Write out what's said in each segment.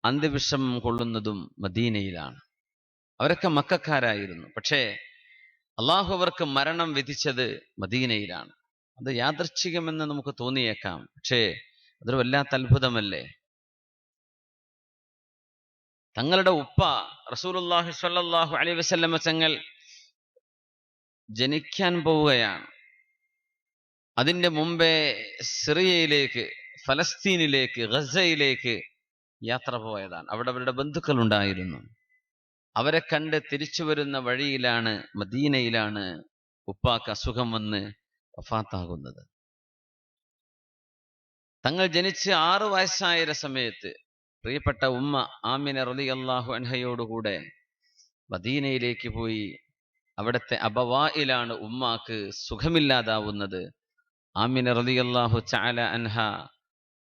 അന്ത്യവിഷം കൊള്ളുന്നതും മദീനയിലാണ്. അവരൊക്കെ മക്കക്കാരായിരുന്നു. പക്ഷേ അള്ളാഹു അവർക്ക് മരണം വിധിച്ചത് മദീനയിലാണ്. അത് യാദൃച്ഛികമെന്ന് നമുക്ക് തോന്നിയേക്കാം, പക്ഷേ അതൊരു വല്ലാത്ത അത്ഭുതമല്ലേ? തങ്ങളുടെ ഉപ്പ റസൂലുള്ളാഹി സ്വല്ലല്ലാഹു അലൈഹി വസല്ലമ തങ്ങൾ ജനിക്കാൻ പോവുകയാണ്. അതിന്റെ മുമ്പേ സിറിയയിലേക്ക്, ഫലസ്തീനിലേക്ക്, ഗസയിലേക്ക് യാത്ര പോയതാണ്. അവിടെ അവരുടെ ബന്ധുക്കൾ ഉണ്ടായിരുന്നു. അവരെ കണ്ട് തിരിച്ചു വരുന്ന വഴിയിലാണ്, മദീനയിലാണ് ഉപ്പാക്ക് അസുഖം വന്ന് വഫാത്താകുന്നത്. തങ്ങൾ ജനിച്ച് 6 വയസ്സായ സമയത്ത് പ്രിയപ്പെട്ട ഉമ്മ ആമിന റളിയല്ലാഹു അൻഹയോടുകൂടെ മദീനയിലേക്ക് പോയി. അവിടുത്തെ അബവായിലാണ് ഉമ്മാക്ക് സുഖമില്ലാതാവുന്നത്. ആമിന റളിയല്ലാഹു തആല അൻഹ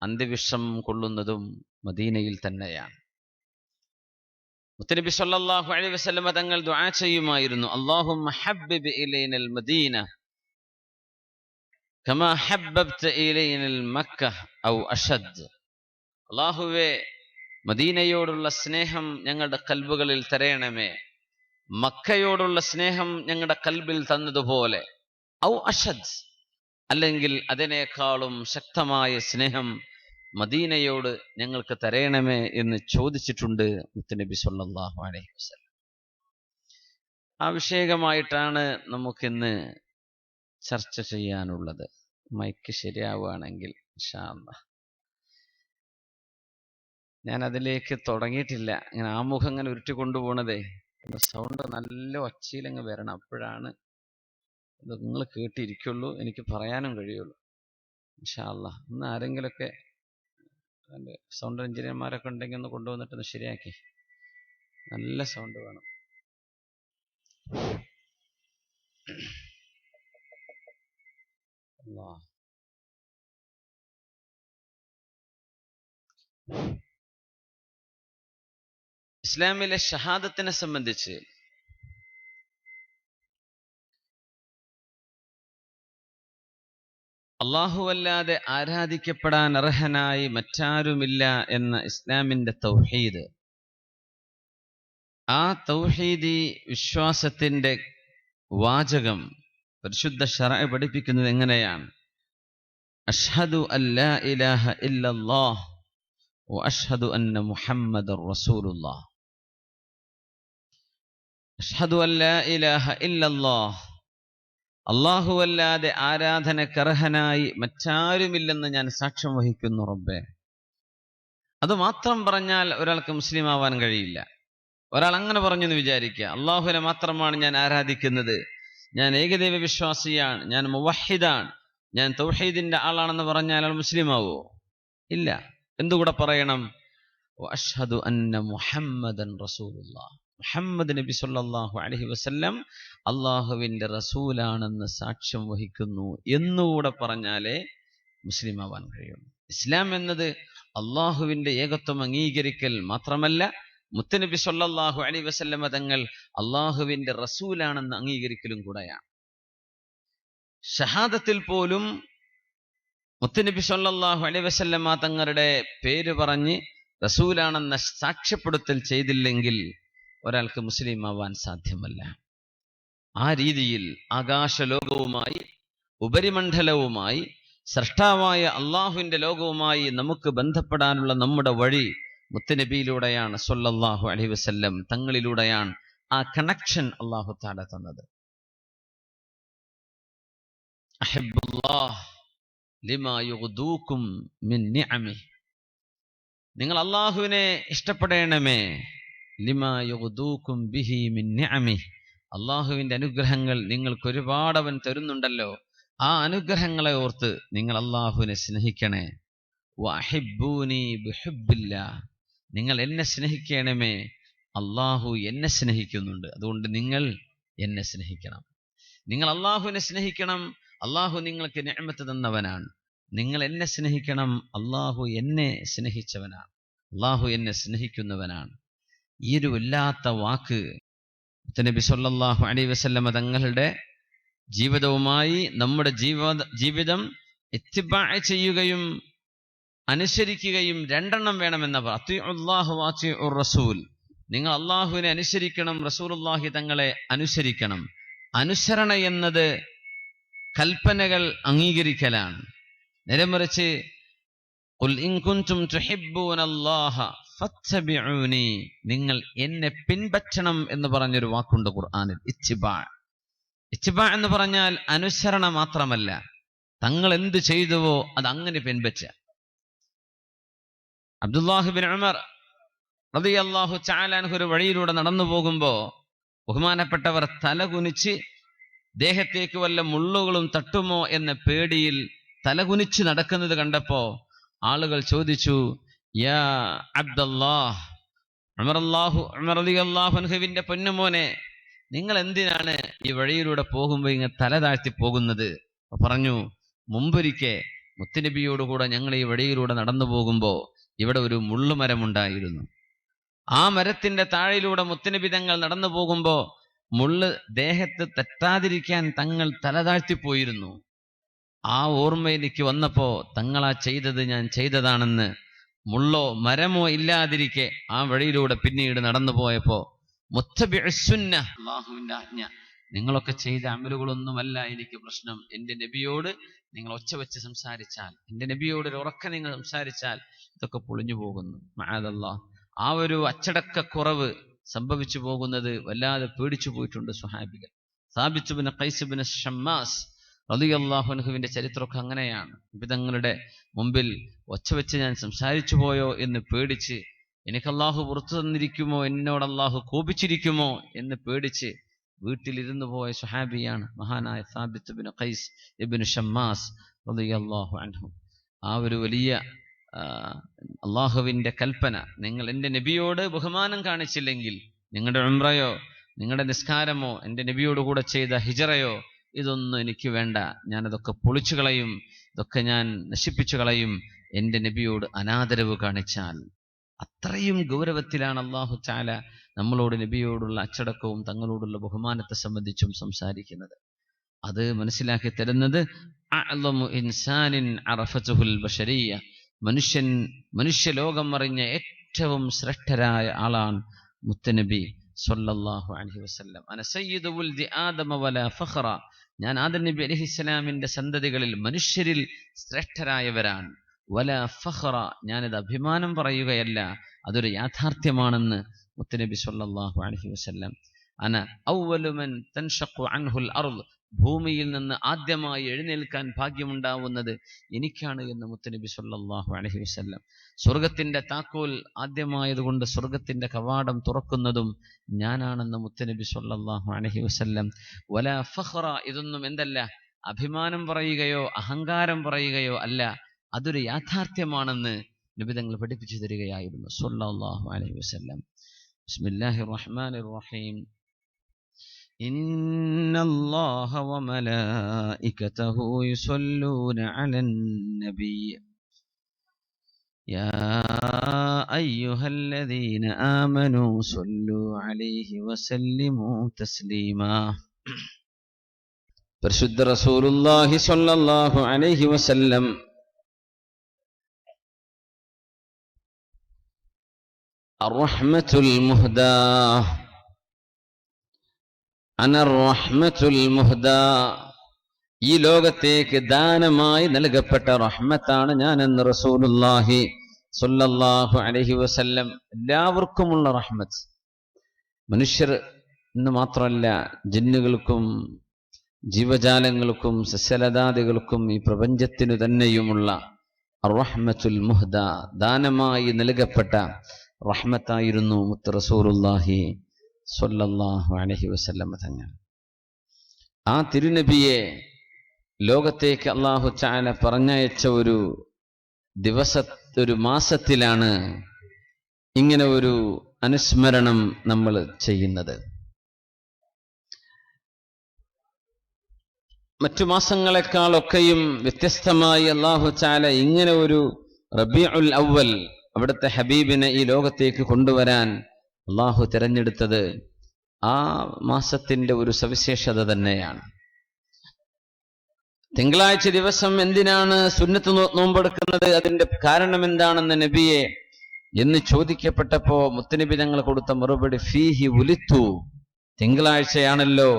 അന്ത്യവിഷം കൊള്ളുന്നതും മദീനയിൽ തന്നെയാണ്. മുത്തനബി സല്ലല്ലാഹു അലൈഹി വസല്ലമ തങ്ങൾ ദുആ ചെയ്യുമായിരുന്നു, അല്ലാഹുമ്മ ഹബ്ബിബ് ഇലൈനൽ മദീന കമാ ഹബ്ബബ്ത ഇലൈനൽ മക്ക ഔ അഷദ്. അല്ലാഹുവേ, മദീനയോടുള്ള സ്നേഹം ഞങ്ങളുടെ കൽബുകളിൽ തരയണമേ, മക്കയോടുള്ള സ്നേഹം ഞങ്ങളുടെ കൽബിൽ തന്നതുപോലെ, ഔ അഷദ്, അല്ലെങ്കിൽ അതിനേക്കാളും ശക്തമായ സ്നേഹം മദീനയോട് ഞങ്ങൾക്ക് തരയണമേ എന്ന് ചോദിച്ചിട്ടുണ്ട് മുത്തനബി സല്ലല്ലാഹു അലൈഹി വസല്ലം. ആ വിഷയമായിട്ടാണ് നമുക്കിന്ന് ചർച്ച ചെയ്യാനുള്ളത്. മൈക്ക് ശരിയാവുകയാണെങ്കിൽ ഇൻഷാ അല്ലാഹ്. ഞാൻ അതിലേക്ക് തുടങ്ങിയിട്ടില്ല. ഇങ്ങനെ ആമുഖം ഇങ്ങനെ ഉരുട്ടിക്കൊണ്ടുപോണതേ, സൗണ്ട് നല്ല ഒച്ചയിലങ്ങ് വരണം. അപ്പോഴാണ് ഇത് നിങ്ങൾ കേട്ടിരിക്കുള്ളൂ, എനിക്ക് പറയാനും കഴിയുള്ളൂ ഇൻഷാ അല്ലാഹ്. ഇന്ന് ആരെങ്കിലുമൊക്കെ സൗണ്ട് എഞ്ചിനീയർമാരൊക്കെ ഉണ്ടെങ്കിൽ ഒന്ന് കൊണ്ടുവന്നിട്ടൊന്ന് ശരിയാക്കി. നല്ല സൗണ്ട് വേണം. ഇസ്ലാമിലെ ഷഹാദത്തിനെ സംബന്ധിച്ച് അല്ലാഹുവല്ലാതെ ആരാധിക്കപ്പെടാൻ അർഹനായി മറ്റാരുമില്ല എന്ന ഇസ്ലാമിന്റെ തൗഹീദ്, ആ തൗഹീദി വിശ്വാസത്തിന്റെ വാചകം പരിശുദ്ധ ശറഅ പഠിപ്പിക്കുന്നത് എങ്ങനെയാണ്? അഷ്ഹദു അല്ലാ ഇലാഹ ഇല്ലല്ലാഹ് വ അഷ്ഹദു അന്ന മുഹമ്മദർ റസൂലുള്ളാഹ്. അഷ്ഹദു അല്ലാ ഇലാഹ ഇല്ലല്ലാഹ്, അല്ലാഹുവല്ലാതെ ആരാധനക്കർഹനായി മറ്റാരുമില്ലെന്ന് ഞാൻ സാക്ഷ്യം വഹിക്കുന്നു റബ്ബേ. അത് മാത്രം പറഞ്ഞാൽ ഒരാൾക്ക് മുസ്ലിം ആവാൻ കഴിയില്ല. ഒരാൾ അങ്ങനെ പറഞ്ഞു എന്ന് വിചാരിക്കുക, അള്ളാഹുവിനെ മാത്രമാണ് ഞാൻ ആരാധിക്കുന്നത്, ഞാൻ ഏകദൈവ വിശ്വാസിയാണ്, ഞാൻ മുവഹിദാണ്, ഞാൻ തൗഹീദിന്റെ ആളാണെന്ന് പറഞ്ഞാൽ അയാൾ മുസ്ലിം ആവോ? ഇല്ല. എന്തുകൂടെ പറയണം? വഅഷ്ഹദു അന്ന മുഹമ്മദൻ റസൂലുള്ളാഹ്, മുഹമ്മദ് നബി സല്ലല്ലാഹു അലൈഹി വസല്ലം അള്ളാഹുവിന്റെ റസൂലാണെന്ന് സാക്ഷ്യം വഹിക്കുന്നു എന്നുകൂടെ പറഞ്ഞാലേ മുസ്ലിം ആവാൻ കഴിയുള്ളൂ. ഇസ്ലാം എന്നത് അള്ളാഹുവിന്റെ ഏകത്വം അംഗീകരിക്കൽ മാത്രമല്ല, മുത്തനബി സല്ലല്ലാഹു അലൈഹി വസല്ലമ തങ്ങൾ അള്ളാഹുവിന്റെ റസൂലാണെന്ന് അംഗീകരിക്കലും കൂടെയാണ്. ഷഹാദത്തിൽ പോലും മുത്തനബി സല്ലല്ലാഹു അലൈഹി വസല്ലമ തങ്ങളുടെ പേര് പറഞ്ഞ് റസൂലാണെന്ന സാക്ഷ്യപ്പെടുത്തൽ ചെയ്തില്ലെങ്കിൽ ഒരാൾക്ക് മുസ്ലിം ആവാൻ സാധ്യമല്ല. ആ രീതിയിൽ ആകാശലോകവുമായി, ഉപരിമണ്ഡലവുമായി, സൃഷ്ടാവായ അള്ളാഹുവിന്റെ ലോകവുമായി നമുക്ക് ബന്ധപ്പെടാനുള്ള നമ്മുടെ വഴി മുത്തനബിയിലൂടെയാണ് സല്ലല്ലാഹു അലൈഹി വസല്ലം തങ്ങളിലൂടെയാണ്. ആ കണക്ഷൻ അല്ലാഹു തആല തന്നത്. അഹബ്ബുല്ലാഹ് ലിമാ യുഗ്ദൂകും മിൻ നിഅമിഹി, നിങ്ങൾ അല്ലാഹുവിനെ ഇഷ്ടപ്പെടണമേ, ലിമാ യുഗ്ദൂകും ബിഹി മിൻ നിഅമിഹി, അല്ലാഹുവിന്റെ അനുഗ്രഹങ്ങൾ നിങ്ങൾക്ക് ഒരുപാട് അവൻ തരുന്നുണ്ടല്ലോ, ആ അനുഗ്രഹങ്ങളെ ഓർത്ത് നിങ്ങൾ അല്ലാഹുവിനെ സ്നേഹിക്കണേ. വഅഹിബ്ബൂനി ബിഹുബ്ബില്ലാഹ്, നിങ്ങൾ എന്നെ സ്നേഹിക്കണമേ, അല്ലാഹു എന്നെ സ്നേഹിക്കുന്നുണ്ട്, അതുകൊണ്ട് നിങ്ങൾ എന്നെ സ്നേഹിക്കണം. നിങ്ങൾ അല്ലാഹുവിനെ സ്നേഹിക്കണം, അല്ലാഹു നിങ്ങൾക്ക് നിഅമത്ത് തന്നവനാണ്. നിങ്ങൾ എന്നെ സ്നേഹിക്കണം, അല്ലാഹു എന്നെ സ്നേഹിച്ചവനാണ്, അല്ലാഹു എന്നെ സ്നേഹിക്കുന്നവനാണ്. ഈ ഒരു വല്ലാത്ത വാക്ക് നബി സല്ലല്ലാഹു അലൈഹി വസല്ലമ തങ്ങളുടെ ജീവിതവുമായി നമ്മുടെ ജീവിതം ഇത്തിബാഅ ചെയ്യുകയും അനുസരിക്കുകയും രണ്ടെണ്ണം വേണമെന്ന അത്തിഉല്ലാഹു വഅത്തിഉർ റസൂൽ. നിങ്ങൾ അള്ളാഹുവിനെ അനുസരിക്കണം, റസൂലുള്ളാഹി തങ്ങളെ അനുസരിക്കണം. അനുസരണ എന്നത് കൽപ്പനകൾ അംഗീകരിക്കലാണ്. നേരെമറിച്ച് ഖുൽ ഇൻ കുൻതും തുഹിബ്ബൂനല്ലാഹ ഫത്തബിഊനി, നിങ്ങൾ എന്നെ പിൻപറ്റണം എന്ന് പറഞ്ഞൊരു വാക്കുണ്ട് ഖുർആനിൽ, ഇത്തിബാ. ഇത്തിബാ എന്ന് പറഞ്ഞാൽ അനുസരണ മാത്രമല്ല, തങ്ങൾ എന്ത് ചെയ്തുവോ അത് അങ്ങനെ പിൻപറ്റുക. അബ്ദുല്ലാഹി ബിൻ ഉമർ റളിയല്ലാഹു തആല അൻഹു ഒരു വഴിയിലൂടെ നടന്നു പോകുമ്പോ ബഹുമാനപ്പെട്ടവർ തലകുനിച്ച് ദേഹത്തേക്ക് വല്ല മുള്ളുകളും തട്ടുമോ എന്ന പേടിയിൽ തലകുനിച്ച് നടക്കുന്നത് കണ്ടപ്പോ ആളുകൾ ചോദിച്ചു, യാ അബ്ദല്ലാഹ്, ഉമർ റളിയല്ലാഹു അൻഹുവിന്റെ പൊന്നുമോനെ, നിങ്ങൾ എന്തിനാണ് ഈ വഴിയിലൂടെ പോകുമ്പോ ഇങ്ങനെ തല താഴ്ത്തി പോകുന്നത്? പറഞ്ഞു, മുമ്പൊരിക്കെ മുത്തുനബിയോടുകൂടെ ഞങ്ങൾ ഈ വഴിയിലൂടെ നടന്നു പോകുമ്പോ ഇവിടെ ഒരു മുള്ളുമരമുണ്ടായിരുന്നു. ആ മരത്തിന്റെ താഴിലൂടെ മുത്തുനബി തങ്ങൾ നടന്നു പോകുമ്പോ മുള്ള് ദേഹത്ത് തട്ടാതിരിക്കാൻ തങ്ങൾ തല താഴ്ത്തിപ്പോയിരുന്നു. ആ ഓർമ്മ എനിക്ക് വന്നപ്പോ തങ്ങളാ ചെയ്തത് ഞാൻ ചെയ്തതാണെന്ന്, മുള്ളോ മരമോ ഇല്ലാതിരിക്കെ ആ വഴിയിലൂടെ പിന്നീട് നടന്നു പോയപ്പോ മുത്തബിഉസ്സുന്ന, അല്ലാഹുവിന്റെ ആജ്ഞ, നിങ്ങളൊക്കെ ചെയ്ത അമലുകളൊന്നുമല്ല എനിക്ക് പ്രശ്നം. എന്റെ നബിയോട് നിങ്ങൾ ഒച്ച വെച്ച് സംസാരിച്ചാൽ, എന്റെ നബിയോട് ഒരു ഉറക്കം നിങ്ങൾ സംസാരിച്ചാൽ ഇതൊക്കെ പൊളിഞ്ഞു പോകുന്നു. മഅദല്ലാഹ്. ആ ഒരു അച്ചടക്കക്കുറവ് സംഭവിച്ചു പോകുന്നത് വല്ലാതെ പേടിച്ചു പോയിട്ടുണ്ട് സ്വഹാബികൾ. Thabit bin Qais bin Shammas റളിയല്ലാഹു അൻഹുവിന്റെ ചരിത്രമൊക്കെ അങ്ങനെയാണ്. നബിതങ്ങളുടെ മുമ്പിൽ ഒച്ച വെച്ച് ഞാൻ സംസാരിച്ചു പോയോ എന്ന് പേടിച്ച്, എനിക്ക് അല്ലാഹു പുറത്തു തന്നിരിക്കുമോ, എന്നോട് അല്ലാഹു കോപിച്ചിരിക്കുമോ എന്ന് പേടിച്ച് വീട്ടിലിരുന്നു പോയ സ്വഹാബിയാണ് മഹാനായ സാബിത്ത് ബിൻ ഖൈസ് ഇബ്നു ഷമ്മാസ് റളിയല്ലാഹു അൻഹു. ആ ഒരു വലിയ അള്ളാഹുവിന്റെ കൽപ്പന, നിങ്ങൾ എൻ്റെ നബിയോട് ബഹുമാനം കാണിച്ചില്ലെങ്കിൽ നിങ്ങളുടെ ഉംറയോ നിങ്ങളുടെ നിസ്കാരമോ എൻ്റെ നബിയോട് കൂടെ ചെയ്ത ഹിജറയോ ഇതൊന്നും എനിക്ക് വേണ്ട, ഞാനതൊക്കെ പൊളിച്ചു കളയും, ഇതൊക്കെ ഞാൻ നശിപ്പിച്ചു കളയും എൻ്റെ നബിയോട് അനാദരവ് കാണിച്ചാൽ. അത്രയും ഗൗരവത്തിലാണ് അല്ലാഹു തആല നമ്മളോട് നബിയോടുള്ള അച്ചടക്കവും തങ്ങളോടുള്ള ബഹുമാനത്തെ സംബന്ധിച്ചും സംസാരിക്കുന്നത്. അത് മനസ്സിലാക്കി തരുന്നത് അഅ്ലമു ഇൻസാനിൻ അറഫതുൽ ബശരിയ്യ, മനുഷ്യലോകം അറിഞ്ഞ ഏറ്റവും ശ്രേഷ്ഠരായ ആളാണ് മുത്തനബി സ്വല്ലല്ലാഹു അലൈഹി വസല്ലം. അന സയ്യിദു വൽദി ആദമ വലാ ഫഖറ, ഞാൻ ആദം നബി അലൈഹിസ്സലാമിന്റെ സന്തതികളിൽ മനുഷ്യരിൽ ശ്രേഷ്ഠരായവരാണ്. വലാ ഫഖറ, ഞാനിത് അഭിമാനം പറയുകയല്ല, അതൊരു യാഥാർത്ഥ്യമാണെന്ന് മുത്തനബി സ്വല്ലല്ലാഹു അലൈഹി വസല്ലം. അന അവ്വലു മൻ തൻഷഖു അൻഹുൽ അർദ്, ഭൂമിയിൽ നിന്ന് ആദ്യമായി എഴുന്നേൽക്കാൻ ഭാഗ്യമുണ്ടാവുന്നത് എനിക്കാണ് എന്ന് മുത്തനബി സ്വല്ലല്ലാഹു അലൈഹി വസല്ലം. സ്വർഗത്തിന്റെ താക്കോൽ ആദ്യമായതുകൊണ്ട് സ്വർഗത്തിന്റെ കവാടം തുറക്കുന്നതും ഞാനാണെന്ന് മുത്തനബി സ്വല്ലല്ലാഹു അലൈഹി വസല്ലം. വലാ ഫഖറ, ഇതൊന്നും എന്തല്ല, അഭിമാനം പറയുകയോ അഹങ്കാരം പറയുകയോ അല്ല, അതൊരു യാഥാർത്ഥ്യമാണെന്ന് നബി തങ്ങൾ പഠിപ്പിച്ചു തരികയായിരുന്നു സ്വല്ലല്ലാഹു അലൈഹി വസല്ലം. ബിസ്മില്ലാഹിർ റഹ്മാനിർ റഹീം. ഇന്നല്ലാഹ വമലായികതഹു യുസല്ലൂന അലൻ നബി യാ അയ്യുഹല്ലദീന ആമനൂ സ്വല്ലൂ അലൈഹി വസല്ലിമൂ തസ്ലീമാ. പരിശുദ്ധ റസൂലുള്ളാഹി സ്വല്ലല്ലാഹു അലൈഹി വസല്ലം അർറഹ്മത്തുൽ മുഹ്ദാ, അനർറഹ്മത്തുൽ മുഹ്ദാ, ഈ ലോകത്തേക്ക് ദാനമായി നൽകപ്പെട്ട റഹ്മത്താണ് ഞാനെന്ന് റസൂലുള്ളാഹി സ്വല്ലല്ലാഹു അലൈഹി വസല്ലം. എല്ലാവർക്കുമുള്ള റഹ്മത്ത്, മനുഷ്യർ എന്ന് മാത്രമല്ല ജിന്നുകൾക്കും ജീവജാലങ്ങൾക്കും സസ്യലതാദികൾക്കും ഈ പ്രപഞ്ചത്തിനു തന്നെയുമുള്ള അർറഹ്മത്തുൽ മുഹ്ദാ, ദാനമായി നൽകപ്പെട്ട റഹ്മത്തായിരുന്നു മുത്ത് റസൂലുള്ളാഹി സ്വല്ലല്ലാഹു അലൈഹി വസല്ലം തങ്ങൾ. ആ തിരുനബിയെ ലോകത്തേക്ക് അല്ലാഹു തആല പറഞ്ഞയച്ച ഒരു മാസത്തിലാണ് ഇങ്ങനെ ഒരു അനുസ്മരണം നമ്മൾ ചെയ്യുന്നത്. മറ്റു മാസങ്ങളെക്കാളൊക്കെയും വ്യത്യസ്തമായി അല്ലാഹു തആല ഇങ്ങനെ ഒരു റബീഉൽ അവ്വൽ, അവിടുത്തെ ഹബീബിനെ ഈ ലോകത്തേക്ക് കൊണ്ടുവരാൻ അള്ളാഹു തിരഞ്ഞെടുത്തത് ആ മാസത്തിന്റെ ഒരു സവിശേഷത തന്നെയാണ്. തിങ്കളാഴ്ച ദിവസം എന്തിനാണ് സുന്നത്ത് നോമ്പെടുക്കുന്നത്, അതിന്റെ കാരണം എന്താണെന്ന് നബിയെ എന്ന് ചോദിക്കപ്പെട്ടപ്പോ മുത്തുനബി തങ്ങൾ കൊടുത്ത മറുപടി ഫീഹി ഉലിത്തു, തിങ്കളാഴ്ചയാണല്ലോ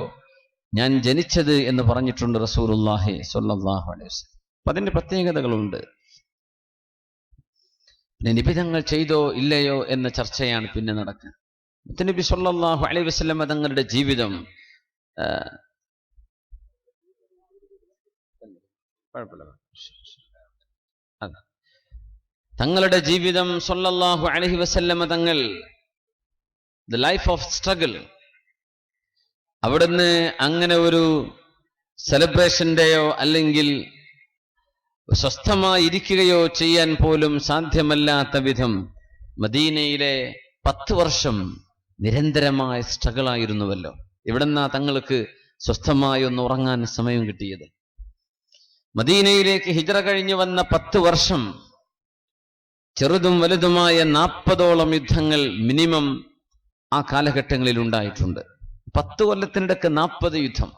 ഞാൻ ജനിച്ചത് എന്ന് പറഞ്ഞിട്ടുണ്ട് റസൂലുള്ളാഹി സ്വല്ലല്ലാഹു അലൈഹി വസല്ലം. അപ്പൊ അതിന്റെ പ്രത്യേകതകളുണ്ട്. പിന്നെ നബി തങ്ങൾ ചെയ്തോ ഇല്ലയോ എന്ന ചർച്ചയാണ് പിന്നെ നടക്കുക. മുത്തുനബി സ്വല്ലല്ലാഹു അലൈഹി വസല്ലം തങ്ങളുടെ ജീവിതം തങ്ങളുടെ ജീവിതം സ്വല്ലല്ലാഹു അലൈഹി വസല്ലം തങ്ങൾ ദ ലൈഫ് ഓഫ് സ്ട്രഗിൾ, അവിടുന്ന് അങ്ങനെ ഒരു സെലിബ്രേഷന്റെയോ അല്ലെങ്കിൽ സ്വസ്ഥമായി ഇരിക്കുകയോ ചെയ്യാൻ പോലും സാധ്യമല്ലാത്ത വിധം മദീനയിലെ 10 വർഷം നിരന്തരമായ സ്ട്രഗിളായിരുന്നുവല്ലോ. എവിടെന്നാ തങ്ങൾക്ക് സ്വസ്ഥമായി ഒന്ന് ഉറങ്ങാൻ സമയം കിട്ടിയത്? മദീനയിലേക്ക് ഹിജ്റ കഴിഞ്ഞു വന്ന 10 വർഷം ചെറുതും വലുതുമായ 40ഓളം യുദ്ധങ്ങൾ മിനിമം ആ കാലഘട്ടങ്ങളിൽ ഉണ്ടായിട്ടുണ്ട്. 10 കൊല്ലത്തിനിടക്ക് 40 യുദ്ധം.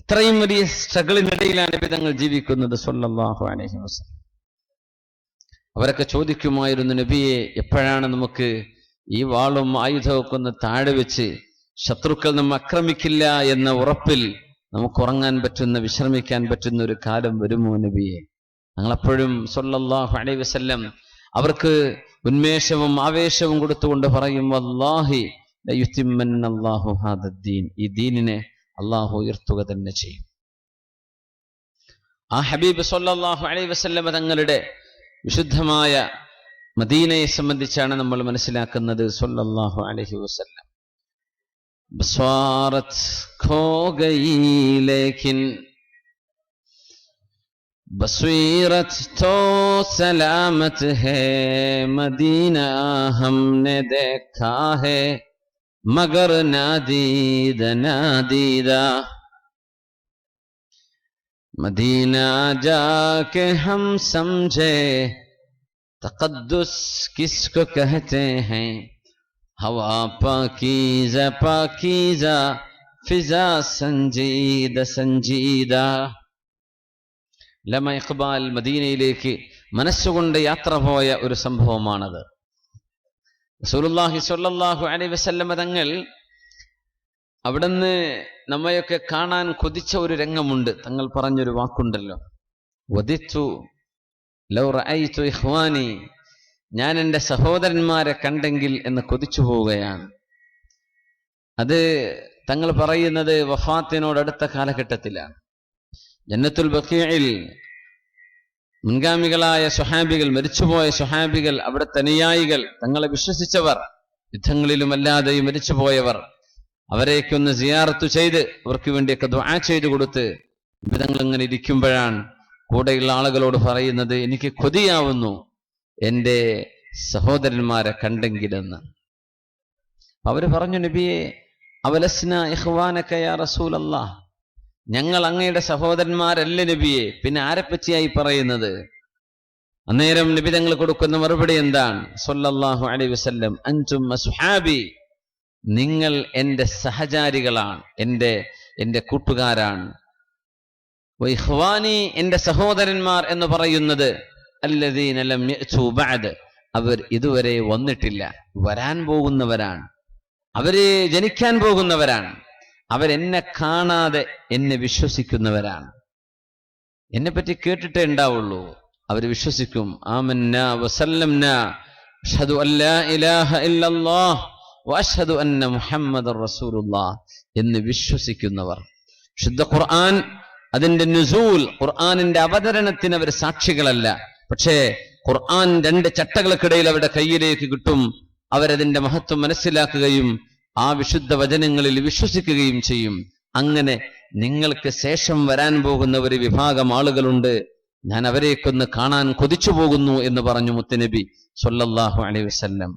ഇത്രയും വലിയ സ്ട്രഗിളിനിടയിലാണ് നബിതങ്ങൾ ജീവിക്കുന്നത് സ്വല്ലല്ലാഹു അലൈഹി വസല്ലം. അവരൊക്കെ ചോദിക്കുമായിരുന്നു, നബിയെ എപ്പോഴാണ് നമുക്ക് ഈ വാളും ആയുധമൊക്കെ ഒന്ന് താഴെ വെച്ച് ശത്രുക്കൾ നമ്മെ ആക്രമിക്കില്ല എന്ന ഉറപ്പിൽ നമുക്ക് ഉറങ്ങാൻ പറ്റുന്ന, വിശ്രമിക്കാൻ പറ്റുന്ന ഒരു കാലം വരുമോ നബിയെ? ഞങ്ങളെപ്പോഴും സ്വല്ലല്ലാഹു അലൈഹി വസല്ലം അവർക്ക് ഉന്മേഷവും ആവേശവും കൊടുത്തുകൊണ്ട് പറയും, വല്ലാഹി ലയുതിമ്മന്നല്ലാഹു ഹാദദ്ദീൻ, ഈ ദീനിനെ അള്ളാഹു ഉയർത്തുക തന്നെ ചെയ്യും. ആ ഹബീബ് സ്വല്ലല്ലാഹു അലൈഹി വസല്ലം തങ്ങളുടെ വിശുദ്ധമായ മദീനയെ സംബന്ധിച്ചാണ് നമ്മൾ മനസ്സിലാക്കുന്നത്. സ്വല്ലല്ലാഹു അലൈഹി വസല്ലം ബസ്വാറത് ഖോ ഗയി ലേകിൻ बसीरत तो सलामत है, मदीना हमने देखा है मगर नादीद नादीदा, मदीना जाके हम समझे तक़द्दुस किसको कहते हैं, हवा पाकीज़ा पाकीज़ा फिजा संजीदा संजीदा. ലമ ഇഖ്ബാൽ മദീനയിലേക്ക് മനസ്സുകൊണ്ട് യാത്ര പോയ ഒരു സംഭവമാണത്. റസൂലുള്ളാഹി സ്വല്ലല്ലാഹു അലൈഹി വസല്ലം തങ്ങൾ അവിടുന്ന് നമ്മയൊക്കെ കാണാൻ കൊതിച്ച ഒരു രംഗമുണ്ട്. തങ്ങൾ പറഞ്ഞൊരു വാക്കുണ്ടല്ലോ, വദിത്തു ലൗ റഅയ്തു ഇഖ്വാനി, ഞാൻ എൻ്റെ സഹോദരന്മാരെ കണ്ടെങ്കിൽ എന്ന് കൊതിച്ചു പോവുകയാണ്. അത് തങ്ങൾ പറയുന്നത് വഫാത്തിനോടടുത്ത കാലഘട്ടത്തിലാണ്. ജന്നത്തുൽ ബഖീഇൽ മുൻഗാമികളായ സ്വഹാബികൾ, മരിച്ചുപോയ സ്വഹാബികൾ, അവിടുത്തെ അനുയായികൾ, തങ്ങളെ വിശ്വസിച്ചവർ, യുദ്ധങ്ങളിലും അല്ലാതെയും മരിച്ചുപോയവർ, അവരെയൊക്കെ സിയാറത്ത് ചെയ്ത് അവർക്ക് വേണ്ടിയൊക്കെ ദുആ ചെയ്തു കൊടുത്ത് തങ്ങൾ ഇങ്ങനെ ഇരിക്കുമ്പോഴാണ് കൂടെയുള്ള ആളുകളോട് പറയുന്നത്, എനിക്ക് കൊതിയാവുന്നു എൻ്റെ സഹോദരന്മാരെ കണ്ടെങ്കിലെന്ന്. അവര് പറഞ്ഞു, നബിയെ അവലസ്ന ഇഖ്വാനക യാ റസൂലല്ലാഹ്, ഞങ്ങൾ അങ്ങയുടെ സഹോദരന്മാരല്ലേ നബിയെ, പിന്നെ ആരെപ്പറ്റിയായി പറയുന്നത്? അന്നേരം നബി തങ്ങൾ കൊടുക്കുന്ന മറുപടി എന്താണ്? സ്വല്ലല്ലാഹു അലൈഹി വസല്ലം അൻതും അസ്ഹാബി, നിങ്ങൾ എൻ്റെ സഹചാരികളാണ്, എൻ്റെ കൂട്ടുകാരാണ്. വഇഖ്വാനി, എൻ്റെ സഹോദരന്മാർ എന്ന് പറയുന്നത് അല്ലദീന ലം യഅതു ബഅദ്, അവർ ഇതുവരെ വന്നിട്ടില്ല, വരാൻ പോകുന്നവരാണ്, അവര് ജനിക്കാൻ പോകുന്നവരാണ്, അവരെന്നെ കാണാതെ എന്നെ വിശ്വസിക്കുന്നവരാണ്. എന്നെ പറ്റി കേട്ടിട്ടേ ഉണ്ടാവുള്ളൂ, അവർ വിശ്വസിക്കും. ആമന്നാ വസല്ലംനാ അഷ്ഹദു അല്ലാ ഇലാഹ ഇല്ലല്ലാഹ് വഅഷ്ഹദു അന്ന മുഹമ്മദർ റസൂലുള്ളാഹ് എന്ന് വിശ്വസിക്കുന്നവർ. ശുദ്ധ ഖുർആൻ, അതിന്റെ നുസൂൽ, ഖുർആനിന്റെ അവതരണത്തിന് അവർ സാക്ഷികളല്ല. പക്ഷേ ഖുർആൻ 2 ചട്ടകൾക്കിടയിൽ അവരുടെ കയ്യിലേക്ക് കിട്ടും. അവരതിന്റെ മഹത്വം മനസ്സിലാക്കുകയും ആ വിശുദ്ധ വചനങ്ങളിൽ വിശ്വസിക്കുകയും ചെയ്യും. അങ്ങനെ നിങ്ങൾക്ക് ശേഷം വരാൻ പോകുന്ന ഒരു വിഭാഗം ആളുകളുണ്ട്, ഞാൻ അവരെയൊക്കൊന്ന് കാണാൻ കൊതിച്ചു പോകുന്നു എന്ന് പറഞ്ഞു മുത്തുനബി സ്വല്ലല്ലാഹു അലൈഹി വസല്ലം.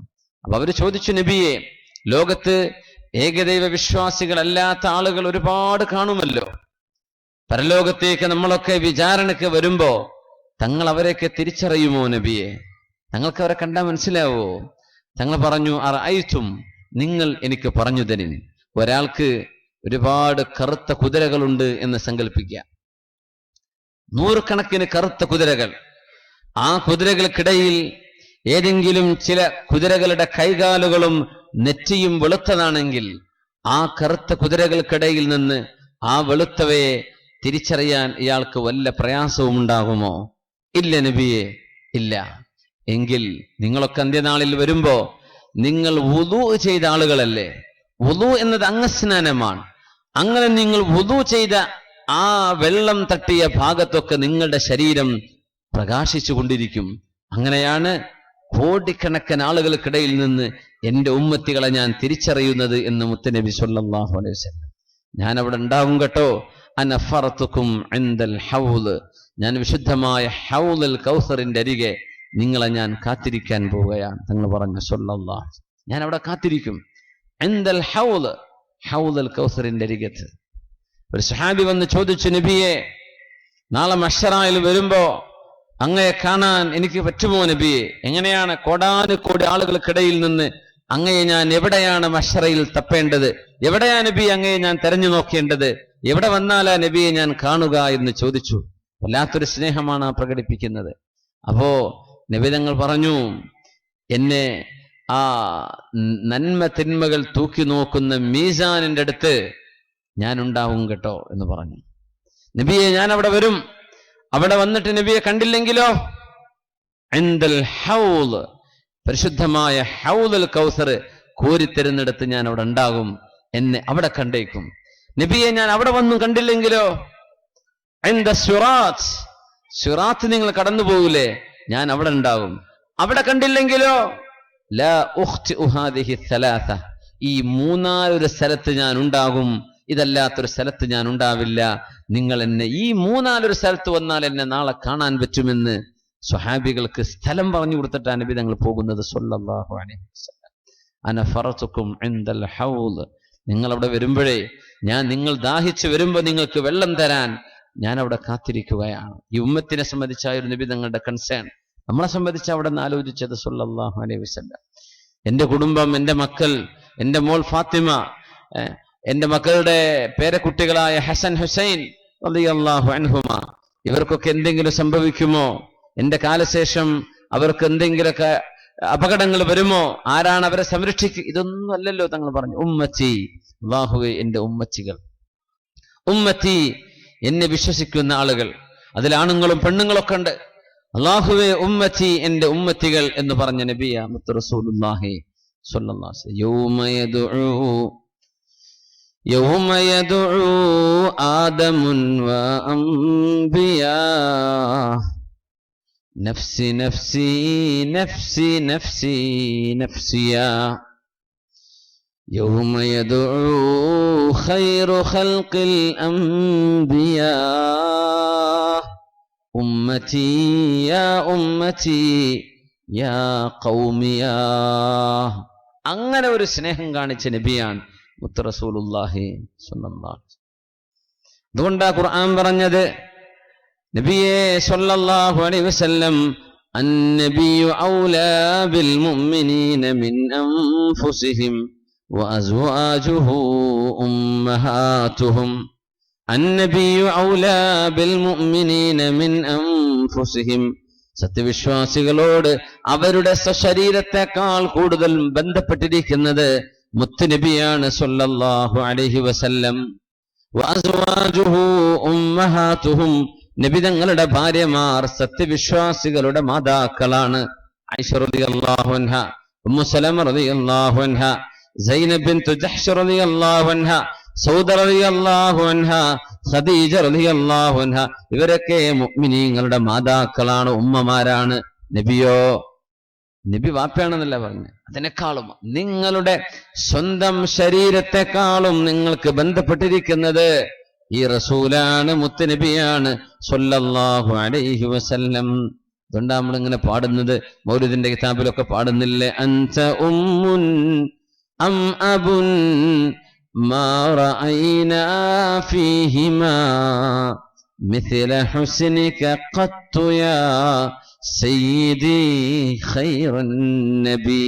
അപ്പൊ അവര് ചോദിച്ചു, നബിയെ, ലോകത്ത് ഏകദൈവ വിശ്വാസികളല്ലാത്ത ആളുകൾ ഒരുപാട് കാണുമല്ലോ, പരലോകത്തേക്ക് നമ്മളൊക്കെ വിചാരണയ്ക്ക് വരുമ്പോ തങ്ങൾ അവരെയൊക്കെ തിരിച്ചറിയുമോ നബിയെ? തങ്ങൾക്ക് അവരെ കണ്ടാൽ മനസ്സിലാവോ? തങ്ങൾ പറഞ്ഞു, അറഅയ്തും, നിങ്ങൾ എനിക്ക് പറഞ്ഞു തരിൻ, ഒരാൾക്ക് ഒരുപാട് കറുത്ത കുതിരകളുണ്ട് എന്ന് സങ്കല്പിക്കുക. നൂറുകണക്കിന് കറുത്ത കുതിരകൾ. ആ കുതിരകൾക്കിടയിൽ ഏതെങ്കിലും ചില കുതിരകളുടെ കൈകാലുകളും നെറ്റിയും വെളുത്തതാണെങ്കിൽ ആ കറുത്ത കുതിരകൾക്കിടയിൽ നിന്ന് ആ വെളുത്തവയെ തിരിച്ചറിയാൻ ഇയാൾക്ക് വല്ല പ്രയാസവും ഉണ്ടാകുമോ? ഇല്ല നബിയെ, ഇല്ല. എങ്കിൽ നിങ്ങളൊക്കെ അന്ത്യനാളിൽ വരുമ്പോ നിങ്ങൾ വുളു ചെയ്ത ആളുകളല്ലേ? വുളു എന്നത് അംഗസ്നാനമാണ്. അങ്ങനെ നിങ്ങൾ വുളു ചെയ്ത ആ വെള്ളം തട്ടിയ ഭാഗത്തൊക്കെ നിങ്ങളുടെ ശരീരം പ്രകാശിച്ചു കൊണ്ടിരിക്കും. അങ്ങനെയാണ് കോടിക്കണക്കിന് ആളുകൾക്കിടയിൽ നിന്ന് എന്റെ ഉമ്മത്തികളെ ഞാൻ തിരിച്ചറിയുന്നത് എന്ന് മുത്തനബി സല്ലല്ലാഹു അലൈഹി വസല്ലം. ഞാൻ അവിടെ ഉണ്ടാവും കേട്ടോ. അനഫറതുക്കും ഇൻദൽ ഹൗദ്, ഞാൻ വിശുദ്ധമായ ഹൗദുൽ കൗസറിന്റെ അരികെ നിങ്ങളെ ഞാൻ കാത്തിരിക്കാൻ പോവുകയാണ്. തങ്ങൾ പറഞ്ഞു സല്ലല്ലാഹു, ഞാൻ അവിടെ കാത്തിരിക്കും. ഇൻദൽ ഹൗദ്, ഹൗദുൽ കൗസറിന്റെ അരികത്ത്. ഒരു സഹാബി വന്ന് ചോദിച്ചു, നബിയെ, നാളെ മഹ്ശറയിൽ വരുമ്പോ അങ്ങയെ കാണാൻ എനിക്ക് പറ്റുമോ നബിയെ? എങ്ങനെയാണ് കോടാനുകോടി ആളുകൾക്കിടയിൽ നിന്ന് അങ്ങയെ ഞാൻ എവിടെയാണ് മഹ്ശറയിൽ തപ്പേണ്ടത്? എവിടെയാ നബി അങ്ങയെ ഞാൻ തെരഞ്ഞു നോക്കേണ്ടത്? എവിടെ വന്നാലാ നബിയെ ഞാൻ കാണുക എന്ന് ചോദിച്ചു. വല്ലാത്തൊരു സ്നേഹമാണ് ആ പ്രകടിപ്പിക്കുന്നത്. അപ്പോ നബി തങ്ങൾ പറഞ്ഞു, എന്നെ ആ നന്മ തിന്മകൾ തൂക്കി നോക്കുന്ന മീസാനിന്റെ അടുത്ത് ഞാൻ ഉണ്ടാവും കേട്ടോ എന്ന് പറഞ്ഞു. നബിയെ, ഞാൻ അവിടെ വരും. അവിടെ വന്നിട്ട് നബിയെ കണ്ടില്ലെങ്കിലോ? ഇൻദൽ ഹൗദ്, പരിശുദ്ധമായ ഹൗദുൽ കൗസർ കോരിത്തരുന്നിടത്ത് ഞാൻ അവിടെ ഉണ്ടാകും. എന്നെ അവിടെ കണ്ടേക്കും. നബിയെ, ഞാൻ അവിടെ വന്നും കണ്ടില്ലെങ്കിലോ? ഇൻദ സിറാത്ത്, സിറാത്ത് നിങ്ങൾ കടന്നു പോകൂലേ, ഞാൻ അവിടെ ഉണ്ടാകും. അവിടെ കണ്ടില്ലെങ്കിലോ? ലാ ഉഖ്തിഉ ഹാദിഹി സലാസ, ഈ മൂന്നാലൊരു സ്ഥലത്ത് ഞാൻ ഉണ്ടാകും, ഇതല്ലാത്തൊരു സ്ഥലത്ത് ഞാൻ ഉണ്ടാവില്ല. നിങ്ങൾ എന്നെ ഈ മൂന്നാലൊരു സ്ഥലത്ത് വന്നാൽ എന്നെ നാളെ കാണാൻ പറ്റുമെന്ന് സ്വഹാബികൾക്ക് സ്ഥലം പറഞ്ഞു കൊടുത്തിട്ടാണ് നബി തങ്ങൾ പോകുന്നത് സല്ലല്ലാഹു അലൈഹി വസല്ലം. അനഫറതുക്കും ഇൻദൽ ഹൗദ്, നിങ്ങൾ അവിടെ വരുമ്പോഴേ ഞാൻ, നിങ്ങൾ ദാഹിച്ചു വരുമ്പോ നിങ്ങൾക്ക് വെള്ളം തരാൻ ഞാൻ അവിടെ കാത്തിരിക്കുകയാണ്. ഈ ഉമ്മത്തിനെ സംബന്ധിച്ചായിരുന്നു നബി തങ്ങളുടെ കൺസേൺ. നമ്മളെ സംബന്ധിച്ച് അവിടെ നിന്ന് ആലോചിച്ചത് സല്ലല്ലാഹു അലൈഹി വസല്ലം. എന്റെ കുടുംബം, എന്റെ മക്കൾ, എന്റെ മോൾ ഫാത്തിമ, എന്റെ മക്കളുടെ പേരക്കുട്ടികളായ ഹസൻ ഹുസൈൻ റളിയല്ലാഹു അൻഹുമാ, ഇവർക്കൊക്കെ എന്തെങ്കിലും സംഭവിക്കുമോ? എന്റെ കാലശേഷം അവർക്ക് എന്തെങ്കിലുമൊക്കെ അപകടങ്ങൾ വരുമോ? ആരാണ് അവരെ സംരക്ഷിക്കുക? ഇതൊന്നും അല്ലല്ലോ തങ്ങൾ പറഞ്ഞു. ഉമ്മത്തി, അല്ലാഹുവേ, എന്റെ ഉമ്മച്ചികൾ, ഉമ്മത്തി, എന്നെ വിശ്വസിക്കുന്ന ആളുകൾ, അതിലാണുങ്ങളും പെണ്ണുങ്ങളൊക്കെ ഉണ്ട്. അല്ലാഹുവേ, ഉമ്മത്തി, എന്റെ ഉമ്മത്തികൾ എന്ന് പറഞ്ഞ നബിയ മുത്ത് റസൂലുള്ളാഹി സ്വല്ലല്ലാഹു അലൈഹി വസല്ലം. يوم يدعو آدم وأنبياء نفسي نفسي نفسي نفسي نفسيا يوم يدعو خير خلق الأنبياء أمتي يا أمتي يا قومي يا. അങ്ങനെ ഒരു സ്നേഹം കാണിച്ച നബിയാണ് മുത്ത് റസൂലുള്ളാഹി സ്വല്ലല്ലാഹു അലൈഹി വസല്ലം. അതുകൊണ്ടാ ഖുർആൻ പറഞ്ഞത്, നബിയെ സ്വല്ലല്ലാഹു അലൈഹി വസല്ലം, അന്നബിയു ഔലാ ബിൽ മുഅ്മിനീന മിൻ അൻഫുസിഹിം വഅസ്വാജുഹു ഉമ്മഹാതുഹും. അന്നബിയു ഔലാ ബിൽ മുഅ്മിനീന മിൻ അൻഫുസിഹിം, സത്യവിശ്വാസികളോട് അവരുടെ സ്വശരീരത്തെക്കാൾ കൂടുതൽ ബന്ധപ്പെട്ടിരിക്കുന്നത് മുത്തുനബിയാണ് സ്വല്ലല്ലാഹു അലൈഹി വസല്ലം. വഅസ്വാജുഹു ഉമ്മഹാതുഹും, നബി തങ്ങളുടെ ഭാര്യമാർ സത്യവിശ്വാസികളുടെ മാതാക്കളാണ്. ആയിഷ റളിയല്ലാഹു അൻഹ, ഉമ്മു സലമ റളിയല്ലാഹു അൻഹ, സൈനബ് ബിൻതു ജഹ്ശ് റളിയല്ലാഹു അൻഹ, സൗദ റളിയല്ലാഹു അൻഹ, ഖദീജ റളിയല്ലാഹു അൻഹ, ഇവരൊക്കെ മുഅ്മിനീങ്ങളുടെ മാതാക്കളാണ്, ഉമ്മമാരാണ്. നബിയോ, നബി വാപ്പയാണെന്നല്ല പറഞ്ഞു. അതിനേക്കാളും നിങ്ങളുടെ സ്വന്തം ശരീരത്തെക്കാളും നിങ്ങൾക്ക് ബന്ധപ്പെട്ടിരിക്കുന്നത് ഈ റസൂലാണ്, മുത്തുനബിയാണ് സ്വല്ലല്ലാഹു അലൈഹി വസല്ലം. അതുകൊണ്ടാ നമ്മളിങ്ങനെ പാടുന്നത്, മൗലിദിന്റെ കിതാബിലൊക്കെ പാടുന്നില്ലേ, അൻത ഉമ്മുൻ അം അബുൻ മാ റഅയ്നാ ഫീഹിമാ മിസ്ല ഹുസ്നിക ഖത്തു യാ സയ്യിദി ഖൈറുൻ നബി.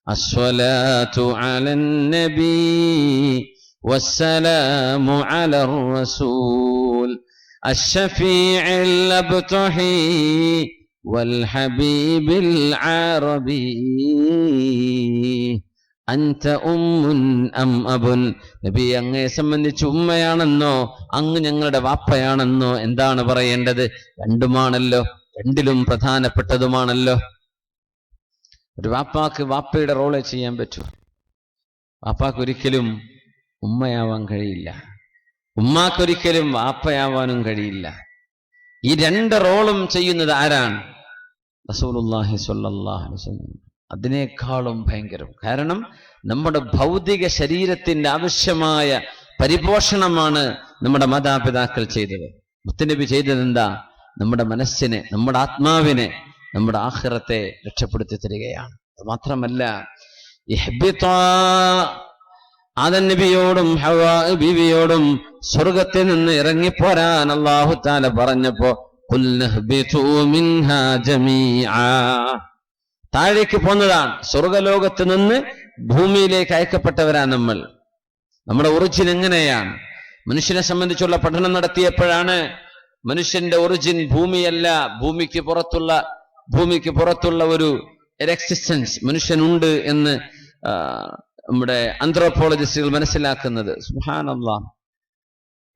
അസ്സലാത്തു അലൻ നബി വസ്സലാമു അലർ റസൂൽ. الشفيع الأبطحي والحبيب العربي അൻത ഉമ്മുൻ അം അബുൻ. നബി, അങ്ങയെ സംബന്ധിച്ച് ഉമ്മയാണെന്നോ അങ്ങ് ഞങ്ങളുടെ വാപ്പയാണെന്നോ എന്താണ് പറയേണ്ടത്? രണ്ടുമാണല്ലോ, രണ്ടിലും പ്രധാനപ്പെട്ടതുമാണല്ലോ. ഒരു വാപ്പാക്ക് വാപ്പയുടെ റോളെ ചെയ്യാൻ പറ്റൂ. വാപ്പാക്ക് ഒരിക്കലും ഉമ്മയാവാൻ കഴിയില്ല, ഉമ്മാക്കൊരിക്കലും വാപ്പയാവാനും കഴിയില്ല. ഈ രണ്ട് റോളും ചെയ്യുന്നത് ആരാണ്? റസൂലുള്ളാഹി സ്വല്ലല്ലാഹു അലൈഹി വസല്ലം. അതിനേക്കാളും ഭയങ്കരം. കാരണം നമ്മുടെ ഭൗതിക ശരീരത്തിന്റെ ആവശ്യമായ പരിപോഷണമാണ് നമ്മുടെ മാതാപിതാക്കൾ ചെയ്തത്. മുത്തുനബി ചെയ്തത് എന്താ? നമ്മുടെ മനസ്സിനെ, നമ്മുടെ ആത്മാവിനെ, നമ്മുടെ ആഖിറത്തെ രക്ഷപ്പെടുത്തി തരികയാണ്. അത് മാത്രമല്ല, ആദം നബിയോടും ഹവ്വാ ബീവിയോടും സ്വർഗത്തിൽ നിന്ന് ഇറങ്ങിപ്പോരാൻ അല്ലാഹു തആല പറഞ്ഞപ്പോ ഖുൽനഹ്ബിതു മിൻഹാ ജമീആ, താഴേക്ക് പോന്നതാണ്. സ്വർഗലോകത്ത് നിന്ന് ഭൂമിയിലേക്ക് അയക്കപ്പെട്ടവരാണ് നമ്മൾ. നമ്മുടെ ഒറിജിൻ എങ്ങനെയാണ്? മനുഷ്യനെ സംബന്ധിച്ചുള്ള പഠനം നടത്തിയപ്പോഴാണ് മനുഷ്യന്റെ ഒറിജിൻ ഭൂമിയല്ല, ഭൂമിക്ക് പുറത്തുള്ള ഒരു എക്സിസ്റ്റൻസ് മനുഷ്യനുണ്ട് എന്ന് നമ്മുടെ ആന്ത്രോപോളജിസ്റ്റുകൾ മനസ്സിലാക്കുന്നത്. സുബ്ഹാനല്ലാഹ്,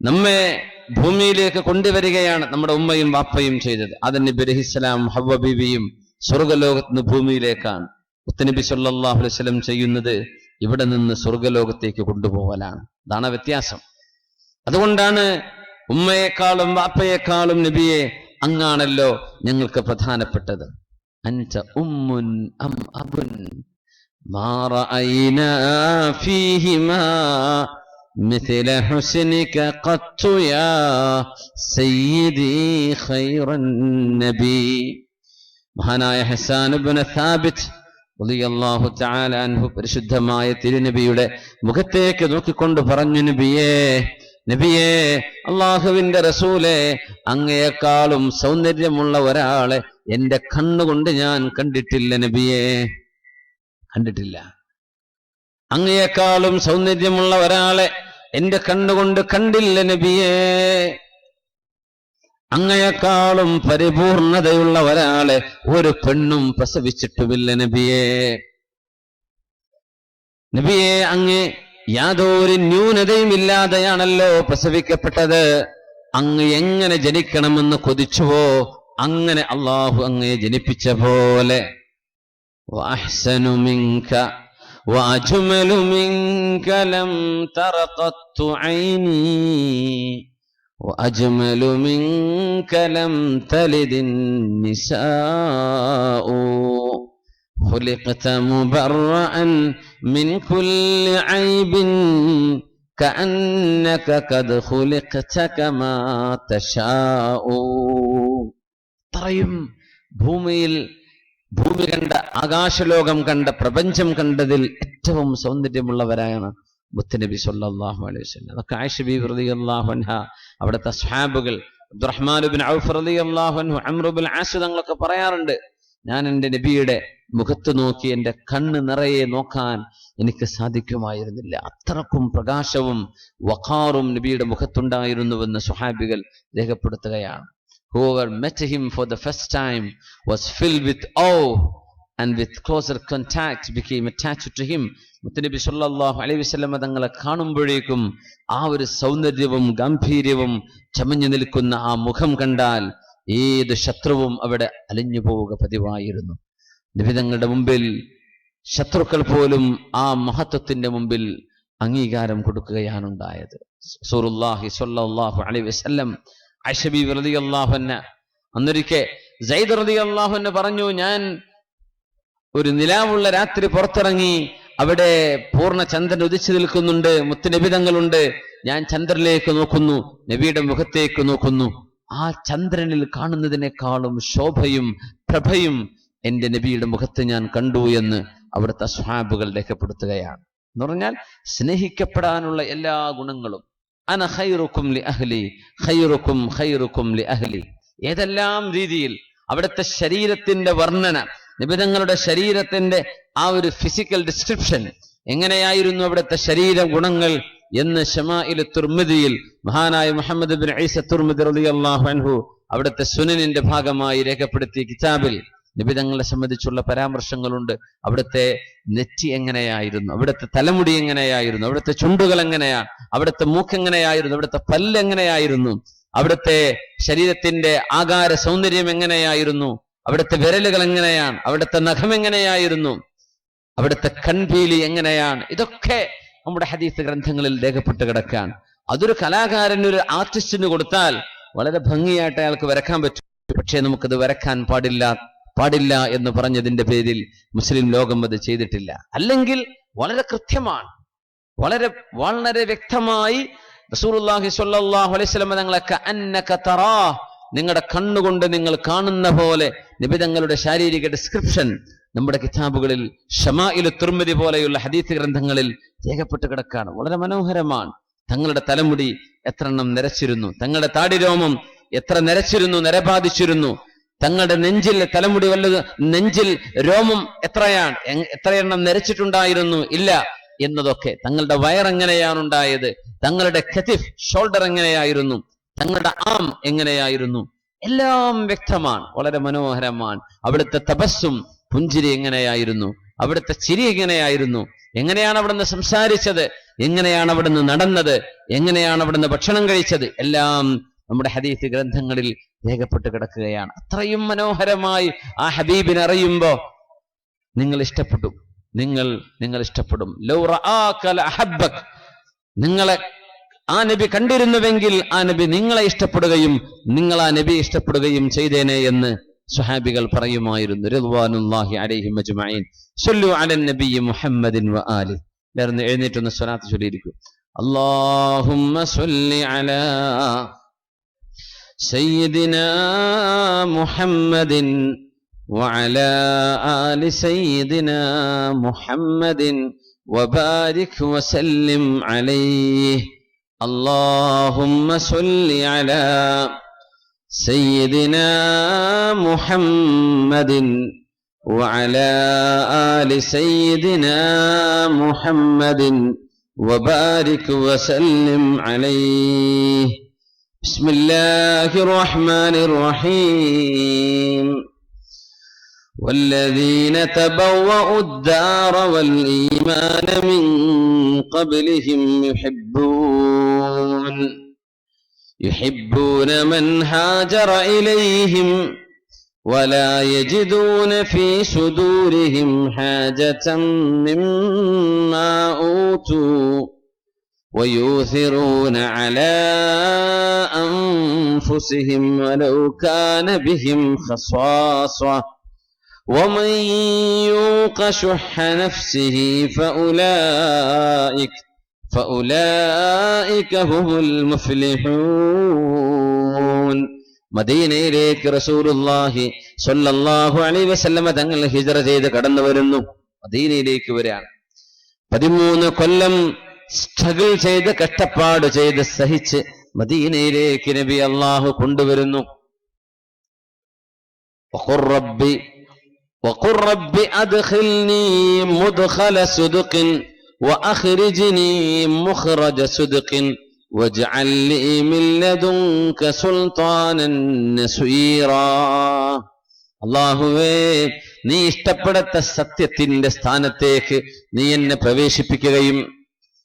നമ്മെ ഭൂമിയിലേക്ക് കൊണ്ടുവരികയാണ് നമ്മുടെ ഉമ്മയും വാപ്പയും ചെയ്തത്. ആദം നബി അലൈഹിസ്സലാം ഹവ്വ ബീവിയും സ്വർഗലോകത്ത് നിന്ന് ഭൂമിയിലേക്കാണ്. മുത്തുനബി സല്ലല്ലാഹു അലൈഹി വസല്ലം ചെയ്യുന്നത് ഇവിടെ നിന്ന് സ്വർഗലോകത്തേക്ക് കൊണ്ടുപോകലാണ്. അതാണ് വ്യത്യാസം. അതുകൊണ്ടാണ് ഉമ്മയെക്കാളും വാപ്പയെക്കാളും നബിയെ അങ്ങാണല്ലോ ഞങ്ങൾക്ക് പ്രധാനപ്പെട്ടത്. അൻത ഉമ്മുൻ അം അബുൻ മാ റഅയ്നാ ഫീഹിമാ മിഥല ഹുസ്നിക ഖത്തു യാ സയ്യിദി ഖൈറൻ നബി. മഹാനായ ഹസ്സാൻ ഇബ്നു സാബിത്ത് റളിയല്ലാഹു തആല അൻഹു പരിശുദ്ധമായ തിരുനബിയുടെ മുഖത്തേക്ക് നോക്കിക്കൊണ്ട് പറഞ്ഞു, നബിയേ, അള്ളാഹുവിന്റെ റസൂലേ, അങ്ങയെക്കാളും സൗന്ദര്യമുള്ള ഒരാളെ എന്റെ കണ്ണുകൊണ്ട് ഞാൻ കണ്ടിട്ടില്ല നബിയേ, കണ്ടിട്ടില്ല. അങ്ങയെക്കാളും സൗന്ദര്യമുള്ള ഒരാളെ എന്റെ കണ്ണുകൊണ്ട് കണ്ടില്ല നബിയേ. അങ്ങയെക്കാളും പരിപൂർണതയുള്ള ഒരാളെ ഒരു പെണ്ണും പ്രസവിച്ചിട്ടുമില്ല നബിയേ. നബിയെ, അങ്ങ് യാതൊരു ന്യൂനതയും ഇല്ലാതെയാണല്ലോ പ്രസവിക്കപ്പെട്ടത്. അങ്ങ് എങ്ങനെ ജനിക്കണമെന്ന് കൊതിച്ചുവോ അങ്ങനെ അള്ളാഹു അങ്ങയെ ജനിപ്പിച്ച പോലെ. വഅഹ്സനു മിൻക വഅജ്മലു മിൻക ലം തറ ഖത്തു ഐനി وأجمل منك لم تلد النساء خلقت مبرأ من كل عيب كأنك قد خلقت كما تشاء. പറയും, ഭൂമി കണ്ട, ആകാശലോകം കണ്ട, പ്രപഞ്ചം കണ്ടതിൽ ഏറ്റവും സൗന്ദര്യമുള്ളവരാണ് മുത്തുനബി സല്ലല്ലാഹു അലൈഹി വസല്ലം. അതൊക്കെ ആയിഷ ബീവി റളിയല്ലാഹു അൻഹ, അവിടുത്തെ സ്വഹാബുകൾ, അബ്ദുറഹ്മാൻ ഇബ്നു ഔഫ് റളിയല്ലാഹു അൻഹു, അംർ ഇബ്നുൽ ആസ് തങ്ങളൊക്കെ പറയാറുണ്ട്, ഞാൻ എൻ്റെ നബിയുടെ മുഖത്ത് നോക്കി എൻ്റെ കണ്ണ് നിറയെ നോക്കാൻ എനിക്ക് സാധിക്കുമായിരുന്നില്ല. അത്രക്കും പ്രകാശവും വഖാറും നബിയുടെ മുഖത്തുണ്ടായിരുന്നുവെന്ന് സ്വഹാബികൾ രേഖപ്പെടുത്തുകയാണ്. Whoever met him for the first time was filled with awe and with closer contact became attached to him. മുത്തുനബി സല്ലല്ലാഹു അലൈഹി വസല്ലം തങ്ങളെ കാണുമ്പോഴേക്കും ആ ഒരു സൗന്ദര്യവും ഗാംഭീര്യവും ചമഞ്ഞു നിൽക്കുന്ന ആ മുഖം കണ്ടാൽ ഏത് ശത്രുവും അവിടെ അലിഞ്ഞു പോവുക പതിവായിരുന്നു. നബി തങ്ങളുടെ മുമ്പിൽ ശത്രുക്കൾ പോലും ആ മഹത്വത്തിന്റെ മുമ്പിൽ അംഗീകാരം കൊടുക്കുകയാണ് ഉണ്ടായത്. റസൂലുള്ളാഹി സ്വല്ലല്ലാഹു അലൈഹി വസല്ലം ആയിഷ ബീവി റളിയല്ലാഹു അൻഹ അന്നൊരിക്കൽ സയ്യിദ് റളിയല്ലാഹു അൻഹു പറഞ്ഞു, ഞാൻ ഒരു നിലാവുള്ള രാത്രി പുറത്തിറങ്ങി, അവിടെ പൂർണ്ണ ചന്ദ്രൻ ഉദിച്ചു നിൽക്കുന്നുണ്ട്, മുത്തുനബി തങ്ങളുണ്ട്. ഞാൻ ചന്ദ്രനിലേക്ക് നോക്കുന്നു, നബിയുടെ മുഖത്തേക്ക് നോക്കുന്നു. ആ ചന്ദ്രനിൽ കാണുന്നതിനേക്കാളും ശോഭയും പ്രഭയും എന്റെ നബിയുടെ മുഖത്ത് ഞാൻ കണ്ടു എന്ന് അവിടുത്തെ സ്വഹാബുകൾ രേഖപ്പെടുത്തുകയാണ്. എന്ന് പറഞ്ഞാൽ സ്നേഹിക്കപ്പെടാനുള്ള എല്ലാ ഗുണങ്ങളും. അന ഖൈറുക്കും ലി അഹ്ലി ഖൈറുക്കും ഖൈറുക്കും ലി അഹ്ലി. ഏതെല്ലാം രീതിയിൽ അവിടുത്തെ ശരീരത്തിന്റെ വർണ്ണന, നിബിതങ്ങളുടെ ശരീരത്തിന്റെ ആ ഒരു ഫിസിക്കൽ ഡിസ്ക്രിപ്ഷൻ, എങ്ങനെയായിരുന്നു അവിടുത്തെ ശരീര ഗുണങ്ങൾ എന്ന് ശമാഇൽ തുർമിദിയിൽ മഹാനായ മുഹമ്മദ് ബിൻ ഈസ തുർമിദി റളിയല്ലാഹു അൻഹു അവിടുത്തെ സുനനിന്റെ ഭാഗമായി രേഖപ്പെടുത്തിയ കിതാബിൽ നബി തങ്ങളെ സംബന്ധിച്ചുള്ള പരാമർശങ്ങളുണ്ട്. അവിടുത്തെ നെറ്റി എങ്ങനെയായിരുന്നു, അവിടുത്തെ തലമുടി എങ്ങനെയായിരുന്നു, അവിടുത്തെ ചുണ്ടുകൾ എങ്ങനെയാണ്, അവിടുത്തെ മൂക്ക് എങ്ങനെയായിരുന്നു, അവിടുത്തെ പല്ല് എങ്ങനെയായിരുന്നു, അവിടുത്തെ ശരീരത്തിന്റെ ആകാര സൗന്ദര്യം എങ്ങനെയായിരുന്നു, അവിടുത്തെ വിരലുകൾ എങ്ങനെയാണ്, അവിടുത്തെ നഖം എങ്ങനെയായിരുന്നു, അവിടുത്തെ കൺപീലി എങ്ങനെയാണ്, ഇതൊക്കെ നമ്മുടെ ഹദീസ് ഗ്രന്ഥങ്ങളിൽ രേഖപ്പെട്ട് കിടക്കാൻ. അതൊരു കലാകാരന്, ഒരു ആർട്ടിസ്റ്റിന് കൊടുത്താൽ വളരെ ഭംഗിയായിട്ട് അയാൾക്ക് വരക്കാൻ പറ്റും. പക്ഷേ നമുക്കത് വരക്കാൻ പാടില്ല എന്ന് പറഞ്ഞതിന്റെ പേരിൽ മുസ്ലിം ലോകം അത് ചെയ്തിട്ടില്ല. അല്ലെങ്കിൽ വളരെ കൃത്യമാണ്, വളരെ വളരെ വ്യക്തമായി റസൂലുള്ളാഹി സ്വല്ലല്ലാഹു അലൈഹി വസല്ലം തങ്ങളൊക്കെ അന്നക തറാ, നിങ്ങളുടെ കണ്ണുകൊണ്ട് നിങ്ങൾ കാണുന്ന പോലെ നബി തങ്ങളുടെ ശാരീരിക ഡിസ്ക്രിപ്ഷൻ നമ്മുടെ കിതാബുകളിൽ ശമാഇൽ തുർമിദി പോലെയുള്ള ഹദീസ് ഗ്രന്ഥങ്ങളിൽ രേഖപ്പെട്ട് കിടക്കാണ്. വളരെ മനോഹരമാണ്. തങ്ങളുടെ തലമുടി എത്ര എണ്ണം നിരച്ചിരുന്നു, തങ്ങളുടെ താടിരോമം എത്ര നിരച്ചിരുന്നു, നിരബാധിച്ചിരുന്നു, തങ്ങളുടെ നെഞ്ചിൽ തലമുടി വല്ലത്, നെഞ്ചിൽ രോമം എത്രയെണ്ണം നിരച്ചിട്ടുണ്ടായിരുന്നു ഇല്ല എന്നതൊക്കെ, തങ്ങളുടെ വയറെങ്ങനെയാണ് ഉണ്ടായത്, തങ്ങളുടെ കതിഫ് ഷോൾഡർ എങ്ങനെയായിരുന്നു, തങ്ങളുടെ ആം എങ്ങനെയായിരുന്നു, എല്ലാം വ്യക്തമാണ്, വളരെ മനോഹരമാണ്. അവിടുത്തെ തപസ്സും പുഞ്ചിരി എങ്ങനെയായിരുന്നു, അവിടുത്തെ ചിരി എങ്ങനെയായിരുന്നു, എങ്ങനെയാണ് അവിടുന്ന് സംസാരിച്ചത്, എങ്ങനെയാണ് അവിടുന്ന് നടന്നത്, എങ്ങനെയാണ് അവിടുന്ന് ഭക്ഷണം കഴിച്ചത്, എല്ലാം നമ്മുടെ ഹദീസ് ഗ്രന്ഥങ്ങളിൽ രേഖപ്പെട്ട് കിടക്കുകയാണ്. അത്രയും മനോഹരമായി ആ ഹബീബിനെ അറിയുമ്പോ നിങ്ങൾ ഇഷ്ടപ്പെടും, നിങ്ങൾ ഇഷ്ടപ്പെടും. ലൗ റആക ലഅഹബ്ബക്, നിങ്ങളെ ആ നബി കണ്ടിരുന്നുവെങ്കിൽ ആ നബി നിങ്ങളെ ഇഷ്ടപ്പെടുകയും നിങ്ങൾ ആ നബി ഇഷ്ടപ്പെടുകയും ചെയ്തേനെ എന്ന് സ്വഹാബികൾ പറയുമായിരുന്നു. റിദ്വാനുല്ലാഹി അലൈഹിം അജ്മഈൻ. സ്വല്ലു അലൻ നബി മുഹമ്മദിൻ വആലി. നേർന്ന് എഴുന്നേറ്റൊന്ന് സ്വലാത്ത് ചൊല്ലിയിരിക്കും. അല്ലാഹുമ്മ സ്വല്ലി അലാ സയ്യിദിനാ മുഹമ്മദിൻ വഅലാ ആലി സയ്യിദിനാ മുഹമ്മദിൻ വബാരിക് വസല്ലിം അലൈഹി. اللهم صل على سيدنا محمد وعلى آل سيدنا محمد وبارك وسلم عليه. بسم الله الرحمن الرحيم. والذين تبوأوا الدار والإيمان من قبلهم يحبون من هاجر إليهم ولا يجدون في صدورهم حاجة مما أوتوا ويؤثرون على أنفسهم ولو كان بهم خصاصة ومن يوق شح نفسه فأولئك هم المفلحون. മദീനയിലേക്ക് റസൂലുള്ളാഹി സ്വല്ലല്ലാഹു അലൈഹി വസല്ലം തങ്ങൾ ഹിജ്റ ചെയ്ത് കടന്നു വരുന്നു. മദീനയിലേക്ക് വരികയാണ്. 13 കൊല്ലം സ്ട്രഗിൾ ചെയ്ത്, കഷ്ടപ്പാട് ചെയ്ത്, സഹിച്ച് മദീനയിലേക്ക് നബി അല്ലാഹു കൊണ്ടുവരുന്നു. وقل رب أدخلني مدخل صدق وأخرجني مخرج صدق واجعل لي من لدنك سلطانا نصيرا. അല്ലാഹുവേ, നീ ഇഷ്ടപ്പെടാത്ത സത്യത്തിന്റെ സ്ഥാനത്തേക്ക് നീ എന്നെ പ്രവേശിപ്പിക്കുകയും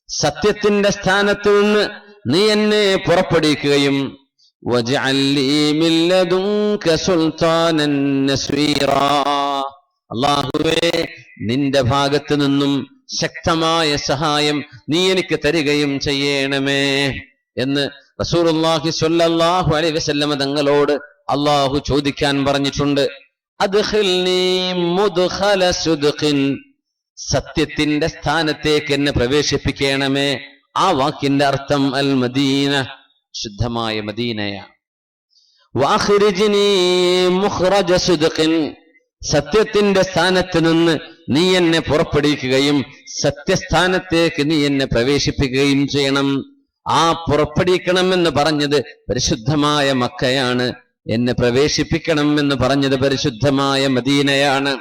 സത്യത്തിന്റെ സ്ഥാനത്ത് നിന്ന് നീ എന്നെ പുറപ്പെടുവിക്കുകയും واجعل لي من لدنك سلطانا نصيرا. അല്ലാഹുവേ, നിന്റെ ഭാഗത്ത് നിന്നും ശക്തമായ സഹായം നീ എനിക്ക് തരികയും ചെയ്യണമേ എന്ന് റസൂലുള്ളാഹി സ്വല്ലല്ലാഹു അലൈഹി വസല്ലം തങ്ങളോട് അല്ലാഹു ചോദിക്കാൻ പറഞ്ഞിട്ടുണ്ട്. അദ്ഖിൽനി മുദ്ഖല സുദ്ഖിൻ, സത്യത്തിന്റെ സ്ഥാനത്തേക്ക് എന്നെ പ്രവേശിപ്പിക്കണമേ. ആ വാക്കിന്റെ അർത്ഥം അൽ മദീന, ശുദ്ധമായ മദീനയാണ്. വഅഖ്രിജ്നി മുഖ്റജ സുദ്ഖിൻ, സത്യത്തിന്റെ സ്ഥാനത്ത് നിന്ന് നീ എന്നെ പുറപ്പെടുവിക്കുകയും സത്യസ്ഥാനത്തേക്ക് നീ എന്നെ പ്രവേശിപ്പിക്കുകയും ചെയ്യണം. ആ പുറപ്പെടുവിക്കണം എന്ന് പറഞ്ഞത് പരിശുദ്ധമായ മക്കയാണ്, എന്നെ പ്രവേശിപ്പിക്കണം എന്ന് പറഞ്ഞത് പരിശുദ്ധമായ മദീനയാണ്.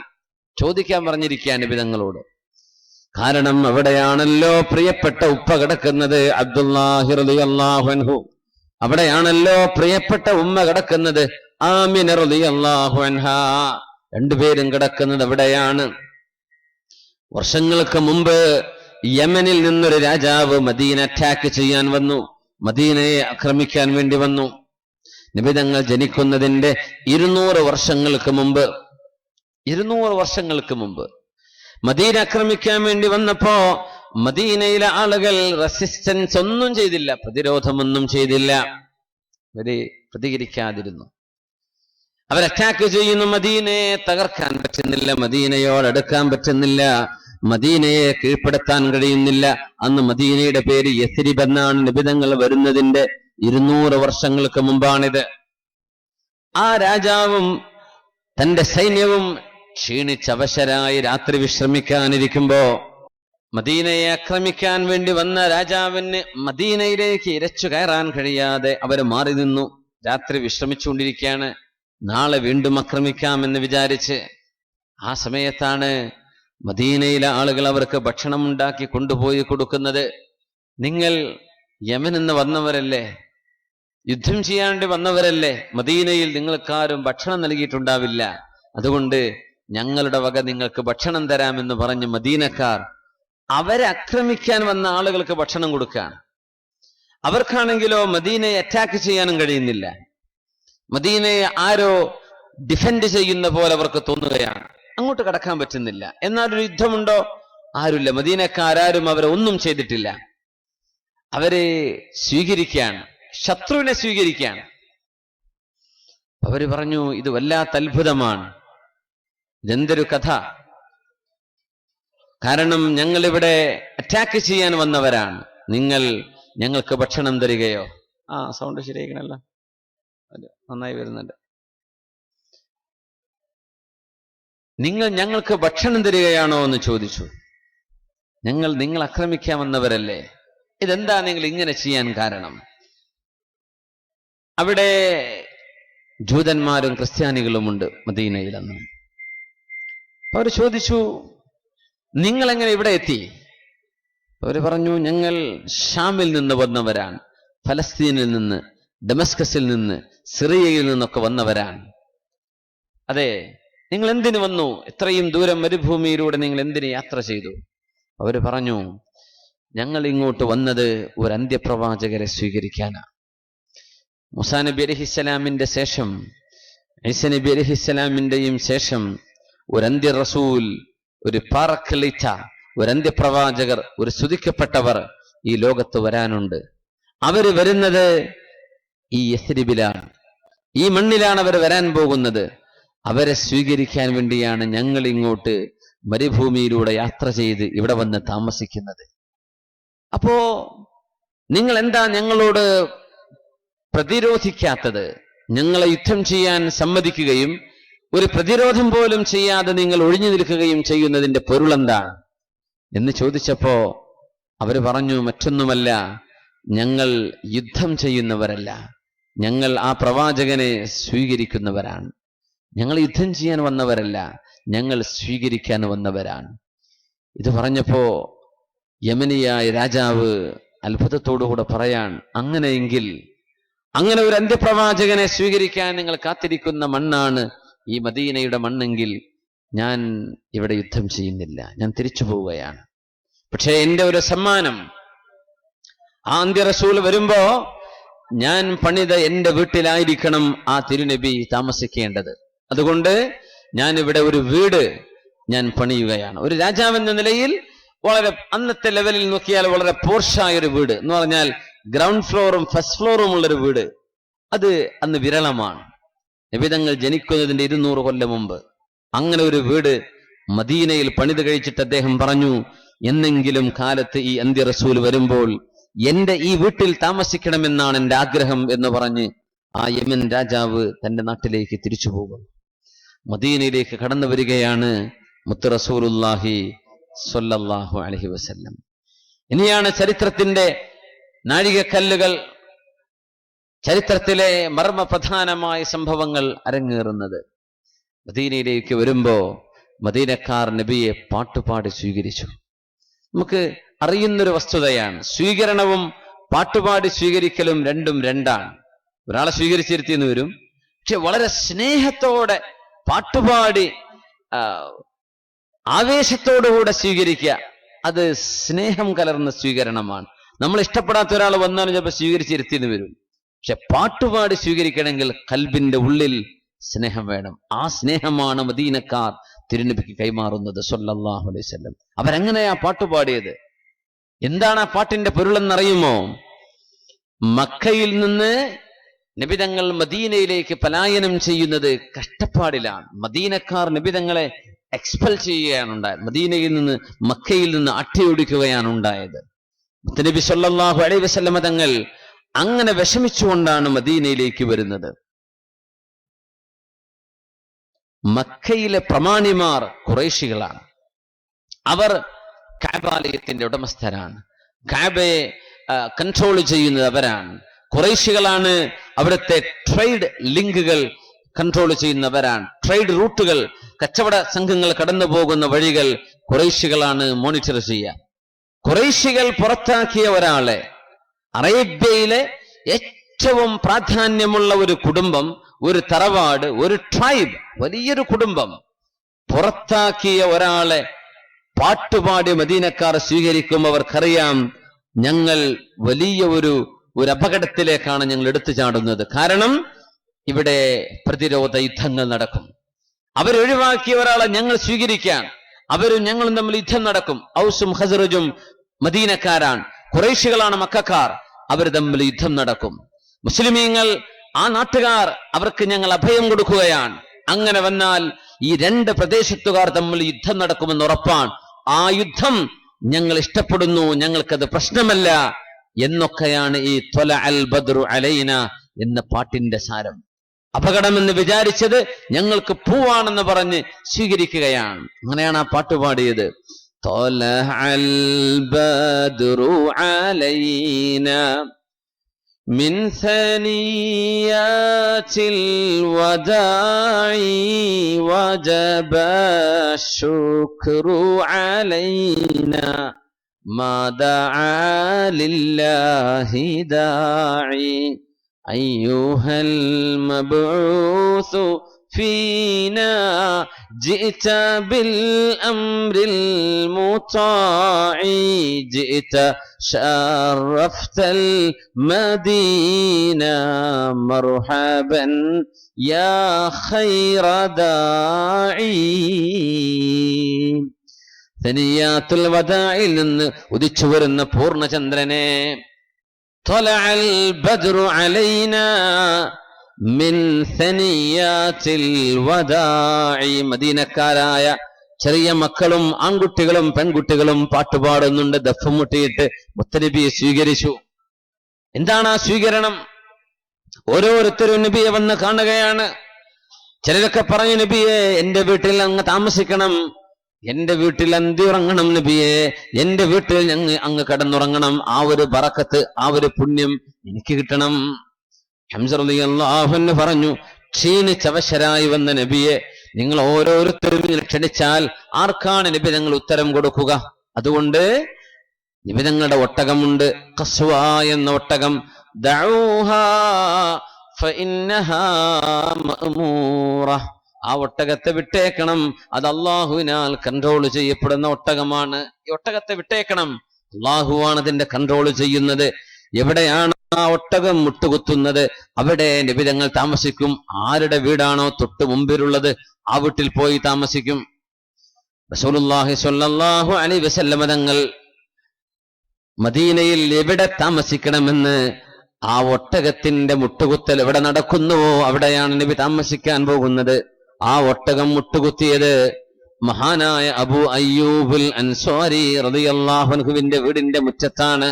ചോദിക്കാൻ പറഞ്ഞിരിക്കുക നബി തങ്ങളോട്. കാരണം അവിടെയാണല്ലോ പ്രിയപ്പെട്ട ഉപ്പ കിടക്കുന്നത്, അബ്ദുല്ലാഹി റളിയല്ലാഹു അൻഹു. അവിടെയാണല്ലോ പ്രിയപ്പെട്ട ഉമ്മ കിടക്കുന്നത്, ആമിന റളിയല്ലാഹു അൻഹാ. രണ്ടുപേരും കിടക്കുന്നത് അവിടെയാണ്. വർഷങ്ങൾക്ക് മുമ്പ് യമനിൽ നിന്നൊരു രാജാവ് മദീന അറ്റാക്ക് ചെയ്യാൻ വന്നു, മദീനയെ ആക്രമിക്കാൻ വേണ്ടി വന്നു. നബി തങ്ങൾ ജനിക്കുന്നതിന്റെ 200 വർഷങ്ങൾക്ക് മുമ്പ് മദീന ആക്രമിക്കാൻ വേണ്ടി വന്നപ്പോ മദീനയിലെ ആളുകൾ റെസിസ്റ്റൻസ് ഒന്നും ചെയ്തില്ല, പ്രതിരോധമൊന്നും ചെയ്തില്ല. അവര് പ്രതികരിക്കാതിരുന്നു. അവർ അറ്റാക്ക് ചെയ്യുന്നു, മദീനയെ തകർക്കാൻ പറ്റുന്നില്ല, മദീനയോടടുക്കാൻ പറ്റുന്നില്ല, മദീനയെ കീഴ്പ്പെടുത്താൻ കഴിയുന്നില്ല. അന്ന് മദീനയുടെ പേര് യസ്രിബ് എന്നാണ്. നിബിധങ്ങൾ വരുന്നതിന്റെ 200 വർഷങ്ങൾക്ക് മുമ്പാണിത്. ആ രാജാവും തന്റെ സൈന്യവും ക്ഷീണിച്ചവശരായി രാത്രി വിശ്രമിക്കാനിരിക്കുമ്പോ മദീനയെ ആക്രമിക്കാൻ വേണ്ടി വന്ന രാജാവിന് മദീനയിലേക്ക് ഇരച്ചു കയറാൻ കഴിയാതെ അവര് മാറി നിന്നു. രാത്രി വിശ്രമിച്ചുകൊണ്ടിരിക്കുകയാണ്, നാളെ വീണ്ടും ആക്രമിക്കാമെന്ന് വിചാരിച്ച്. ആ സമയത്താണ് മദീനയിലെ ആളുകൾ അവർക്ക് ഭക്ഷണം ഉണ്ടാക്കി കൊണ്ടുപോയി കൊടുക്കുന്നത്. നിങ്ങൾ യമൻ നിന്ന് വന്നവരല്ലേ, യുദ്ധം ചെയ്യാണ്ട് വന്നവരല്ലേ, മദീനയിൽ നിങ്ങൾക്കാരും ഭക്ഷണം നൽകിയിട്ടുണ്ടാവില്ല, അതുകൊണ്ട് ഞങ്ങളുടെ വക നിങ്ങൾക്ക് ഭക്ഷണം തരാമെന്ന് പറഞ്ഞ് മദീനക്കാർ അവരെ ആക്രമിക്കാൻ വന്ന ആളുകൾക്ക് ഭക്ഷണം കൊടുക്കാൻ. അവർക്കാണെങ്കിലോ മദീനയെ അറ്റാക്ക് ചെയ്യാനും കഴിയുന്നില്ല. മദീനയെ ആരോ ഡിഫെൻഡ് ചെയ്യുന്ന പോലെ അവർക്ക് തോന്നുകയാണ്, അങ്ങോട്ട് കടക്കാൻ പറ്റുന്നില്ല. എന്നാൽ ഒരു യുദ്ധമുണ്ടോ? ആരുമില്ല. മദീനക്കാരും അവരെ ഒന്നും ചെയ്തിട്ടില്ല. അവരെ സ്വീകരിക്കുകയാണ്, ശത്രുവിനെ സ്വീകരിക്കുകയാണ്. അവര് പറഞ്ഞു, ഇത് വല്ലാത്ത അത്ഭുതമാണ്, ഇതെന്തൊരു കഥ. കാരണം ഞങ്ങളിവിടെ അറ്റാക്ക് ചെയ്യാൻ വന്നവരാണ്, നിങ്ങൾ ഞങ്ങൾക്ക് ഭക്ഷണം തരികയോ? സൗണ്ട് ശരിയാക്കണല്ലോ, നന്നായി വരുന്നുണ്ട്. നിങ്ങൾ ഞങ്ങൾക്ക് ഭക്ഷണം തരികയാണോ എന്ന് ചോദിച്ചു. നിങ്ങൾ ആക്രമിക്കാൻ വന്നവരല്ലേ, ഇതെന്താ നിങ്ങൾ ഇങ്ങനെ ചെയ്യാൻ കാരണം? അവിടെ ജൂതന്മാരും ക്രിസ്ത്യാനികളുമുണ്ട് മദീനയിലെന്ന്. അവർ ചോദിച്ചു, നിങ്ങൾ എങ്ങനെ ഇവിടെ എത്തി? അവർ പറഞ്ഞു, ഞങ്ങൾ ഷാമിൽ നിന്ന് വന്നവരാണ്, ഫലസ്തീനിൽ നിന്ന്, ഡമസ്കസിൽ നിന്ന്, സിറിയയിൽ നിന്നൊക്കെ വന്നവരാണ്. അതെ, നിങ്ങൾ എന്തിനു വന്നു? ഇത്രയും ദൂരം മരുഭൂമിയിലൂടെ നിങ്ങൾ എന്തിനു യാത്ര ചെയ്തു? അവർ പറഞ്ഞു, ഞങ്ങൾ ഇങ്ങോട്ട് വന്നത് ഒരു അന്ത്യപ്രവാചകരെ സ്വീകരിക്കാനാണ്. മൂസാ നബി അലൈഹിസ്സലാമിന്റെ ശേഷം, ഈസാ നബി അലൈഹിസ്സലാമിന്റെയും ശേഷം ഒരു അന്ത്യ റസൂൽ, ഒരു പാറക്കലിച്ച, ഒരു അന്ത്യപ്രവാചകർ, ഒരു സ്തുതിക്കപ്പെട്ടവർ ഈ ലോകത്ത് വരാനുണ്ട്. അവര് വരുന്നത് ഈ യസ്രിബിലാണ്, ഈ മണ്ണിലാണ് അവർ വരാൻ പോകുന്നത്. അവരെ സ്വീകരിക്കാൻ വേണ്ടിയാണ് ഞങ്ങൾ ഇങ്ങോട്ട് മരുഭൂമിയിലൂടെ യാത്ര ചെയ്ത് ഇവിടെ വന്ന് താമസിക്കുന്നത്. അപ്പോ നിങ്ങൾ എന്താ ഞങ്ങളോട് പ്രതിരോധിക്കാത്തത്? ഞങ്ങളെ യുദ്ധം ചെയ്യാൻ സമ്മതിക്കുകയും ഒരു പ്രതിരോധം പോലും ചെയ്യാതെ നിങ്ങൾ ഒഴിഞ്ഞു നിൽക്കുകയും ചെയ്യുന്നതിന്റെ പൊരുളെന്താണ് എന്ന് ചോദിച്ചപ്പോ അവര് പറഞ്ഞു, മറ്റൊന്നുമല്ല, ഞങ്ങൾ യുദ്ധം ചെയ്യുന്നവരല്ല, ഞങ്ങൾ ആ പ്രവാചകനെ സ്വീകരിക്കുന്നവരാണ്. ഞങ്ങൾ യുദ്ധം ചെയ്യാൻ വന്നവരല്ല, ഞങ്ങൾ സ്വീകരിക്കാൻ വന്നവരാണ്. ഇത് പറഞ്ഞപ്പോ യമനിയായ രാജാവ് അത്ഭുതത്തോടുകൂടെ പറയാൻ, അങ്ങനെയെങ്കിൽ അങ്ങനെ ഒരു അന്ത്യപ്രവാചകനെ സ്വീകരിക്കാൻ നിങ്ങൾ കാത്തിരിക്കുന്ന മണ്ണാണ് ഈ മദീനയുടെ മണ്ണെങ്കിൽ ഞാൻ ഇവിടെ യുദ്ധം ചെയ്യുന്നില്ല, ഞാൻ തിരിച്ചു പോവുകയാണ്. പക്ഷേ എന്റെ ഒരു സമ്മാനം, ആ അന്ത്യ റസൂൽ വരുമ്പോ ഞാൻ പണിത എന്റെ വീട്ടിലായിരിക്കണം ആ തിരുനബി താമസിക്കേണ്ടത്. അതുകൊണ്ട് ഞാൻ ഇവിടെ ഒരു വീട് ഞാൻ പണിയുകയാണ്. ഒരു രാജാവെന്ന നിലയിൽ വളരെ അന്നത്തെ ലെവലിൽ നോക്കിയാൽ വളരെ പോർഷായ ഒരു വീട് എന്ന് പറഞ്ഞാൽ ഗ്രൗണ്ട് ഫ്ലോറും ഫസ്റ്റ് ഫ്ലോറും ഉള്ളൊരു വീട്, അത് അന്ന് വിരളമാണ്. നബിതങ്ങൾ ജനിക്കുന്നതിന്റെ 200 കൊല്ലം മുമ്പ് അങ്ങനെ ഒരു വീട് മദീനയിൽ പണിത് കഴിച്ചിട്ട് അദ്ദേഹം പറഞ്ഞു, എന്നെങ്കിലും കാലത്ത് ഈ അന്ത്യ റസൂൽ വരുമ്പോൾ എന്റെ ഈ വീട്ടിൽ താമസിക്കണമെന്നാണ് എന്റെ ആഗ്രഹം എന്ന് പറഞ്ഞ് ആ യമൻ രാജാവ് തന്റെ നാട്ടിലേക്ക് തിരിച്ചു പോകും. മദീനയിലേക്ക് കടന്നു വരികയാണ് മുത്ത് റസൂലുള്ളാഹി സ്വല്ലല്ലാഹു അലൈഹി വസല്ലം. ഇനിയാണ് ചരിത്രത്തിന്റെ നാഴികക്കല്ലുകൾ, ചരിത്രത്തിലെ മർമ്മപ്രധാനമായ സംഭവങ്ങൾ അരങ്ങേറുന്നത്. മദീനയിലേക്ക് വരുമ്പോ മദീനക്കാർ നബിയെ പാട്ടുപാടി സ്വീകരിച്ചു. നമുക്ക് അറിയുന്നൊരു വസ്തുതയാണ്. സ്വീകരണവും പാട്ടുപാടി സ്വീകരിക്കലും രണ്ടും രണ്ടാണ്. ഒരാളെ സ്വീകരിച്ചിരുത്തിയെന്ന് വരും, പക്ഷെ വളരെ സ്നേഹത്തോടെ പാട്ടുപാടി ആവേശത്തോടുകൂടെ സ്വീകരിക്കുക, അത് സ്നേഹം കലർന്ന സ്വീകരണമാണ്. നമ്മൾ ഇഷ്ടപ്പെടാത്ത ഒരാൾ വന്നാലും ചിലപ്പോൾ സ്വീകരിച്ചിരുത്തിയെന്ന് വരും, പക്ഷെ പാട്ടുപാടി സ്വീകരിക്കണമെങ്കിൽ കൽബിന്റെ ഉള്ളിൽ സ്നേഹം വേണം. ആ സ്നേഹമാണ് മദീനക്കാർ തിരുനബിക്ക് കൈമാറുന്നത് സ്വല്ലല്ലാഹു അലൈഹി വസല്ലം. അവരെങ്ങനെയാ പാട്ടുപാടിയത്? എന്താണ് ആ പാട്ടിന്റെ പൊരുളെന്നറിയുമോ? മക്കയിൽ നിന്ന് നബിതങ്ങൾ മദീനയിലേക്ക് പലായനം ചെയ്യുന്നത് കഷ്ടപ്പാടിലാണ്. മദീനക്കാർ നബിതങ്ങളെ എക്സ്പെൽ ചെയ്യുകയാണ് ഉണ്ടായത്. മദീനയിൽ നിന്ന് മക്കയിൽ നിന്ന് അട്ടിയൊടിക്കുകയാണ് ഉണ്ടായത്. നബി സല്ലല്ലാഹു അലൈഹി വസല്ലം തങ്ങൾ അങ്ങനെ വിഷമിച്ചുകൊണ്ടാണ് മദീനയിലേക്ക് വരുന്നത്. മക്കയിലെ പ്രമാണിമാർ ഖുറൈശികളാണ്. അവർ കഅബാലയത്തിന്റെ ഉടമസ്ഥരാണ്. കഅബയെ കൺട്രോൾ ചെയ്യുന്നത് അവരാണ്. ഖുറൈശികളാണ് അവിടുത്തെ ട്രേഡ് ലിങ്കുകൾ കൺട്രോൾ ചെയ്യുന്നവരാണ്. ട്രേഡ് റൂട്ടുകൾ, കച്ചവട സംഘങ്ങൾ കടന്നു പോകുന്ന വഴികൾ ഖുറൈശികളാണ് മോണിറ്റർ ചെയ്യുക. ഖുറൈശികൾ പുറത്താക്കിയ ഒരാളെ, അറേബ്യയിലെ ഏറ്റവും പ്രാധാന്യമുള്ള ഒരു കുടുംബം, ഒരു തറവാട്, ഒരു ട്രൈബ്, വലിയൊരു കുടുംബം പുറത്താക്കിയ ഒരാളെ പാട്ടുപാടി മദീനക്കാർ സ്വീകരിക്കുമ്പോൾ അവർക്കറിയാം ഞങ്ങൾ വലിയ ഒരു അപകടത്തിലേക്കാണ് ഞങ്ങൾ എടുത്തു ചാടുന്നത്. കാരണം ഇവിടെ പ്രതിരോധ യുദ്ധങ്ങൾ നടക്കും. അവരൊഴിവാക്കിയ ഒരാളെ ഞങ്ങൾ സ്വീകരിക്കാൻ അവരും ഞങ്ങളും തമ്മിൽ യുദ്ധം നടക്കും. ഔസും ഖസ്റജും മദീനക്കാരാണ്, ഖുറൈശികളാണ് മക്കക്കാർ. അവർ തമ്മിൽ യുദ്ധം നടക്കും. മുസ്ലിമീങ്ങൾ, ആ നാട്ടുകാർ, അവർക്ക് ഞങ്ങൾ അഭയം കൊടുക്കുകയാണ്. അങ്ങനെ വന്നാൽ ഈ രണ്ട് പ്രദേശത്തുകാർ തമ്മിൽ യുദ്ധം നടക്കുമെന്ന് ഉറപ്പാണ്. ആ യുദ്ധം ഞങ്ങൾ ഇഷ്ടപ്പെടുന്നു, ഞങ്ങൾക്കത് പ്രശ്നമല്ല എന്നൊക്കെയാണ് ഈ ത്വല അൽ ബദ്റു അലൈന എന്ന പാട്ടിന്റെ സാരം. അപകടമെന്ന് വിചാരിച്ചത് ഞങ്ങൾക്ക് പൂവാണെന്ന് പറഞ്ഞ് സ്വീകരിക്കുകയാണ്. അങ്ങനെയാണ് ആ പാട്ട് പാടിയത്. ത്വലഅ അൽ ബദ്റു അലൈന മിൻ സനിയാതിൽ വദാഇ വജബ ശുക്രു അലൈന മാ ദഅ ലില്ലാഹി ദാഇ അയ്യുഹൽ മബ്ഊസ് فينا جئت بالأمر المطاع جئت شرفت المدينة مرحبا يا خير داعي. ثنيات الوداع നിന്ന് ഉദിച്ചു വരുന്ന പൂർണ്ണചന്ദ്രനെ, طلع البدر علينا മിൻ സനിയാതിൽ വദാഇ. മദീനക്കാരായ ചെറിയ മക്കളും ആൺകുട്ടികളും പെൺകുട്ടികളും പാട്ടുപാടുന്നുണ്ട്, ദഫ്മുട്ടിയിട്ട് മുത്തനബിയെ സ്വീകരിച്ചു. എന്താണ് ആ സ്വീകരണം? ഓരോരുത്തരും നബിയെ വന്ന് കാണുകയാണ്. ചിലരൊക്കെ പറഞ്ഞു, നബിയെ എന്റെ വീട്ടിൽ അങ്ങ് താമസിക്കണം, എന്റെ വീട്ടിൽ അന്തി ഉറങ്ങണം, നബിയെ എന്റെ വീട്ടിൽ അങ്ങ് കടന്നുറങ്ങണം, ആ ഒരു ബറക്കത്ത്, ആ ഒരു പുണ്യം എനിക്ക് കിട്ടണം. ഹംസ റളിയല്ലാഹു അൻഹു പറഞ്ഞു, ക്ഷീണിച്ചവശരായി വന്ന നബിയെ നിങ്ങൾ ഓരോരുത്തരും ക്ഷണിച്ചാൽ ആർക്കാണ് നബി ഞങ്ങൾ ഉത്തരം കൊടുക്കുക? അതുകൊണ്ട് നബി ഞങ്ങളുടെ ഒട്ടകമുണ്ട്, ഖസ്വ എന്ന ഒട്ടകം. ദഊഹാ ഫഇന്നഹാ മഅ്മൂറ. ആ ഒട്ടകത്തെ വിട്ടേക്കണം, അത് അല്ലാഹുവിനാൽ കൺട്രോൾ ചെയ്യപ്പെടുന്ന ഒട്ടകമാണ്. ഈ ഒട്ടകത്തെ വിട്ടേക്കണം, അല്ലാഹുവാണ് അതിന്റെ കൺട്രോൾ ചെയ്യുന്നത്. എവിടെയാണ് ആ ഒട്ടകം മുട്ടുകുത്തുന്നത് അവിടെ നബി തങ്ങൾ താമസിക്കും. ആരുടെ വീടാണോ തൊട്ട് മുമ്പിലുള്ളത് ആ വീട്ടിൽ പോയി താമസിക്കും. റസൂലുള്ളാഹി സ്വല്ലല്ലാഹു അലൈഹി വസല്ലം തങ്ങൾ മദീനയിൽ എവിടെ താമസിക്കണമെന്ന്, ആ ഒട്ടകത്തിന്റെ മുട്ടുകുത്തൽ എവിടെ നടക്കുന്നുവോ അവിടെയാണ് നബി താമസിക്കാൻ പോകുന്നത്. ആ ഒട്ടകം മുട്ടുകുത്തിയത് മഹാനായ അബൂ അയ്യൂബുൽ അൻസ്വാരി റളിയല്ലാഹു അൻഹുവിന്റെ വീടിന്റെ മുറ്റത്താണ്.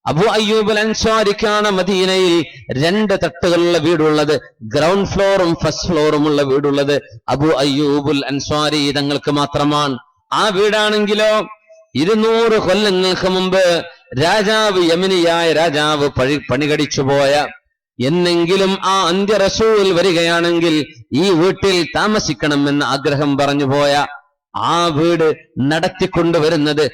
അബൂ അയ്യൂബുൽ അൻസ്വാരിക്കാണ് മദീനയിൽ 2 തട്ടുകളുള്ള വീടുള്ളത്, ഗ്രൗണ്ട് ഫ്ലോറും ഫസ്റ്റ് ഫ്ലോറും ഉള്ള വീടുള്ളത് അബൂ അയ്യൂബുൽ അൻസ്വാരി തങ്ങൾക്ക് മാത്രമാണ്. ആ വീടാണെങ്കിലോ 200 കൊല്ലങ്ങൾക്ക് മുമ്പ് രാജാവ്, യമനിയായ രാജാവ് പണികടിച്ചു പോയ, എന്നെങ്കിലും ആ അന്ത്യ റസൂൽ വരികയാണെങ്കിൽ ഈ വീട്ടിൽ താമസിക്കണമെന്ന് ആഗ്രഹം പറഞ്ഞു പോയ ആ വീട് നടത്തിക്കൊണ്ടുവരുന്നത്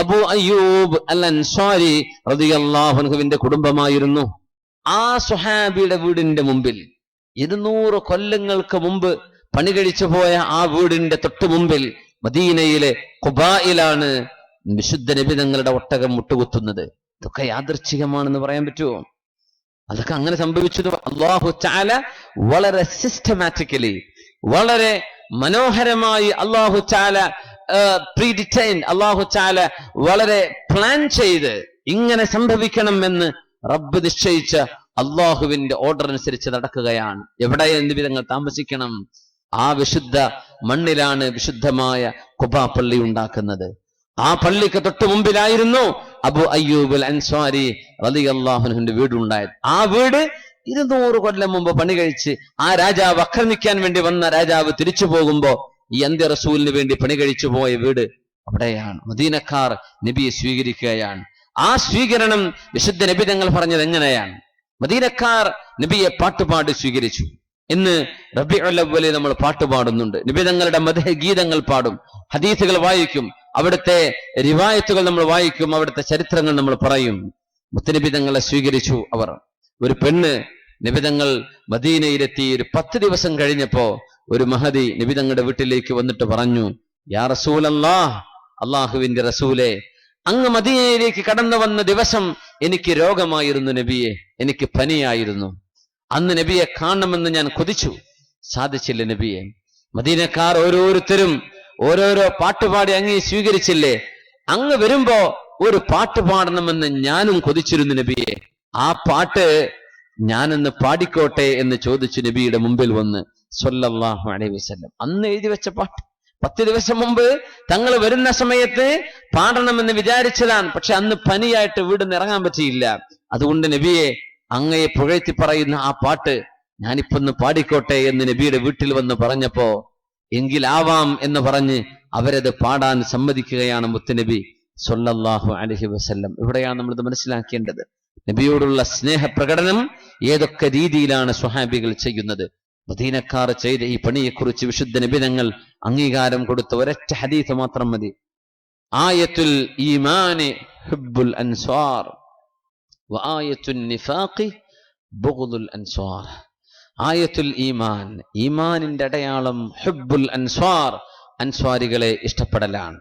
അബൂ അയ്യൂബ് അൽ അൻസ്വാരി റളിയല്ലാഹു അൻഹുവിന്റെ കുടുംബമായിരുന്നു. ആ സ്വഹാബിയുടെ വീടിന്റെ മുമ്പിൽ 200 കൊല്ലങ്ങൾക്ക് മുമ്പ് പണി കഴിച്ചു പോയ ആ വീടിന്റെ തൊട്ടു മുമ്പിൽ മദീനയിലെ ഖുബായിലാണ് വിശുദ്ധ നബി തങ്ങളുടെ ഒട്ടകം മുട്ടുകുത്തുന്നത്. ഇതൊക്കെ യാദൃച്ഛികമാണെന്ന് പറയാൻ പറ്റുമോ? അതൊക്കെ അങ്ങനെ സംഭവിച്ചത് അല്ലാഹു തആല വളരെ സിസ്റ്റമാറ്റിക്കലി, വളരെ മനോഹരമായി അല്ലാഹു തആല പ്രീഡിറ്റൈൻഡ്, അല്ലാഹു തആല വളരെ പ്ലാൻ ചെയ്ത് ഇങ്ങനെ സംഭവിക്കണമെന്ന് റബ്ബ് നിശ്ചയിച്ച അള്ളാഹുവിന്റെ ഓർഡർ അനുസരിച്ച് നടക്കുകയാണ്. എവിടെ നബി തങ്ങൾ താമസിക്കണം? ആ വിശുദ്ധ മണ്ണിലാണ് വിശുദ്ധമായ ഖുബാ പള്ളി ഉണ്ടാക്കുന്നത്. ആ പള്ളിക്ക് തൊട്ടു മുമ്പിലായിരുന്നു അബൂ അയ്യൂബ് അൽ അൻസ്വാരി റളിയല്ലാഹു അൻഹുവിന്റെ വീടുണ്ടായത്. ആ വീട് 200 കൊല്ലം മുമ്പ് പണി കഴിച്ച് ആ രാജാവ് ആക്രമിക്കാൻ വേണ്ടി വന്ന രാജാവ് തിരിച്ചു പോകുമ്പോ ഈ അന്ത്യ റസൂലിന് വേണ്ടി പണി കഴിച്ചു പോയ വീട് അവിടെയാണ്. മദീനക്കാർ നബിയെ സ്വീകരിക്കുകയാണ്. ആ സ്വീകരണം വിശുദ്ധ നബി തങ്ങൾ പറഞ്ഞത് എങ്ങനെയാണ്? മദീനക്കാർ നബിയെ പാട്ടുപാടി സ്വീകരിച്ചു. ഇന്ന് റബീഉൽ അവ്വലിൽ നമ്മൾ പാട്ടുപാടുന്നുണ്ട്. നബി തങ്ങളുടെ മദ്ഹ് ഗീതങ്ങൾ പാടും, ഹദീസുകൾ വായിക്കും, അവിടുത്തെ റിവായത്തുകൾ നമ്മൾ വായിക്കും, അവിടുത്തെ ചരിത്രങ്ങൾ നമ്മൾ പറയും. മുത്തനബി തങ്ങളെ സ്വീകരിച്ചു അവർ. ഒരു പെണ്ണ് നബി തങ്ങൾ മദീനയിലെത്തി ഒരു 10 ദിവസം കഴിഞ്ഞപ്പോ ഒരു മഹദി നബി തങ്ങളുടെ വീട്ടിലേക്ക് വന്നിട്ട് പറഞ്ഞു, യാ റസൂലല്ലാഹ്, അള്ളാഹുവിന്റെ റസൂലേ, അങ്ങ് മദീനയിലേക്ക് കടന്നു വന്ന ദിവസം എനിക്ക് രോഗമായിരുന്നു നബിയെ, എനിക്ക് പനിയായിരുന്നു. അന്ന് നബിയെ കാണണമെന്ന് ഞാൻ കൊതിച്ചു, സാധിച്ചില്ല നബിയെ. മദീനക്കാർ ഓരോരുത്തരും ഓരോരോ പാട്ടുപാടി അങ്ങേ സ്വീകരിച്ചില്ലേ? അങ്ങ് വരുമ്പോ ഒരു പാട്ട് പാടണമെന്ന് ഞാനും കൊതിച്ചിരുന്നു നബിയെ. ആ പാട്ട് ഞാനൊന്ന് പാടിക്കോട്ടെ എന്ന് ചോദിച്ചു നബിയുടെ മുമ്പിൽ വന്ന് സ്വല്ലല്ലാഹു അലൈഹി വസല്ലം. അന്ന് എഴുതി വെച്ച പാട്ട് 10 ദിവസം മുമ്പ് തങ്ങൾ വരുന്ന സമയത്ത് പാടണമെന്ന് വിചാരിച്ചതാണ്. പക്ഷെ അന്ന് പനിയായിട്ട് വീടിന് ഇറങ്ങാൻ പറ്റിയില്ല. അതുകൊണ്ട് നബിയെ, അങ്ങയെ പുകഴ്ത്തി പറയുന്ന ആ പാട്ട് ഞാനിപ്പൊന്ന് പാടിക്കോട്ടെ എന്ന് നബിയുടെ വീട്ടിൽ വന്ന് പറഞ്ഞപ്പോ എങ്കിലാവാം എന്ന് പറഞ്ഞ് അവരത് പാടാൻ സമ്മതിക്കുകയാണ് മുത്തുനബി സ്വല്ലല്ലാഹു അലൈഹി വസല്ലം. ഇവിടെയാണ് നമ്മളിത് മനസ്സിലാക്കേണ്ടത്. നബിയോടുള്ള സ്നേഹപ്രകടനം ഏതൊക്കെ രീതിയിലാണ് സ്വഹാബികൾ ചെയ്യുന്നത്. മദീനക്കാർ ചെയ്ത ഈ പണിയെക്കുറിച്ച് വിശുദ്ധ നബി തങ്ങൾ അംഗീകാരം കൊടുത്ത ഒരൊറ്റ ഹദീസ് മാത്രം മതി. ആയത്തുൽ ഈമാനി ഹുബ്ബുൽ അൻസ്വാർ വആയത്തുൻ നിഫാഖി ബുഗ്ദുൽ അൻസ്വാർ. ആയത്തുൽ ഈമാൻ, ഈമാനിന്റെ അടയാളം ഹുബ്ബുൽ അൻസ്വാർ, അൻസ്വാരികളെ ഇഷ്ടപ്പെടലാണ്.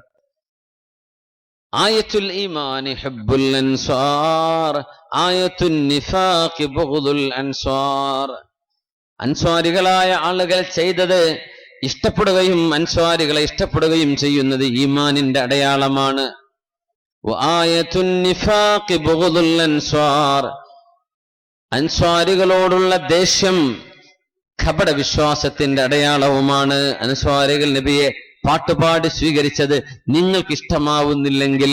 ആയത്തുൽ ഈമാനി ഹുബ്ബുൽ അൻസ്വാർ, ആയത്തുൻ നിഫാഖി ബുഗ്ദുൽ അൻസ്വാർ. അൻസ്വാരികളായ ആളുകൾ ചെയ്തത് ഇഷ്ടപ്പെടുകയും അൻസ്വാരികളെ ഇഷ്ടപ്പെടുകയും ചെയ്യുന്നത് ഈമാനിന്റെ അടയാളമാണ്. വആയത്തുൻ നിഫാഖി ബുഗ്ദുൽ അൻസ്വാർ, അൻസ്വാരികളോടുള്ള ദേഷ്യം കപട വിശ്വാസത്തിന്റെ അടയാളവുമാണ്. അൻസ്വാരികൾ നബിയെ പാട്ടുപാടി സ്വീകരിച്ചത് നിങ്ങൾക്ക് ഇഷ്ടമാവുന്നില്ലെങ്കിൽ,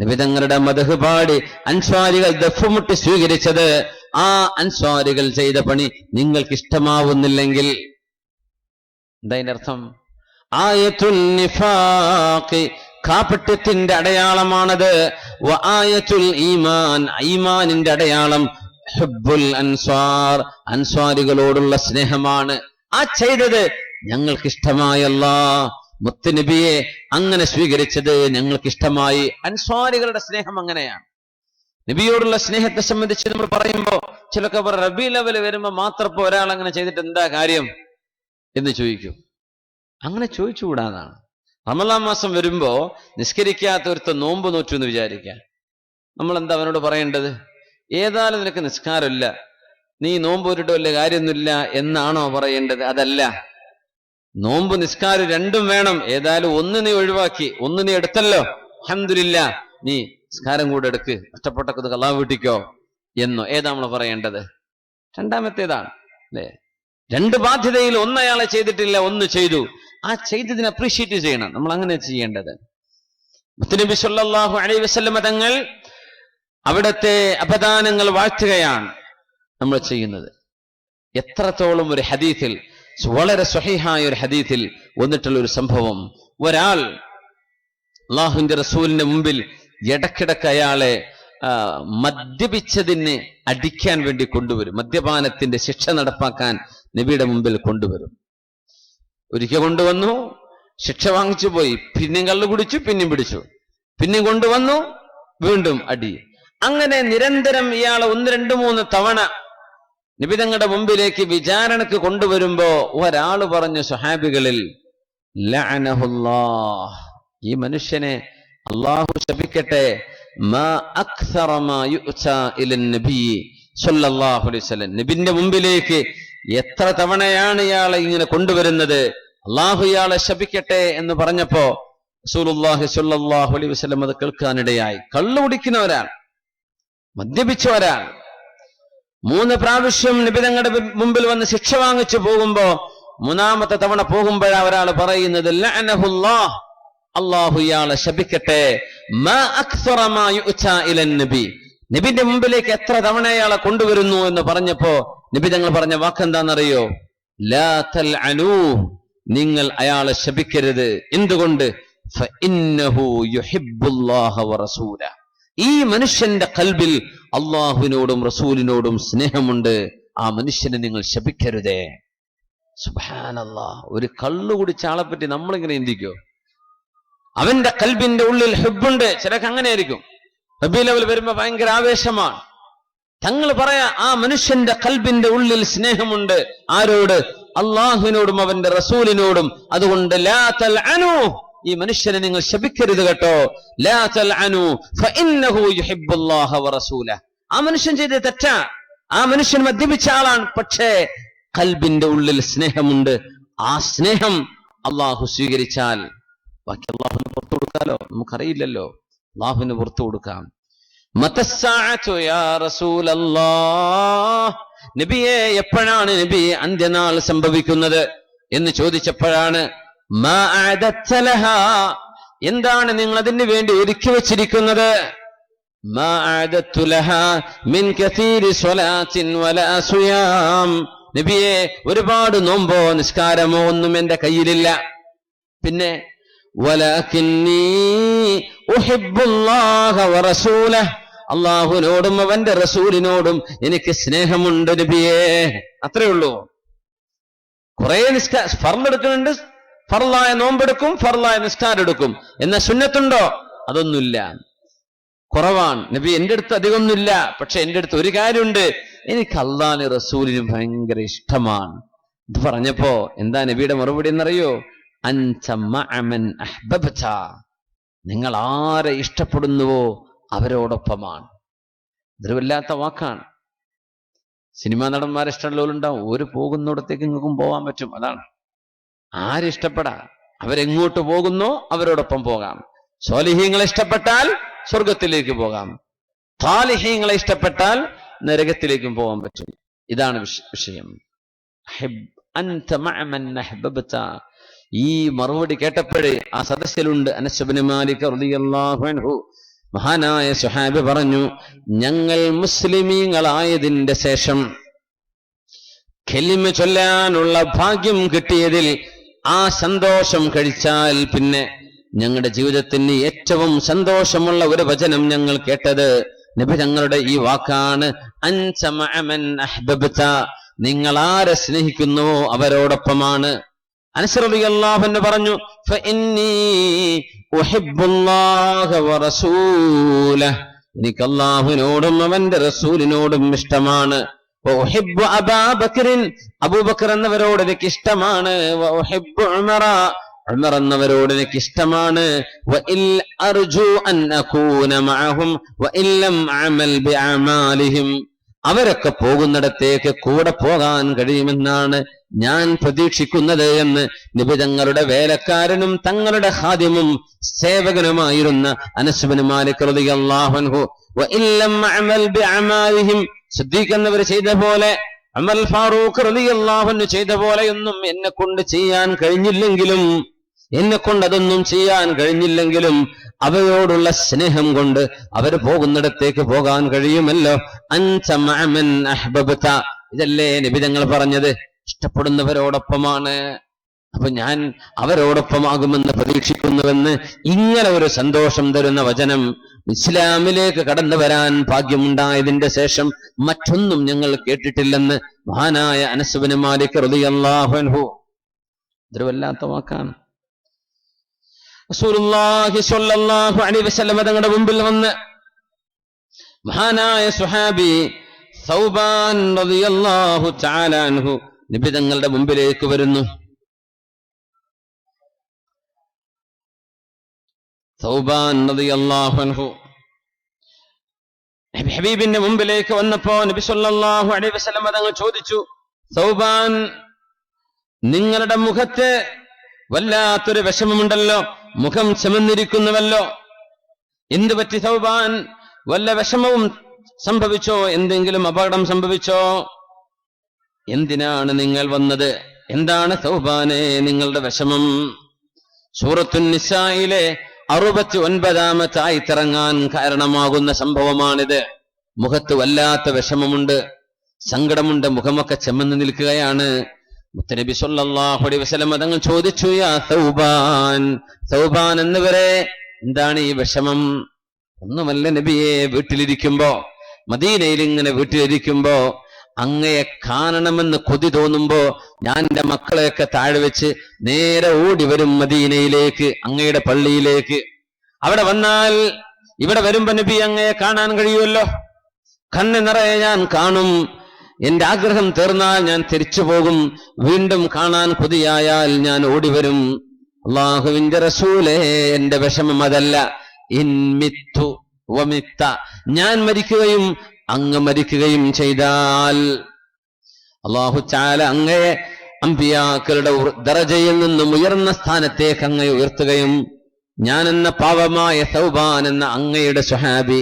നബി തങ്ങളുടെ മദ്ഹ് പാടി അൻസ്വാരികൾ ദഫ്മുട്ടി സ്വീകരിച്ചത്, ആ അൻസ്വാരികൾ ചെയ്ത പണി നിങ്ങൾക്ക് ഇഷ്ടമാവുന്നില്ലെങ്കിൽ എന്താ അതിന്റെ അർത്ഥം? ആയത്തുൽ നിഫാഖി, കാപട്യത്തിന്റെ അടയാളമാണത്. വആയത്തുൽ ഈമാൻ, ഈമാനിന്റെ അടയാളം ഹുബ്ബുൽ അൻസ്വാർ, അൻസ്വാരികളോടുള്ള സ്നേഹമാണ്. ആ ചെയ്തത് ഞങ്ങൾക്ക് ഇഷ്ടമായല്ലാ, മുത്തുനബിയെ അങ്ങനെ സ്വീകരിച്ചത് ഞങ്ങൾക്ക് ഇഷ്ടമായി. അൻസ്വാരികളുടെ സ്നേഹം അങ്ങനെയാണ്. നബിയോടുള്ള സ്നേഹത്തെ സംബന്ധിച്ച് നമ്മൾ പറയുമ്പോ ചിലൊക്കെ റബീഉൽ അവ്വൽ വരുമ്പോ മാത്രം ഇപ്പൊ ഒരാൾ അങ്ങനെ ചെയ്തിട്ട് എന്താ കാര്യം എന്ന് ചോദിക്കും. അങ്ങനെ ചോദിച്ചുകൂടാതാണ്. റമളാൻ മാസം വരുമ്പോ നിസ്കരിക്കാത്ത ഒരുത്ത നോമ്പ് നോറ്റു എന്ന് വിചാരിക്കുക. നമ്മൾ എന്താ അവനോട് പറയേണ്ടത്? ഏതായാലും നിനക്ക് നിസ്കാരമില്ല, നീ നോമ്പ് പോരിട്ട് വലിയ കാര്യമൊന്നുമില്ല എന്നാണോ പറയേണ്ടത്? അതല്ല. നോമ്പ് നിസ്കാരം രണ്ടും വേണം. ഏതായാലും ഒന്ന് നീ ഒഴിവാക്കി, ഒന്ന് നീ എടുത്തല്ലോ, അൽഹംദുലില്ലാ, നീ നിസ്കാരം കൂടെ എടുക്ക്, നഷ്ടപ്പെട്ടത് കളാ വീട്ടിക്കോ എന്നോ? ഏതാ നമ്മൾ പറയേണ്ടത്? രണ്ടാമത്തേതാണ് അല്ലെ? രണ്ട് ബാധ്യതയിൽ ഒന്നയാളെ ചെയ്തിട്ടില്ല, ഒന്ന് ചെയ്തു. ആ ചെയ്തതിനെ അപ്രീഷിയേറ്റ് ചെയ്യണം. നമ്മൾ അങ്ങനെ ചെയ്യേണ്ടത്. മുത്തുനബി സ്വല്ലല്ലാഹു അലൈഹി വസല്ലമ തങ്ങൾ അവിടത്തെ അപദാനങ്ങൾ വാഴ്ത്തുകയാണ് നമ്മൾ ചെയ്യുന്നത്. എത്രത്തോളം ഒരു ഹദീസിൽ, വളരെ സ്വഹീഹായ ഒരു ഹദീസിൽ വന്നിട്ടുള്ള ഒരു സംഭവം, ഒരാൾ അല്ലാഹുവിന്റെ റസൂലിന്റെ മുമ്പിൽ ഇടക്കിടക്ക് അയാളെ മദ്യപിച്ചതിന് അടിക്കാൻ വേണ്ടി കൊണ്ടുവരും. മദ്യപാനത്തിന്റെ ശിക്ഷ നടപ്പാക്കാൻ നബിയുടെ മുമ്പിൽ കൊണ്ടുവരും. ഒരിക്കൽ കൊണ്ടുവന്നു. ശിക്ഷ വാങ്ങിച്ചു പോയി. പിന്നെയും കള്ളു കുടിച്ചു, പിന്നെയും പിടിച്ചു, പിന്നെയും കൊണ്ടുവന്നു, വീണ്ടും അടി. അങ്ങനെ നിരന്തരം ഇയാളെ 1, 2, 3 തവണ നബി തങ്ങളുടെ മുമ്പിലേക്ക് വിചാരണക്ക് കൊണ്ടുവരുമ്പോ ഒരാള് പറഞ്ഞു സ്വഹാബികളിൽ, ലഅനഹുല്ലാഹ്, ഈ മനുഷ്യനെ അള്ളാഹു ശപിക്കട്ടെ, മാ അക്സറ മാ യുഅ്താ ഇലൻ നബി സ്വല്ലല്ലാഹു അലൈഹി വസല്ലം, നബിന്റെ മുമ്പിലേക്ക് എത്ര തവണയാണ് ഇയാളെ ഇങ്ങനെ കൊണ്ടുവരുന്നത്, അള്ളാഹു ഇയാളെ ശപിക്കട്ടെ എന്ന് പറഞ്ഞപ്പോ റസൂലുള്ളാഹി സ്വല്ലല്ലാഹു അലൈഹി വസല്ലം അത് കേൾക്കാനിടയായി. കള്ളു കുടിക്കുന്ന ഒരാൾ, മദ്യപിച്ച ഒരാൾ 3 പ്രാവശ്യം നബി തങ്ങളുടെ മുമ്പിൽ വന്ന് ശിക്ഷ വാങ്ങിച്ചു പോകുമ്പോ 3ാമത്തെ തവണ പോകുമ്പോഴാ ഒരാൾ പറയുന്നത്, ലഅനഹുല്ലാഹ്, അള്ളാഹു ഇയാളെ ശപിക്കട്ടെ, മാ അക്സറ മാ യുഅ്താ ഇലൻ നബി, നബിന്റെ മുമ്പിലേക്ക് എത്ര തവണ അയാളെ കൊണ്ടുവരുന്നു എന്ന് പറഞ്ഞപ്പോ നബി തങ്ങൾ പറഞ്ഞ വാക്കെന്താണെന്നറിയോ? ലാ തൽഅനൂ, നിങ്ങൾ അയാളെ ശപിക്കരുത്. എന്തുകൊണ്ട്? ഫഇന്നഹു യുഹിബ്ബുല്ലാഹ വറസൂല, ഈ മനുഷ്യന്റെ കൽബിൽ അള്ളാഹുവിനോടും റസൂലിനോടും സ്നേഹമുണ്ട്, ആ മനുഷ്യനെ നിങ്ങൾ ശപിക്കരുതേ. സുബ്ഹാനല്ലാഹ്, ഒരു കള്ളു കുടിച്ച ആളെ പറ്റി നമ്മളിങ്ങനെ ചിന്തിക്കോ? അവന്റെ കൽബിന്റെ ഉള്ളിൽ ഹുബ്ബുണ്ട്. ചിലക്ക് അങ്ങനെ ആയിരിക്കും, റബീഉൽ അവ്വൽ വരുമ്പോ ഭയങ്കര ആവേശമാണ്. തങ്ങൾ പറയാ ആ മനുഷ്യന്റെ കൽബിന്റെ ഉള്ളിൽ സ്നേഹമുണ്ട്. ആരോട്? അള്ളാഹുവിനോടും അവന്റെ റസൂലിനോടും. അതുകൊണ്ട് ലാ തൽഅനൂ, ഈ മനുഷ്യനെ നിങ്ങൾ ശപിക്കരുത് കേട്ടോ. ലാ തൽഅനൂ ഫഇന്നഹു യുഹിബ്ബുല്ലാഹ വറസൂല, ആ മനുഷ്യൻ ചെയ്ത തെറ്റാ, ആ മനുഷ്യൻ മദ്യപിച്ച ആളാണ്, പക്ഷേ കൽബിന്റെ ഉള്ളിൽ സ്നേഹമുണ്ട്. ആ സ്നേഹം അള്ളാഹു സ്വീകരിച്ചാൽ ബാക്കി അള്ളാഹുവിന് പുറത്തു കൊടുക്കാലോ, നമുക്കറിയില്ലല്ലോ, അള്ളാഹുവിന് പുറത്തു കൊടുക്കാം. മതസ്സാഅതു യാ റസൂലല്ലാഹ്, നബിയെ എപ്പോഴാണ് നബി അന്ത്യനാൾ സംഭവിക്കുന്നത് എന്ന് ചോദിച്ചപ്പോഴാണ്, മാ അഅദത്ത ലഹാ, എന്താണ് നിങ്ങൾ അതിനു വേണ്ടി ഒരുക്കി വച്ചിരിക്കുന്നത്? മാ അഅദത്തു ലഹാ മിൻ കസീരി സ്വലാത്തിൻ വലാ സുയാം, നബിയെ ഒരുപാട് നോമ്പോ നിസ്കാരമോ ഒന്നും എന്റെ കയ്യിലില്ല. പിന്നെ വലകിന്നി ഉഹിബ്ബുല്ലാഹ വറസൂലഹ്, അള്ളാഹുവിനോടും അവന്റെ റസൂലിനോടും എനിക്ക് സ്നേഹമുണ്ട് നബിയേ. അത്രേ ഉള്ളൂ. കുറെ ഫർള് എടുക്കുന്നുണ്ട്, ഫർളായ നോമ്പെടുക്കും, ഫർളായ നിസ്കാരം എടുക്കും, എന്നാ സുന്നത്തുണ്ടോ? അതൊന്നുമില്ല, കുറവാണ്. നബി എന്റെ അടുത്ത് അധികമൊന്നുമില്ല, പക്ഷെ എന്റെ അടുത്ത് ഒരു കാര്യമുണ്ട്, എനിക്ക് അള്ളാഹിനും റസൂലിനും ഭയങ്കര ഇഷ്ടമാണ്. ഇത് പറഞ്ഞപ്പോ എന്താ നബിയുടെ മറുപടി എന്നറിയോ? അൻത മഅ മൻ അഹ്ബബ്ത, നിങ്ങൾ ആരെ ഇഷ്ടപ്പെടുന്നുവോ അവരോടൊപ്പമാണ്. ഇതൊരു വല്ലാത്ത വാക്കാണ്. സിനിമാ നടന്മാരെ ഇഷ്ടമുള്ളവരുണ്ടാവും, ഒരു പോകുന്നിടത്തേക്ക് നിങ്ങൾക്കും പോകാൻ പറ്റും. അതാണ് ആരിഷ്ടപ്പെടാ, അവരെങ്ങോട്ട് പോകുന്നോ അവരോടൊപ്പം പോകാം. സ്വാലിഹീങ്ങളെ ഇഷ്ടപ്പെട്ടാൽ സ്വർഗത്തിലേക്ക് പോകാം, താലിഹീങ്ങളെ ഇഷ്ടപ്പെട്ടാൽ നരകത്തിലേക്കും പോകാൻ പറ്റും. ഇതാണ് വിഷയം. അൻത മഅ മൻ അഹ്ബബ്ത. ഈ മറുപടി കേട്ടപ്പോഴേ ആ സദസ്സിലുണ്ട് അനസ് ഇബ്നു മാലിക് റളിയല്ലാഹു അൻഹു, മഹാനായ സ്വഹാബി പറഞ്ഞു, ഞങ്ങൾ മുസ്ലിമീങ്ങളായതിന്റെ ശേഷം കലിമ ചൊല്ലാനുള്ള ഭാഗ്യം കിട്ടിയതിൽ ആ സന്തോഷം കഴിച്ചാൽ പിന്നെ ഞങ്ങളുടെ ജീവിതത്തിന് ഏറ്റവും സന്തോഷമുള്ള ഒരു വചനം ഞങ്ങൾ കേട്ടത് നബി തങ്ങളുടെ ഈ വാക്കാണ്, അൻത മഅ മൻ അഹ്ബബ്ത, നിങ്ങൾ ആരെ സ്നേഹിക്കുന്നുവോ അവരോടൊപ്പമാണ്. അനസ് റളിയല്ലാഹു അൻഹു പറഞ്ഞു, ഫഇന്നി ഉഹിബ്ബുല്ലാഹ വറസൂലഹ്, എനിക്ക് അല്ലാഹുവിനോടും അവന്റെ റസൂലിനോടും ഇഷ്ടമാണ്. വഉഹിബ്ബു അബൂബക്കറിൻ, അബൂബക്കർ എന്നവരോട് എനിക്ക് ഇഷ്ടമാണ്. വഉഹിബ്ബു ഉമറ, ഉമർ എന്നവരോട് എനിക്ക് ഇഷ്ടമാണ്. വഇൽ അർജു അൻ അകൂന മഅഹും വഇൻ ലം അമൽ ബിഅമാലിഹിം, അവരൊക്കെ പോകുന്നിടത്തേക്ക് കൂടെ പോകാൻ കഴിയുമെന്നാണ് ഞാൻ പ്രതീക്ഷിക്കുന്നത് എന്ന് നബി തങ്ങളുടെ വേലക്കാരനും തങ്ങളുടെ ഖാദിമും സേവകനുമായിരുന്ന അനസ് ഇബ്നു മാലിക് റളിയല്ലാഹു അൻഹു വഇൻ ലം അമൽ ബിഅമാലിഹിം, സിദ്ദീഖ് എന്നവർ ചെയ്ത പോലെ, ഉമർ ഫാറൂഖ് റളിയല്ലാഹു അൻഹു ചെയ്ത പോലെയൊന്നും എന്നെ കൊണ്ട് ചെയ്യാൻ കഴിഞ്ഞില്ലെങ്കിലും, എന്നെ കൊണ്ട് അതൊന്നും ചെയ്യാൻ കഴിഞ്ഞില്ലെങ്കിലും അവരോടുള്ള സ്നേഹം കൊണ്ട് അവർ പോകുന്നിടത്തേക്ക് പോകാൻ കഴിയുമല്ലോ. അൻത മഅ മൻ അഹ്ബബ്ത, ഇതല്ലേ നബി തങ്ങൾ പറഞ്ഞത്, ഇഷ്ടപ്പെടുന്നവരോടൊപ്പമാണ്. അപ്പൊ ഞാൻ അവരോടൊപ്പമാകുമെന്ന് പ്രതീക്ഷിക്കുന്നുവെന്ന് ഇങ്ങനെ ഒരു സന്തോഷം തരുന്ന വചനം ഇസ്ലാമിലേക്ക് കടന്നു വരാൻ ഭാഗ്യമുണ്ടായതിന്റെ ശേഷം മറ്റൊന്നും ഞങ്ങൾ കേട്ടിട്ടില്ലെന്ന് മഹാനായ അനസ് ഇബ്നു മാലിക് റളിയല്ലാഹു അൻഹു. ഇതൊരു വല്ലാത്ത വാക്കാണ്. റസൂലുള്ളാഹി സ്വല്ലല്ലാഹു അലൈഹി വസല്ലം തങ്ങളുടെ മുമ്പിൽ വന്ന് മഹാനായ സുഹാബി സൗബാൻ റളിയല്ലാഹു തആല അൻഹു നബി തങ്ങളുടെ മുമ്പിലേക്ക് വരുന്നു. സൗബാൻ റളിയല്ലാഹു അൻഹു നബി ഹബീബിന്റെ മുമ്പിലേക്ക് വന്നപ്പോ നബി സല്ലല്ലാഹു അലൈഹി വസല്ലം തങ്ങൾ ചോദിച്ചു, സൗബാൻ, നിങ്ങളുടെ മുഖത്ത് വല്ലാത്തൊരു വിഷമമുണ്ടല്ലോ, മുഖം ചുമന്നിരിക്കുന്നുവല്ലോ, എന്തു പറ്റി സൗബാൻ? വല്ല വിഷമവും സംഭവിച്ചോ? എന്തെങ്കിലും അപകടം സംഭവിച്ചോ? എന്തിനാണ് നിങ്ങൾ വന്നത്? എന്താണ് സൗബാനെ നിങ്ങളുടെ വിഷമം? സൂറത്തുൻ നിസായിലെ 69-ാമത്തെ ആയത്തിറങ്ങാൻ കാരണമാകുന്ന സംഭവമാണിത്. മുഖത്ത് വല്ലാത്ത വിഷമമുണ്ട്, സങ്കടമുണ്ട്, മുഖമൊക്കെ ചെമ്മന്ന് നിൽക്കുകയാണ്. മുത്തനബി സല്ലല്ലാഹു അലൈഹി വസല്ലം തങ്ങൾ ചോദിച്ചു, യാ സൗബാൻ, സൗബാൻ എന്നിവരെ, എന്താണ് ഈ വിഷമം? ഒന്നുമല്ല നബിയെ, വീട്ടിലിരിക്കുമ്പോ, മദീനയിൽ ഇങ്ങനെ വീട്ടിലിരിക്കുമ്പോ അങ്ങയെ കാണണമെന്ന് കൊതി തോന്നുമ്പോ ഞാൻ എന്റെ മക്കളെയൊക്കെ താഴെ വെച്ച് നേരെ ഓടി വരും മദീനയിലേക്ക്, അങ്ങയുടെ പള്ളിയിലേക്ക്. അവിടെ വന്നാൽ, ഇവിടെ വരുമ്പോ നബി അങ്ങയെ കാണാൻ കഴിയുമല്ലോ, കണ്ണ് നിറയെ ഞാൻ കാണും. എന്റെ ആഗ്രഹം തീർന്നാൽ ഞാൻ തിരിച്ചു പോകും, വീണ്ടും കാണാൻ കൊതിയായാൽ ഞാൻ ഓടിവരും. അല്ലാഹുവിന്റെ റസൂലേ, എന്റെ വിഷമം അതല്ല. ഇൻമിത്തു വമിത്ത, ഞാൻ മരിക്കുകയും അങ്ങ് മരിക്കുകയും ചെയ്താൽ അല്ലാഹു തആല അങ്ങയെ അമ്പിയാക്കളുടെ ദറജയിൽ നിന്നും ഉയർന്ന സ്ഥാനത്തേക്ക് അങ്ങയെ ഉയർത്തുകയും ഞാൻ എന്ന പാവമായ സൗബാൻ എന്ന അങ്ങയുടെ സ്വഹാബി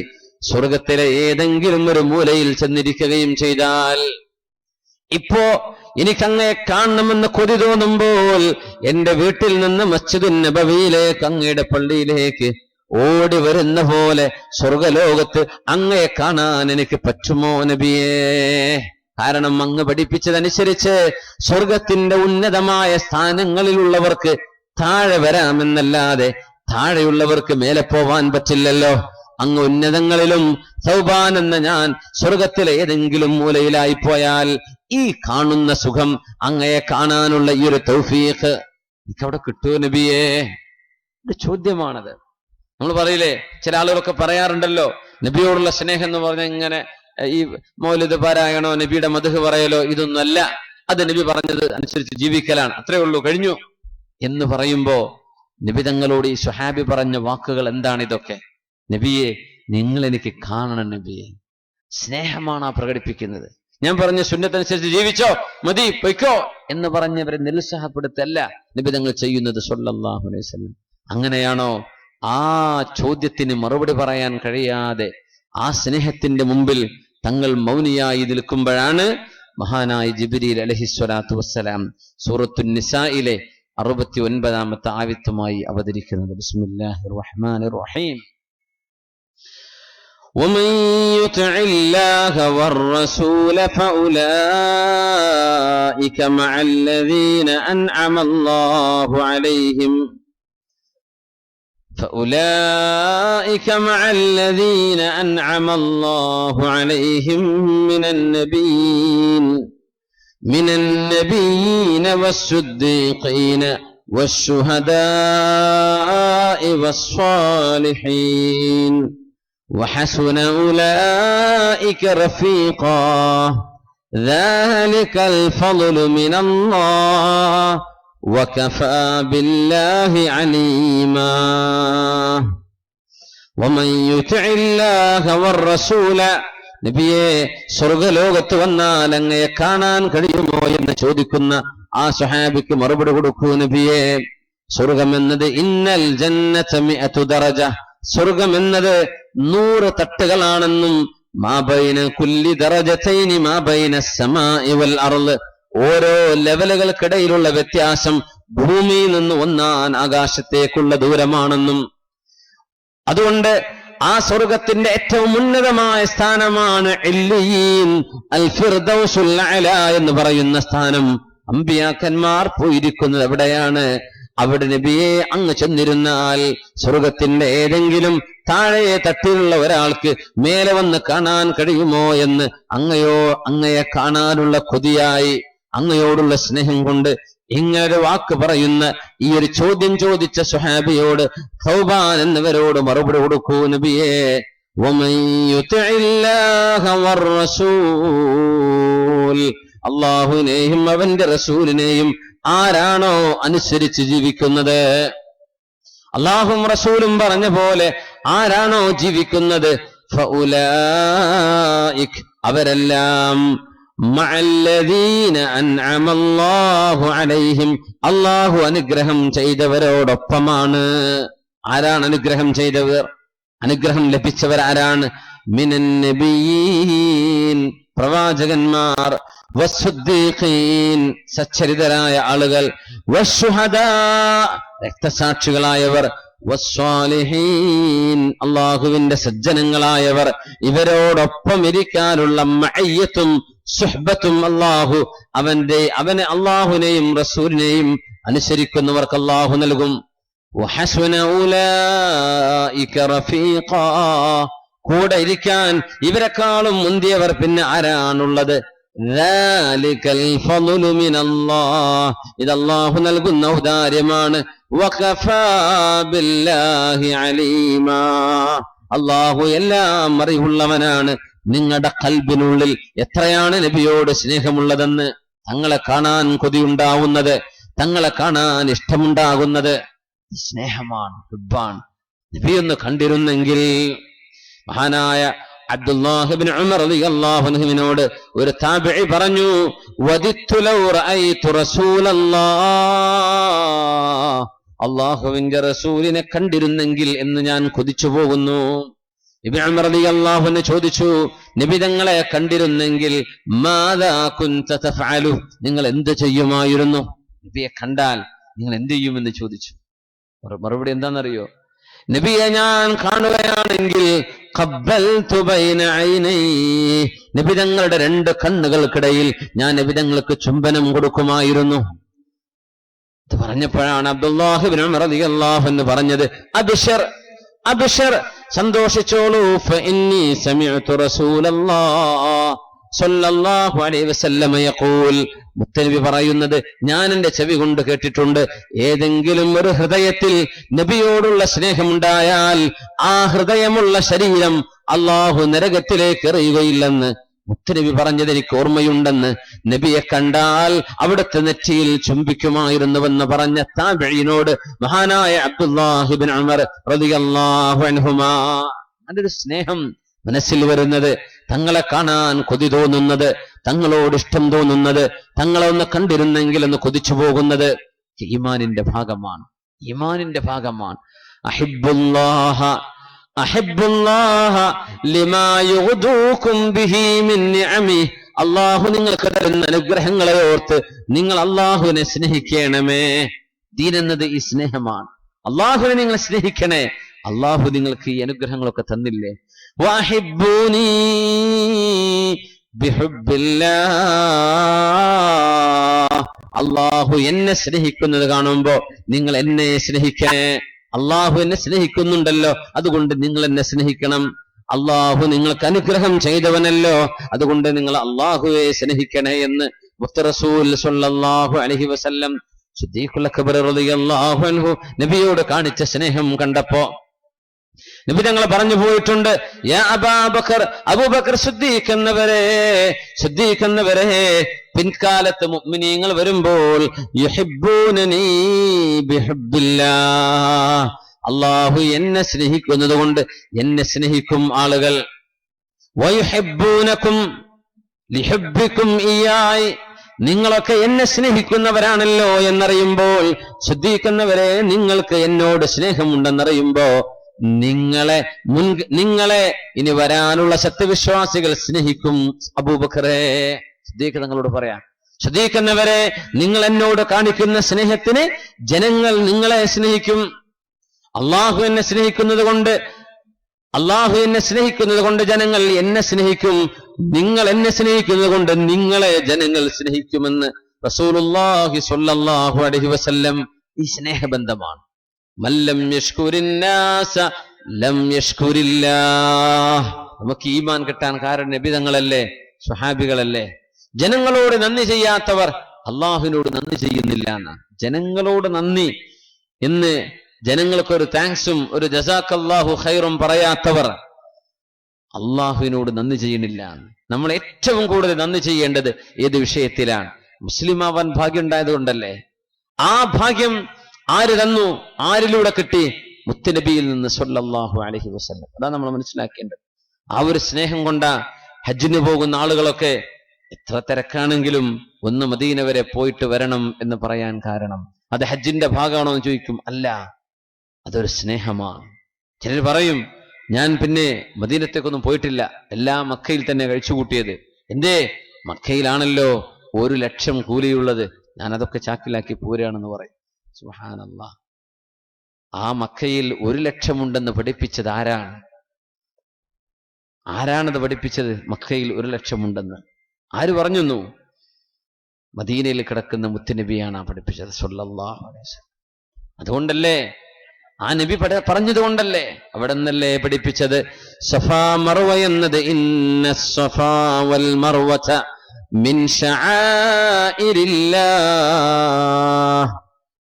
സ്വർഗത്തിലെ ഏതെങ്കിലും ഒരു മൂലയിൽ ചെന്നിരിക്കുകയും ചെയ്താൽ, ഇപ്പോ എനിക്കങ്ങയെ കാണണമെന്ന് കൊതി തോന്നുമ്പോൾ എന്റെ വീട്ടിൽ നിന്ന് മസ്ജിദുൻ നബവിയിലേക്ക്, അങ്ങയുടെ പള്ളിയിലേക്ക് ഓടി വരുന്ന പോലെ സ്വർഗലോകത്ത് അങ്ങയെ കാണാൻ എനിക്ക് പറ്റുമോ നബിയേ? കാരണം അങ്ങ് പഠിപ്പിച്ചതനുസരിച്ച് സ്വർഗത്തിന്റെ ഉന്നതമായ സ്ഥാനങ്ങളിലുള്ളവർക്ക് താഴെ വരാമെന്നല്ലാതെ താഴെയുള്ളവർക്ക് മേലെ പോവാൻ പറ്റില്ലല്ലോ. അങ്ങ് ഉന്നതങ്ങളിലും സൗബാൻ എന്ന ഞാൻ സ്വർഗത്തിലെ ഏതെങ്കിലും മൂലയിലായി പോയാൽ ഈ കാണുന്ന സുഖം, അങ്ങയെ കാണാനുള്ള ഈ ഒരു തൗഫീഖ് എനിക്കവിടെ കിട്ടുമോ നബിയേ? ഒരു ചോദ്യമാണത്. നമ്മൾ പറയില്ലേ, ചില ആളുകളൊക്കെ പറയാറുണ്ടല്ലോ, നബിയോടുള്ള സ്നേഹം എന്ന് പറഞ്ഞാൽ ഇങ്ങനെ ഈ മൗലിദ് പാരായണോ, നബിയുടെ മദ്ഹ് പറയലോ, ഇതൊന്നല്ല. അത് നബി പറഞ്ഞത് അനുസരിച്ച് ജീവിക്കലാണ്, അത്രേ ഉള്ളൂ, കഴിഞ്ഞു എന്ന് പറയുമ്പോ നബി തങ്ങളോട് ഈ സ്വഹാബി പറഞ്ഞ വാക്കുകൾ എന്താണ് ഇതൊക്കെ? നബിയെ, നിങ്ങൾ എനിക്ക് കാണണം നബിയെ. സ്നേഹമാണ് ആ പ്രകടിപ്പിക്കുന്നത്. ഞാൻ പറഞ്ഞ സുന്നത്തനുസരിച്ച് ജീവിച്ചോ, മതി, പൊയ്ക്കോ എന്ന് പറഞ്ഞവരെ നിരുത്സാഹപ്പെടുത്തല്ല നബി തങ്ങൾ ചെയ്യുന്നത് സ്വല്ലല്ലാഹു അലൈഹി വസല്ലം. അങ്ങനെയാണോ? ആ ചോദ്യത്തിന് മറുപടി പറയാൻ കഴിയാതെ ആ സ്നേഹത്തിന്റെ മുമ്പിൽ തങ്ങൾ മൗനിയായി നിൽക്കുമ്പോഴാണ് മഹാനായ ജിബ്രീൽ അലൈഹിസ്സലാത്തു വസ്സലാം സൂറത്തുൻ നിസായിലെ 69-ാമത്തെ ആയത്തുമായി അവതരിക്കുന്നത്. ബിസ്മില്ലാഹിർ റഹ്മാനിർ റഹീം. ومن يطع الله والرسول فأولئك مع الذين أنعم الله عليهم من النبيين والصديقين والشهداء والصالحين وحسن أولئك رفيقا ذلك الفضل من الله وكفى بالله عليما ومن يطع الله والرسول നബിയെ, സ്വർഗലോകത്ത് വന്നാൽ അങ്ങയെ കാണാൻ കഴിയുമോ എന്ന് ചോദിക്കുന്ന ആ സ്വഹാബിക്ക് മറുപടി കൊടുക്കൂ നബിയെ. സ്വർഗം എന്നത് ഇന്നൽ ജന്നത മിഅതു ദറജ, സ്വർഗം എന്നത് 100 തട്ടുകളാണെന്നും മാ ബൈന കുല്ലി ദറജതൈനി മാ ബൈന അസ്സമാഇ വൽ അർള്, ഓരോ ലെവലുകൾക്കിടയിലുള്ള വ്യത്യാസം ഭൂമിയിൽ നിന്ന് ഒന്നാൻ ആകാശത്തേക്കുള്ള ദൂരമാണെന്നും, അതുകൊണ്ട് ആ സ്വർഗത്തിന്റെ ഏറ്റവും ഉന്നതമായ സ്ഥാനമാണ് ഇല്ലിയീൻ, അൽ ഫിർദൗസുൽ അഅല എന്ന് പറയുന്ന സ്ഥാനം. അമ്പിയാക്കന്മാർ പോയിരിക്കുന്നത് എവിടെയാണ്? അവിടെ നബിയെ അങ്ങ് ചെന്നിരുന്നാൽ സ്വർഗത്തിന്റെ ഏതെങ്കിലും താഴെ തട്ടിലുള്ള ഒരാൾക്ക് മേലെ വന്ന് കാണാൻ കഴിയുമോ എന്ന് അങ്ങയെ കാണാനുള്ള കൊതിയായി, അങ്ങയോടുള്ള സ്നേഹം കൊണ്ട് ഇങ്ങനൊരു വാക്ക് പറയുന്ന ഈ ഒരു ചോദ്യം ചോദിച്ച സ്വഹാബിയോട് ഥൗബാൻ എന്നവരോട് മറുപടി കൊടുക്കൂ നബിയേ, വമൻ യുതിഇല്ലാഹ വറസൂൽ, അല്ലാഹുവിനെയും അവന്റെ റസൂലിനെയും ആരാണോ അനുസരിച്ച് ജീവിക്കുന്നത്, അല്ലാഹുവും റസൂലും പറഞ്ഞ പോലെ ആരാണോ ജീവിക്കുന്നത്, ഫഉലൈക, അവരെല്ലാം മഅല്ലദീന അൻഅമല്ലാഹു അലൈഹിം, അല്ലാഹു അനുഗ്രഹം ചെയ്തവരോടൊപ്പമാണ്. ആരാണ് അനുഗ്രഹം ചെയ്തവർ? അനുഗ്രഹം ലഭിച്ചവർ ആരാണ്? മിനൻ നബിയീൻ, പ്രവാചകന്മാർ, വസ്സുദ്ദീഖീൻ, സച്ചരിതരായ ആളുകൾ, വശുഹദാ, രക്തസാക്ഷികളായവർ, വസ്സാലിഹീൻ, അല്ലാഹുവിന്റെ സജ്ജനങ്ങളായവർ. ഇവരോടൊപ്പം ഇരിക്കാനുള്ള മഅയ്യത്തും സുഹ്ബത്തും അല്ലാഹു അവനെ അല്ലാഹുവിനെയും റസൂലിനെയും അനുസരിക്കുന്നവർക്ക് അല്ലാഹു നൽകും. വഹസ്ന ഉലൈക റഫീഖാ, കൂടെ ഇരിക്കാൻ ഇവരെക്കാളും മുന്തിയവർ പിന്നെ ആരാണുള്ളത്? ദാലികൽ ഫളു മിനല്ലാഹ്, ഇത് അല്ലാഹു നൽകുന്ന ഔദാര്യമാണ്. വഖഫാ ബില്ലാഹി അലീമാ, അല്ലാഹു എല്ലാം അറിവുള്ളവനാണ്. നിങ്ങളുടെ ഖൽബിനുള്ളിൽ എത്രയാണ് നബിയോട് സ്നേഹമുള്ളതെന്ന്, തങ്ങളെ കാണാൻ കൊതിയുണ്ടാവുന്നത്, തങ്ങളെ കാണാൻ ഇഷ്ടമുണ്ടാകുന്നത് സ്നേഹമാണ്, ഹുബ്ബാണ്. നബിയൊന്ന് കണ്ടിരുന്നെങ്കിൽ. മഹാനായ അബ്ദുല്ലാഹ് ഇബ്നു ഉമർ റളിയല്ലാഹു അൻഹുവിനോട് ഒരു താബിഈ പറഞ്ഞു, വദിത്തു ലൗ റഅയ്തു റസൂലല്ലാഹ്, അല്ലാഹുവിന്റെ റസൂലിനെ കണ്ടിരുന്നെങ്കിൽ എന്ന് ഞാൻ കൊതിച്ചു പോകുന്നു. ഇബ്നു ഉമർ റളിയല്ലാഹു അൻഹു ചോദിച്ചു, നബി തങ്ങളെ കണ്ടിരുന്നെങ്കിൽ മാദാ കുൻത തഫഅലു, നിങ്ങൾ എന്ത് ചെയ്യുമായിരുന്നു? നബിയെ കണ്ടാൽ നിങ്ങൾ എന്ത് ചെയ്യുമെന്ന് ചോദിച്ചു. മറുപടി എന്താണെന്നറിയോ? നബിയെ ഞാൻ കാണുകയാണെങ്കിൽ ഖബ്ബൽതു ബൈന ഐനൈഹി, നബി തങ്ങളുടെ രണ്ട് കണ്ണുകൾക്കിടയിൽ ഞാൻ നബി തങ്ങൾക്ക് ചുംബനം കൊടുക്കുമായിരുന്നു. ഇത് പറഞ്ഞപ്പോഴാണ് അബ്ദുല്ലാഹ് ഇബ്നു ഉമർ റളിയല്ലാഹു അൻഹു പറഞ്ഞത്, അബ്ശിർ അബ്ശിർ, സന്തോഷിച്ചോളൂ, ഫഇന്നി സമിഅതു റസൂലല്ലാഹ് സ്വല്ലല്ലാഹു അലൈഹി വസല്ലം യഖൂൽ, മുത്തനബി പറയുന്നത് ഞാൻ എന്റെ ചെവി കൊണ്ട് കേട്ടിട്ടുണ്ട്. ഏതെങ്കിലും ഒരു ഹൃദയത്തിൽ നബിയോടുള്ള സ്നേഹമുണ്ടായാൽ ആ ഹൃദയമുള്ള ശരീരം അല്ലാഹു നരകത്തിലേക്ക് എറിയുകയില്ലെന്ന് മുത്തനബി പറഞ്ഞത് എനിക്ക് ഓർമ്മയുണ്ടെന്ന്. നബിയെ കണ്ടാൽ അവിടുത്തെ നെറ്റിയിൽ ചുംബിക്കുമായിരുന്നുവെന്ന് പറഞ്ഞ താബിഈനോട് മഹാനായ അബ്ദുല്ലാഹ് ഇബ്നു ഉമർ റളിയല്ലാഹു അൻഹുമാ അതിന്റെ സ്നേഹം മനസ്സിൽ വരുന്നത്, തങ്ങളെ കാണാൻ കൊതി തോന്നുന്നത്, തങ്ങളോട് ഇഷ്ടം തോന്നുന്നത്, തങ്ങളെ ഒന്ന് കണ്ടിരുന്നെങ്കിൽ എന്ന് കൊതിച്ചു പോകുന്നത് ഈമാനിന്റെ ഭാഗമാണ്. ഈമാനിന്റെ ഭാഗമാണ്. അഹിബ്ബുല്ലാഹ അഹിബ്ബുല്ലാഹ ലിമാ യുഗ്ദൂകും ബിഹി മിൻ നിഅമി, അല്ലാഹു നിങ്ങൾക്ക് തരുന്ന അനുഗ്രഹങ്ങളെ ഓർത്ത് നിങ്ങൾ അല്ലാഹുവിനെ സ്നേഹിക്കണമേ. ദീൻ എന്നത് ഈ സ്നേഹമാണ്. അല്ലാഹുവിനെ നിങ്ങൾ സ്നേഹിക്കണേ. അല്ലാഹു നിങ്ങൾക്ക് ഈ അനുഗ്രഹങ്ങളൊക്കെ തന്നില്ലേ? വഹിബ്ബൂനി ബിഹുബ്ബില്ലാഹ്, അല്ലാഹു എന്നെ സ്നേഹിക്കുന്നത് കാണുമ്പോ നിങ്ങൾ എന്നെ സ്നേഹിക്കണേ. അല്ലാഹു എന്നെ സ്നേഹിക്കുന്നുണ്ടല്ലോ, അതുകൊണ്ട് നിങ്ങൾ എന്നെ സ്നേഹിക്കണം. അല്ലാഹു നിങ്ങൾക്ക് അനുഗ്രഹം ചെയ്തവനല്ലോ, അതുകൊണ്ട് നിങ്ങൾ അല്ലാഹുവെ സ്നേഹിക്കണേ എന്ന് മുത്ത് റസൂൽ സ്വല്ലല്ലാഹു അലൈഹി വസല്ലം സിദ്ദീഖുൽ അക്ബർ റളിയല്ലാഹു അൻഹു നബിയോട് കാണിച്ച സ്നേഹം കണ്ടപ്പോ നബി തങ്ങൾ പറഞ്ഞു പോയിട്ടുണ്ട്, യാ അബൂബക്കർ, അബൂബക്കർ സിദ്ദീഖ് എന്നവരെ പിൻകാലത്ത് മുഅ്മിനീങ്ങൾ വരുമ്പോൾ യുഹിബ്ബൂനനി ബിഹുബ്ബില്ലാഹ്, അല്ലാഹു എന്നെ സ്നേഹിക്കുന്നത് കൊണ്ട് എന്നെ സ്നേഹിക്കും ആളുകൾ. വയുഹിബ്ബൂനകും ലിഹുബ്ബികും ഇയായി, നിങ്ങളൊക്കെ എന്നെ സ്നേഹിക്കുന്നവരാണല്ലോ എന്നറിയുമ്പോൾ, ശ്രദ്ധിക്കുന്നവരെ നിങ്ങൾക്ക് എന്നോട് സ്നേഹമുണ്ടെന്നറിയുമ്പോ നിങ്ങളെ ഇനി വരാനുള്ള സത്യവിശ്വാസികൾ സ്നേഹിക്കും. അബൂബക്കറെ, സിദ്ദീഖ് തങ്ങളോട് പറയാം, ശ്രദ്ധിക്കുന്നവരെ നിങ്ങൾ എന്നോട് കാണിക്കുന്ന സ്നേഹത്തിന് ജനങ്ങൾ നിങ്ങളെ സ്നേഹിക്കും. അള്ളാഹു എന്നെ സ്നേഹിക്കുന്നത് കൊണ്ട് ജനങ്ങൾ എന്നെ സ്നേഹിക്കും. നിങ്ങൾ എന്നെ സ്നേഹിക്കുന്നത് കൊണ്ട് നിങ്ങളെ ജനങ്ങൾ സ്നേഹിക്കുമെന്ന് റസൂലുള്ളാഹി സ്വല്ലല്ലാഹു അലൈഹി വസല്ലം. ഈ സ്നേഹബന്ധമാണ്. മല്ലം യഷ്കുരിന്നാസ ലം യഷ്കുരില്ലാഹ്. നമുക്ക് ഈമാൻ കിട്ടാൻ കാരണം നബി തങ്ങളല്ലേ, സ്വഹാബികളല്ലേ. ജനങ്ങളോട് നന്ദി ചെയ്യാത്തവർ അള്ളാഹുവിനോട് നന്ദി ചെയ്യുന്നില്ല എന്ന്. ജനങ്ങളോട് നന്ദി എന്ന് ജനങ്ങൾക്ക് ഒരു താങ്ക്സും ഒരു ജസാക്കല്ലാഹു ഖൈറും പറയാത്തവർ അള്ളാഹുവിനോട് നന്ദി ചെയ്യണില്ല. നമ്മൾ ഏറ്റവും കൂടുതൽ നന്ദി ചെയ്യേണ്ടത് ഏത് വിഷയത്തിലാണ്? മുസ്ലിം ആവാൻ ഭാഗ്യം ഉണ്ടായത് കൊണ്ടല്ലേ. ആ ഭാഗ്യം ആര് തന്നു? ആരിലൂടെ കിട്ടി? മുത്തുനബിയിൽ നിന്ന് സ്വല്ലല്ലാഹു അലൈഹി വസല്ലം. അതാണ് നമ്മൾ മനസ്സിലാക്കേണ്ടത്. ആ ഒരു സ്നേഹം കൊണ്ട ഹജ്ജിന് പോകുന്ന ആളുകളൊക്കെ എത്ര തിരക്കാണെങ്കിലും ഒന്ന് മദീന വരെ പോയിട്ട് വരണം എന്ന് പറയാൻ കാരണം അത് ഹജ്ജിന്റെ ഭാഗമാണോ എന്ന് ചോദിക്കും. അല്ല, അതൊരു സ്നേഹമാണ്. ചിലർ പറയും, ഞാൻ പിന്നെ മദീനത്തേക്കൊന്നും പോയിട്ടില്ല, എല്ലാം മക്കയിൽ തന്നെ കഴിച്ചുകൂട്ടിയത്. എന്തേ? മക്കയിലാണല്ലോ 1,00,000 കൂലിയുള്ളത്, ഞാൻ അതൊക്കെ ചാക്കിലാക്കി പോരുകയാണെന്ന് പറയും. സുബ്ഹാനല്ലാഹ്. ആ മക്കയിൽ 1,00,000 ഉണ്ടെന്ന് പഠിപ്പിച്ചത് ആരാണ്? ആരാണത് പഠിപ്പിച്ചത്? മക്കയിൽ 1,00,000 ഉണ്ടെന്ന് ആര് പറഞ്ഞു? മദീനയിൽ കിടക്കുന്ന മുത്തുനബിയാണ് പഠിപ്പിച്ചത് സ്വല്ലല്ലാഹു അലൈഹി വസല്ലം. അതുകൊണ്ടല്ലേ, ആ നബി പറഞ്ഞതുകൊണ്ടല്ലേ അവിടെ നിന്നല്ലേ പഠിപ്പിച്ചത്. സഫാ മർവ എന്നത് ഇന്ന സഫാ വൽ മർവത മിൻ ശആഇരില്ലാഹ്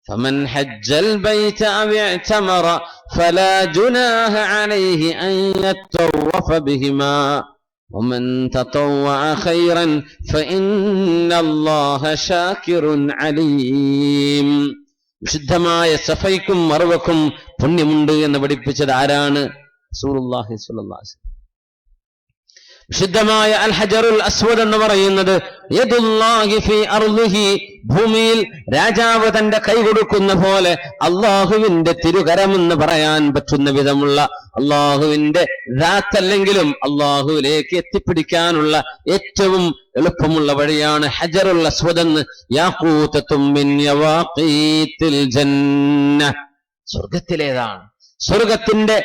ഫമൻ ഹജ്ജൽ ബൈത അവ ഇഅ്തമറ ഫലാ ജുനാഹ അലൈഹി അൻ യതവഫ ബിഹിമാ ومن تطوع خيرا فإن الله شاكر عليم. വിശുദ്ധമായ സഫയ്ക്കും മർവക്കും പുണ്യമുണ്ട് എന്ന് പഠിപ്പിച്ചത് ആരാണ്? റസൂലുള്ളാഹി സ്വല്ലല്ലാഹു അലൈഹി വസല്ലം. വിശുദ്ധമായ അൽ ഹജറുൽ അസ്വദ് എന്ന് പറയുന്നത് യദുല്ലാഹി ഫീ അർളിഹി, ഭൂമിയിൽ രാജാവ് തന്റെ കൈ കൊടുക്കുന്ന പോലെ അള്ളാഹുവിന്റെ തിരുകരമെന്ന് പറയാൻ പറ്റുന്ന വിധമുള്ള, അള്ളാഹുവിന്റെ ദാത്തല്ലെങ്കിലും അള്ളാഹുവിലേക്ക് എത്തിപ്പിടിക്കാനുള്ള ഏറ്റവും എളുപ്പമുള്ള വഴിയാണ് ഹജറുൽ അസ്വദ് എന്ന്. യാഖൂതത്തും മിൻ യവാഖീത്തിൽ ജന്ന, സ്വർഗത്തിലേതാണ്, സ്വർഗത്തിന്റെ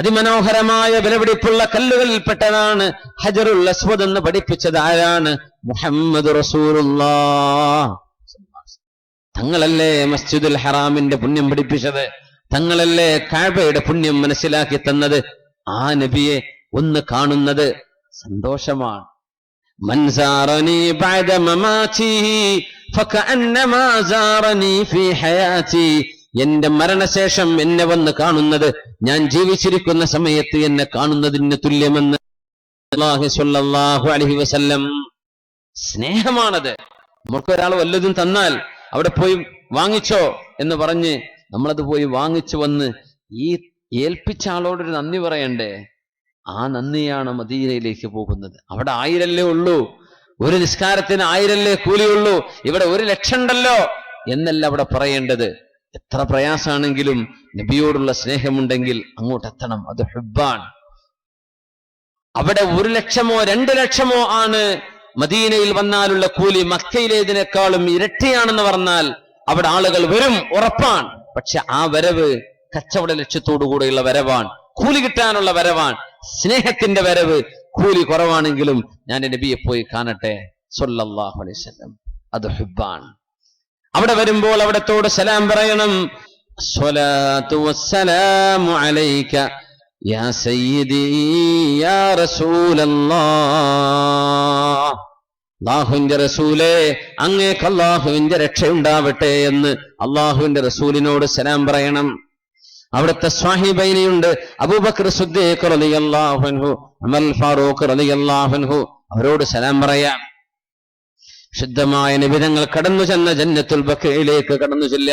അതിമനോഹരമായ വിലപിടിപ്പുള്ള കല്ലുകളിൽപ്പെട്ടതാണ് ഹജറുൽ അസ്വദ് എന്ന് പഠിപ്പിച്ചത് ആരാണ്? മുഹമ്മദ് റസൂലുള്ളാഹ്. തങ്ങളല്ലേ മസ്ജിദുൽ ഹറാമിന്റെ പുണ്യം പഠിപ്പിച്ചത്, തങ്ങളല്ലേ കഅബയുടെ പുണ്യം മനസ്സിലാക്കി തന്നത്. ആ നബിയെ ഒന്ന് കാണുന്നത് സന്തോഷമാണ്. മൻ സാറനി ബഅദ മമാതി ഫകഅന്നമാ സാറനി ഫീ ഹയാതി, എന്റെ മരണശേഷം എന്നെ വന്ന് കാണുന്നത് ഞാൻ ജീവിച്ചിരിക്കുന്ന സമയത്ത് എന്നെ കാണുന്നതിന് തുല്യമെന്ന് സ്വല്ലല്ലാഹു അലൈഹി വസല്ലം. സ്നേഹമാണത്. നമുക്കൊരാൾ വല്ലതും തന്നാൽ അവിടെ പോയി വാങ്ങിച്ചോ എന്ന് പറഞ്ഞ് നമ്മളത് പോയി വാങ്ങിച്ചു വന്ന് ഈ ഏൽപ്പിച്ച ആളോടൊരു നന്ദി പറയണ്ടേ? ആ നന്ദിയാണ് മദീനയിലേക്ക് പോകുന്നത്. അവിടെ 1000 ഉള്ളൂ, ഒരു നിസ്കാരത്തിന് 1000 കൂലിയുള്ളൂ. ഇവിടെ 1,00,000 ഉണ്ടല്ലോ എന്നല്ല അവിടെ പറയേണ്ടത്. എത്ര പ്രയാസാണെങ്കിലും നബിയോടുള്ള സ്നേഹമുണ്ടെങ്കിൽ അങ്ങോട്ടെത്തണം. അത് ഹുബ്ബാണ്. അവിടെ 1,00,000 2,00,000 ആണ് മദീനയിൽ വന്നാലുള്ള കൂലി. മക്കയിലേതിനേക്കാളും ഇരട്ടിയാണെന്ന് പറഞ്ഞാൽ അവിടെ ആളുകൾ വരും, ഉറപ്പാണ്. പക്ഷെ ആ വരവ് കച്ചവട ലക്ഷ്യത്തോടുകൂടെയുള്ള വരവാണ്, കൂലി കിട്ടാനുള്ള വരവാണ്. സ്നേഹത്തിന്റെ വരവ് കൂലി കുറവാണെങ്കിലും ഞാൻ നബിയെ പോയി കാണട്ടെ സ്വല്ലല്ലാഹു അലൈഹി വസല്ലം, അത് ഹുബ്ബാണ്. അവിടെ വരുമ്പോൾ അവിടത്തോട് സലാം പറയണം. സ്വലാത്തു വസ്സലാമു അലൈക യാ സയ്യിദി യാ റസൂലല്ലാഹ്, അല്ലാഹുവിന്റെ റസൂലേ, അങ്ങേക്ക് അല്ലാഹുവിന്റെ രക്ഷയുണ്ടാവട്ടെ എന്ന് അല്ലാഹുവിന്റെ റസൂലിനോട് സലാം പറയണം. അവിടുത്തെ സ്വാഹിബൈനിയുണ്ട്, അബൂബക്കർ സിദ്ദീഖ് റളിയല്ലാഹു അൻഹു, ഉമർ ഫാറൂഖ് റളിയല്ലാഹു അൻഹു, അവരോട് സലാം പറയാം. ശുദ്ധമായ നിബിധങ്ങൾ കടന്നു ചെന്ന ജന്നത്തുൽ ബഖയിലേക്ക് കടന്നു ചെല്ല,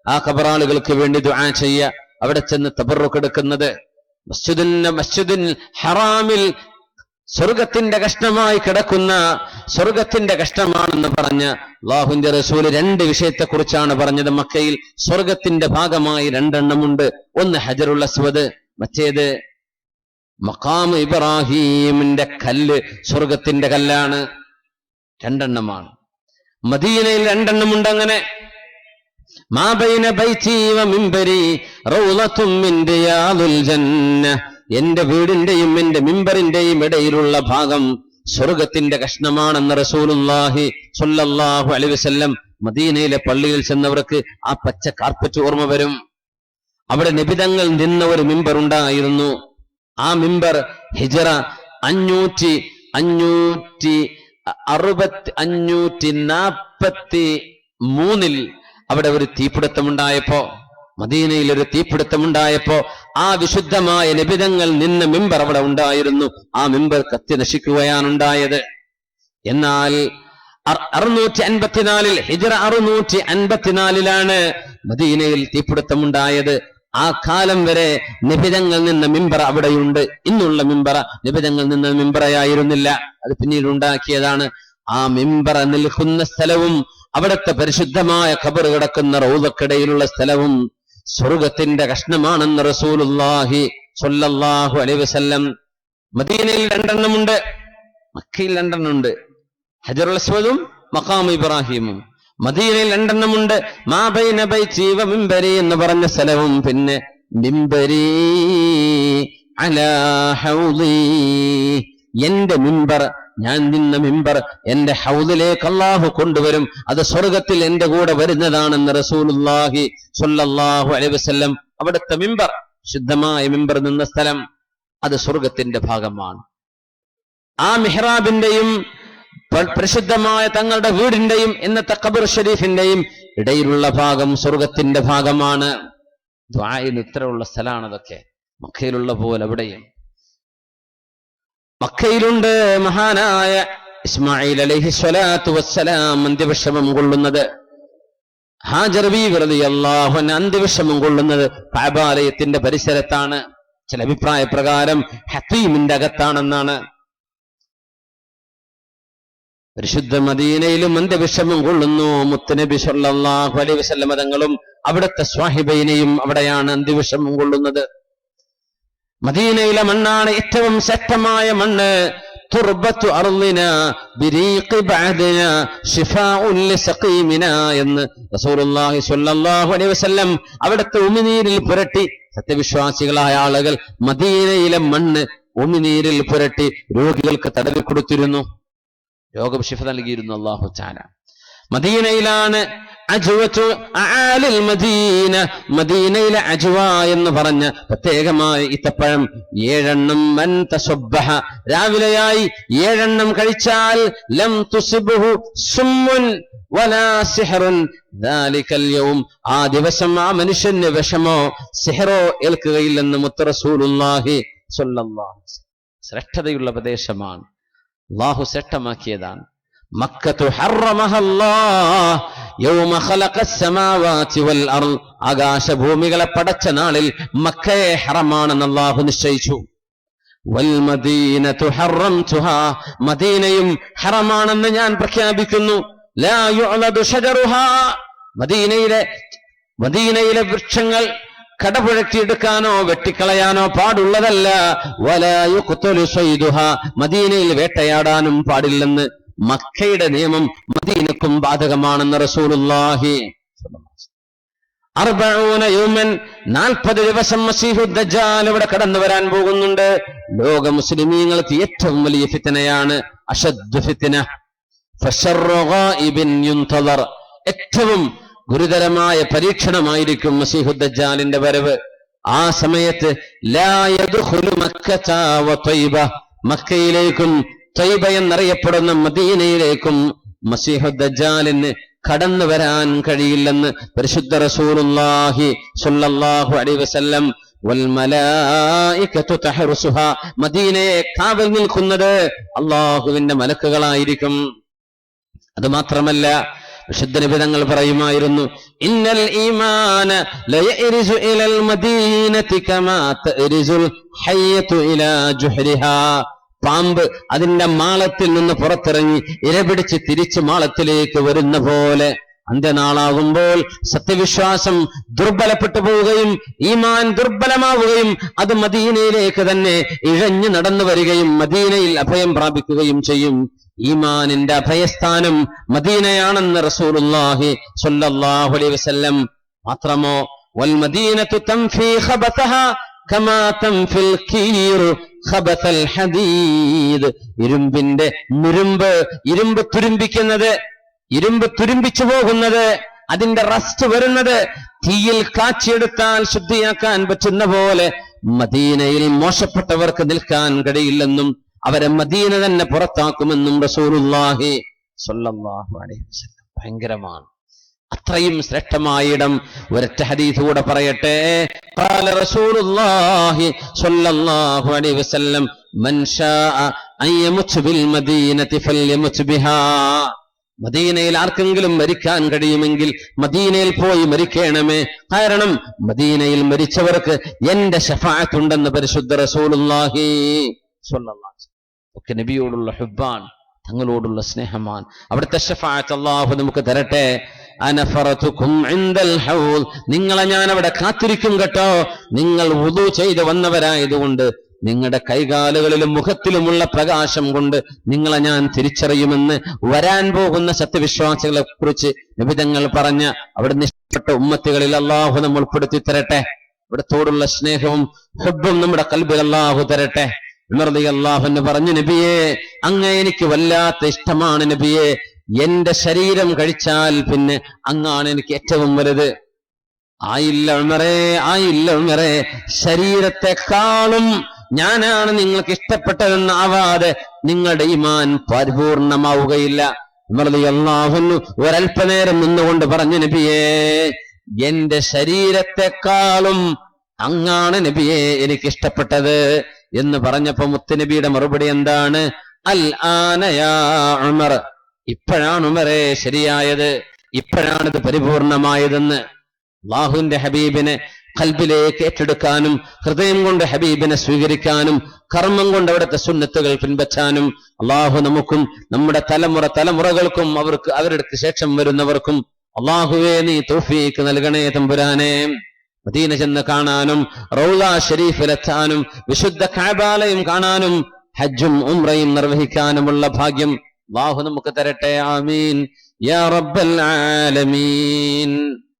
ആ ഖബറാളുകൾക്ക് വേണ്ടി ദുആ ചെയ്യ, അവിടെ ചെന്ന് തബറുക്ക് എടുക്കുന്നത്. മസ്ജിദുൽ ഹറാമിൽ സ്വർഗത്തിന്റെ കഷ്ണമായി കിടക്കുന്ന സ്വർഗത്തിന്റെ കഷ്ണമാണെന്ന് പറഞ്ഞ അല്ലാഹുവിന്റെ റസൂൽ 2 വിഷയത്തെക്കുറിച്ചാണ് പറഞ്ഞത്. മക്കയിൽ സ്വർഗത്തിന്റെ ഭാഗമായി 2 എണ്ണമുണ്ട്. ഒന്ന് ഹജറുൽ അസ്വദ്, മറ്റേത് മഖാം ഇബ്രാഹീമിന്റെ കല്ല്, സ്വർഗത്തിന്റെ കല്ലാണ്. 2 എണ്ണമാണ്. മദീനയിൽ 2 എണ്ണമുണ്ട്. അങ്ങനെ മാ ബൈന ബൈതി വ മിംബരി റൗളത്തും മിൻ റിയാദിൽ ജന്ന, എന്റെ വീടിന്റെയും എന്റെ മിമ്പറിന്റെയും ഇടയിലുള്ള ഭാഗം സ്വർഗത്തിന്റെ കഷ്ണമാണെന്ന് റസൂലുള്ളാഹി സ്വല്ലല്ലാഹു അലൈഹി വസല്ലം. മദീനയിലെ പള്ളിയിൽ ചെന്നവർക്ക് ആ പച്ച കാർപ്പറ്റ് ഓർമ്മ വരും. അവിടെ നബിതങ്ങൾ നിന്ന ഒരു മിമ്പർ ഉണ്ടായിരുന്നു. ആ മിമ്പർ ഹിജ്റ 540 43 അവിടെ ഒരു തീപിടുത്തമുണ്ടായപ്പോ, മദീനയിൽ ഒരു തീപിടുത്തമുണ്ടായപ്പോ ആ വിശുദ്ധമായ നബിതങ്ങൾ നിന്ന മിമ്പർ അവിടെ ഉണ്ടായിരുന്നു. ആ മിമ്പർ കത്തി നശിക്കുകയാണുണ്ടായത്. എന്നാൽ 654 ഹിജ്റ 654 മദീനയിൽ തീപിടുത്തമുണ്ടായത്. ആ കാലം വരെ നിബിതങ്ങൾ നിന്ന മിമ്പർ അവിടെയുണ്ട്. ഇന്നുള്ള മിമ്പറ നിബിതങ്ങൾ നിന്ന മിമ്പറയായിരുന്നില്ല, അത് പിന്നീട് ഉണ്ടാക്കിയതാണ്. ആ മിമ്പറ നിൽക്കുന്ന സ്ഥലവും അവിടുത്തെ പരിശുദ്ധമായ ഖബർ കിടക്കുന്ന റൗദക്കിടയിലുള്ള സ്ഥലവും സ്വർഗത്തിന്റെ കഷ്ണമാണെന്ന് റസൂലുള്ളാഹി സ്വല്ലല്ലാഹു അലൈഹി വസല്ലം. മദീനയിൽ 2 എണ്ണമുണ്ട്, മക്കയിൽ 2 എണ്ണമുണ്ട്. ഹജറുൽ അസ്വദും മഖാം ഇബ്രാഹിമും. മദീനയിൽ 2 എണ്ണമുണ്ട്. മാ ബൈന ബൈതി വ മിംബരി എന്ന് പറഞ്ഞ സ്ഥലവും പിന്നെ മിംബരി അലാ ഹൗദി, എന്റെ മിമ്പർ, ഞാൻ നിന്ന മിമ്പർ എന്റെ ഹൗദിലേക്ക് അല്ലാഹു കൊണ്ടുവരും. അത് സ്വർഗത്തിൽ എന്റെ കൂടെ വരുന്നതാണെന്ന് റസൂലുള്ളാഹി സ്വല്ലല്ലാഹു അലൈഹി വസല്ലം. അവിടുത്തെ മിമ്പർ, ശുദ്ധമായ മിമ്പർ നിന്ന സ്ഥലം, അത് സ്വർഗത്തിന്റെ ഭാഗമാണ്. ആ മിഹ്റാബിന്റെയും പരിശുദ്ധമായ തങ്ങളുടെ വീടിന്റെയും ഇന്നത്തെ ഖബർ ഷരീഫിന്റെയും ഇടയിലുള്ള ഭാഗം സ്വർഗത്തിന്റെ ഭാഗമാണ്. ദുആഇന് ഇത്രയുള്ള സ്ഥലമാണ് അതൊക്കെ. മക്കയിലുള്ള പോലെ അവിടെയും മക്കയിലുണ്ട് മഹാനായ ഇസ്മായിൽ അലൈഹി സ്വലാത്തു വസ്സലാം അന്ത്യവിഷമം കൊള്ളുന്നത്. ഹാജർ ബീവി റളിയല്ലാഹു അൻഹ അന്ത്യവിഷമം കൊള്ളുന്നത് കഅബാലയത്തിന്റെ പരിസരത്താണ്. ചില അഭിപ്രായ പ്രകാരം ഹത്തീമിന്റെ അകത്താണെന്നാണ്. പരിശുദ്ധ മദീനയിലും അന്ത്യവിഷമം കൊള്ളുന്നു മുത്തുനബി സ്വല്ലല്ലാഹു അലൈഹി വസല്ലം തങ്ങളും അവിടുത്തെ സ്വാഹിബൈനെയും അവിടെയാണ് അന്ത്യവിഷമം കൊള്ളുന്നത്. മദീനയിലെ മണ്ണാണ് ഏറ്റവും ശക്തമായ മണ്ണ്. തുർബത്തു അർളിന ബിരീഖി ബഅദിന ശിഫാഉൻ ലിസഖീമിന എന്ന് റസൂലുള്ളാഹി സ്വല്ലല്ലാഹു അലൈഹി വസല്ലം അവിടുത്തെ ഉമിനീരിൽ പുരട്ടി സത്യവിശ്വാസികളായ ആളുകൾ മദീനയിലെ മണ്ണ് ഉമിനീരിൽ പുരട്ടി രോഗികൾക്ക് തടവി കൊടുത്തിരുന്നു. രോഗം ശിഫ നൽകിയിരുന്നു അല്ലാഹു തആല. മദീനയിലാണ് അജ്വതു അആലിൽ മദീന, മദീനയിലെ അജ്വ എന്ന് പറഞ്ഞ പ്രത്യേകമായ ഈത്തപ്പഴം 7 എണ്ണം മൻ തസബ്ബഹ, രാവിലെയായി 7 എണ്ണം കഴിച്ചാൽ ലം തുസിബ്ഹു സുമ്മുൻ വലാ സിഹ്റുൻ ദാലികൽ യൗം, ആ ദിവസം ആ മനുഷ്യന് വിഷമോ സിഹ്റോ ഏൽക്കുകയില്ലെന്ന് മുത്ത് റസൂലുള്ളാഹി സ്വല്ലല്ലാഹു അലൈഹി വസല്ലം. ശ്രേഷ്ഠതയുള്ള പ്രദേശമാണ്, അല്ലാഹു ശ്രേഷ്ഠമാക്കിയതാണ്. മക്കത്തു ഹറമഹ അല്ലാഹ് യൗമ ഖലഖസ് സമാവാതി വൽ അർള്, ആകാശഭൂമികളെ പടച്ച നാളിൽ മക്കയെ ഹറമാണെന്ന് അല്ലാഹു നിശ്ചയിച്ചു. വൽ മദീനതു ഹറംതുഹാ, മദീനയും ഹറമാണെന്ന് ഞാൻ പ്രഖ്യാപിക്കുന്നു. ലാ യുഅലദു ഷജറുഹാ, മദീനയിലെ വൃക്ഷങ്ങൾ കടപുഴക്കിയെടുക്കാനോ വെട്ടിക്കളയാനോ പാടുള്ളതല്ല. വലാ യുഖ്തലു സൈദുഹാ, മദീനയിൽ വേട്ടയാടാനും പാടില്ലെന്ന് മക്കയുടെ നിയമം മദീനക്കും ബാധകമാണെന്ന് റസൂലുള്ളാഹി. 40 യൗമൻ, 40 ദിവസം മസീഹുദ് ദജ്ജാൽ ഇവിടെ കടന്നു വരാൻ പോകുന്നുണ്ട്. ലോക മുസ്ലിമീങ്ങൾക്ക് ഏറ്റവും വലിയ ഫിത്നയാണ് അശദ്ദു ഫിത്ന. ഫശർറു ഗായിബിൻ യുൻതദർ, ഏറ്റവും ഗുരുതരമായ പരീക്ഷണമായിരിക്കും മസീഹുദ് ദജ്ജാലിന്റെ വരവ്. ആ സമയത്ത് ലാ യദ്ഖുലു മക്കത വ ത്വയ്ബ, മക്കയിലേക്കും ത്വയ്ബ എന്നറിയപ്പെടുന്ന മദീനയിലേക്കും മസീഹുദ് ദജ്ജാലിന് കടന്നു വരാൻ കഴിയില്ലെന്ന് പരിശുദ്ധ റസൂലുള്ളാഹി സ്വല്ലല്ലാഹു അലൈഹി വസല്ലം. വൽ മലായികതു തഹറുസുഹാ, മദീനയെ കാവൽ നിൽക്കുന്നത് അല്ലാഹുവിന്റെ മലക്കുകളായിരിക്കും. അത് മാത്രമല്ല വിശുദ്ധ നബി തങ്ങൾ പറയുമായിരുന്നു, ഇന്നൽ ഈമാന ലയരിസു ഇലൽ മദീനതി കമാ തരിസുൽ ഹയ്യതു ഇലാ ജുഹ്രിഹാ, പാമ്പ് അതിന്റെ മാളത്തിൽ നിന്ന് പുറത്തിറങ്ങി ഇരപിടിച്ച് തിരിച്ച് മാളത്തിലേക്ക് വരുന്ന പോലെ അന്ത്യനാളാകുമ്പോൾ സത്യവിശ്വാസം ദുർബലപ്പെട്ടു പോവുകയും ഈമാൻ ദുർബലമാവുകയും അത് മദീനയിലേക്ക് തന്നെ ഇഴഞ്ഞു നടന്നു വരികയും മദീനയിൽ അഭയം പ്രാപിക്കുകയും ചെയ്യും. ഈമാനിന്റെ അഭയസ്ഥാനം മദീനയാണെന്ന് റസൂലുള്ളാഹി സ്വല്ലല്ലാഹു അലൈഹി വസല്ലം. മാത്രമോ വൽ മദീനതു തൻഫി ഖബതഹാ കമാ തൻഫിൽ കീർ ഖബതൽ ഹദീദ്, ഇരുമ്പിന്റെ ഇരുമ്പ് തുരുമ്പിക്കുന്നത്, ഇരുമ്പ് തുരുമ്പിച്ചു പോകുന്നത്, അതിന്റെ റസ്റ്റ് വരുന്നത് തീയിൽ കാച്ചിയെടുത്താൽ ശുദ്ധിയാക്കാൻ പറ്റുന്ന പോലെ മദീനയിൽ മോശപ്പെട്ടവർക്ക് നിൽക്കാൻ കഴിയില്ലെന്നും അവരെ മദീന തന്നെ പുറത്താക്കുമെന്നും റസൂലുള്ളാഹി സ്വല്ലല്ലാഹു അലൈഹി വസല്ലം. ഭയങ്കരമാണ്. അത്രയും ശ്രേഷ്ഠമായ ഇടം ഒരൊറ്റ ഹദീസ് കൂടെ പറയട്ടെ. ഖാല റസൂലുള്ളാഹി സ്വല്ലല്ലാഹു അലൈഹി വസല്ലം മൻ ശാഅ അൻ യമുത് ബിൽ മദീനതി ഫൽയമുത് ബിഹാ. മദീനയിൽ ആർക്കെങ്കിലും മരിക്കാൻ കഴിയുമെങ്കിൽ മദീനയിൽ പോയി മരിക്കണമേ. കാരണം മദീനയിൽ മരിച്ചവർക്ക് എന്റെ ശഫാഅത്ത് ഉണ്ടെന്ന് പരിശുദ്ധ റസൂലുള്ളാഹി സ്വല്ലല്ലാഹു അലൈഹി വസല്ലം. ഒക്കെ നബിയോടുള്ള ഹുബ്ബാൻ, തങ്ങളോടുള്ള സ്നേഹമാണ്. അവിടുത്തെ ശഫാഅത്ത് അല്ലാഹു നമുക്ക് തരട്ടെ. അനഫറതുകും ഇൻദൽ ഹൗൽ, നിങ്ങളെ ഞാൻ അവിടെ കാത്തിരിക്കും കേട്ടോ. നിങ്ങൾ വുദു ചെയ്ത് വന്നവരായതുകൊണ്ട് നിങ്ങളുടെ കൈകാലുകളിലും മുഖത്തിലുമുള്ള പ്രകാശം കൊണ്ട് നിങ്ങളെ ഞാൻ തിരിച്ചറിയുമെന്ന് വരാൻ പോകുന്ന സത്യവിശ്വാസികളെ കുറിച്ച് നിബിധങ്ങൾ പറഞ്ഞ അവിടുന്ന് ഇഷ്ടപ്പെട്ട ഉമ്മത്തികളിൽ അല്ലാഹു നമ്മൾ ഉൾപ്പെടുത്തി തരട്ടെ. ഇവിടത്തോടുള്ള സ്നേഹവും ഹുബ്ബും നമ്മുടെ ഖൽബിൽ അല്ലാഹു തരട്ടെ. ഉമർ റളിയല്ലാഹു അൻഹു പറഞ്ഞു, നബിയേ അങ്ങ് എനിക്ക് വല്ലാത്ത ഇഷ്ടമാണ് നബിയേ, എന്റെ ശരീരം കഴിച്ചാൽ പിന്നെ അങ്ങാണ് എനിക്ക് ഏറ്റവും വലുത്. ആയില്ല ഉമറേ, ആയില്ല ഉമറേ, ശരീരത്തെക്കാളും ഞാനാണ് നിങ്ങൾക്ക് ഇഷ്ടപ്പെട്ടതെന്നാവാതെ നിങ്ങളുടെ ഈമാൻ പരിപൂർണമാവുകയില്ല. ഉമർ റളിയല്ലാഹു അൻഹു ഒരൽപ്പനേരം നിന്നുകൊണ്ട് പറഞ്ഞു, നബിയേ എന്റെ ശരീരത്തെക്കാളും അങ്ങാണ് നബിയെ എനിക്കിഷ്ടപ്പെട്ടത് എന്ന് പറഞ്ഞപ്പോ മുത്തുനബിയുടെ മറുപടി എന്താണ്? അൽ ആന യാ ഉമർ, ഇപ്പോഴാണ് ഉമറേ ശരിയായത്, ഇപ്പോഴാണിത് പരിപൂർണമായതെന്ന്. അല്ലാഹുവിന്റെ ഹബീബിനെ ഖൽബിലേക്ക് ഏറ്റെടുക്കാനും ഹൃദയം കൊണ്ട് ഹബീബിനെ സ്വീകരിക്കാനും കർമ്മം കൊണ്ട് അവിടുത്തെ സുന്നത്തുകൾ പിൻപറ്റാനും അള്ളാഹു നമുക്കും നമ്മുടെ തലമുറകൾക്കും അവരുടെ ശേഷം വരുന്നവർക്കും അള്ളാഹുവേ നീ തൗഫീഖ് നൽകണേ തമ്പുരാനെ. മദീന ചെന്ന് കാണാനും റൗള ഷരീഫിലെത്താനും വിശുദ്ധ കഅബാലയം കാണാനും ഹജ്ജും ഉംറയും നിർവഹിക്കാനുമുള്ള ഭാഗ്യം അല്ലാഹു നമുക്ക് തരട്ടെ. ആമീൻ യാ റബ്ബൽ ആലമീൻ.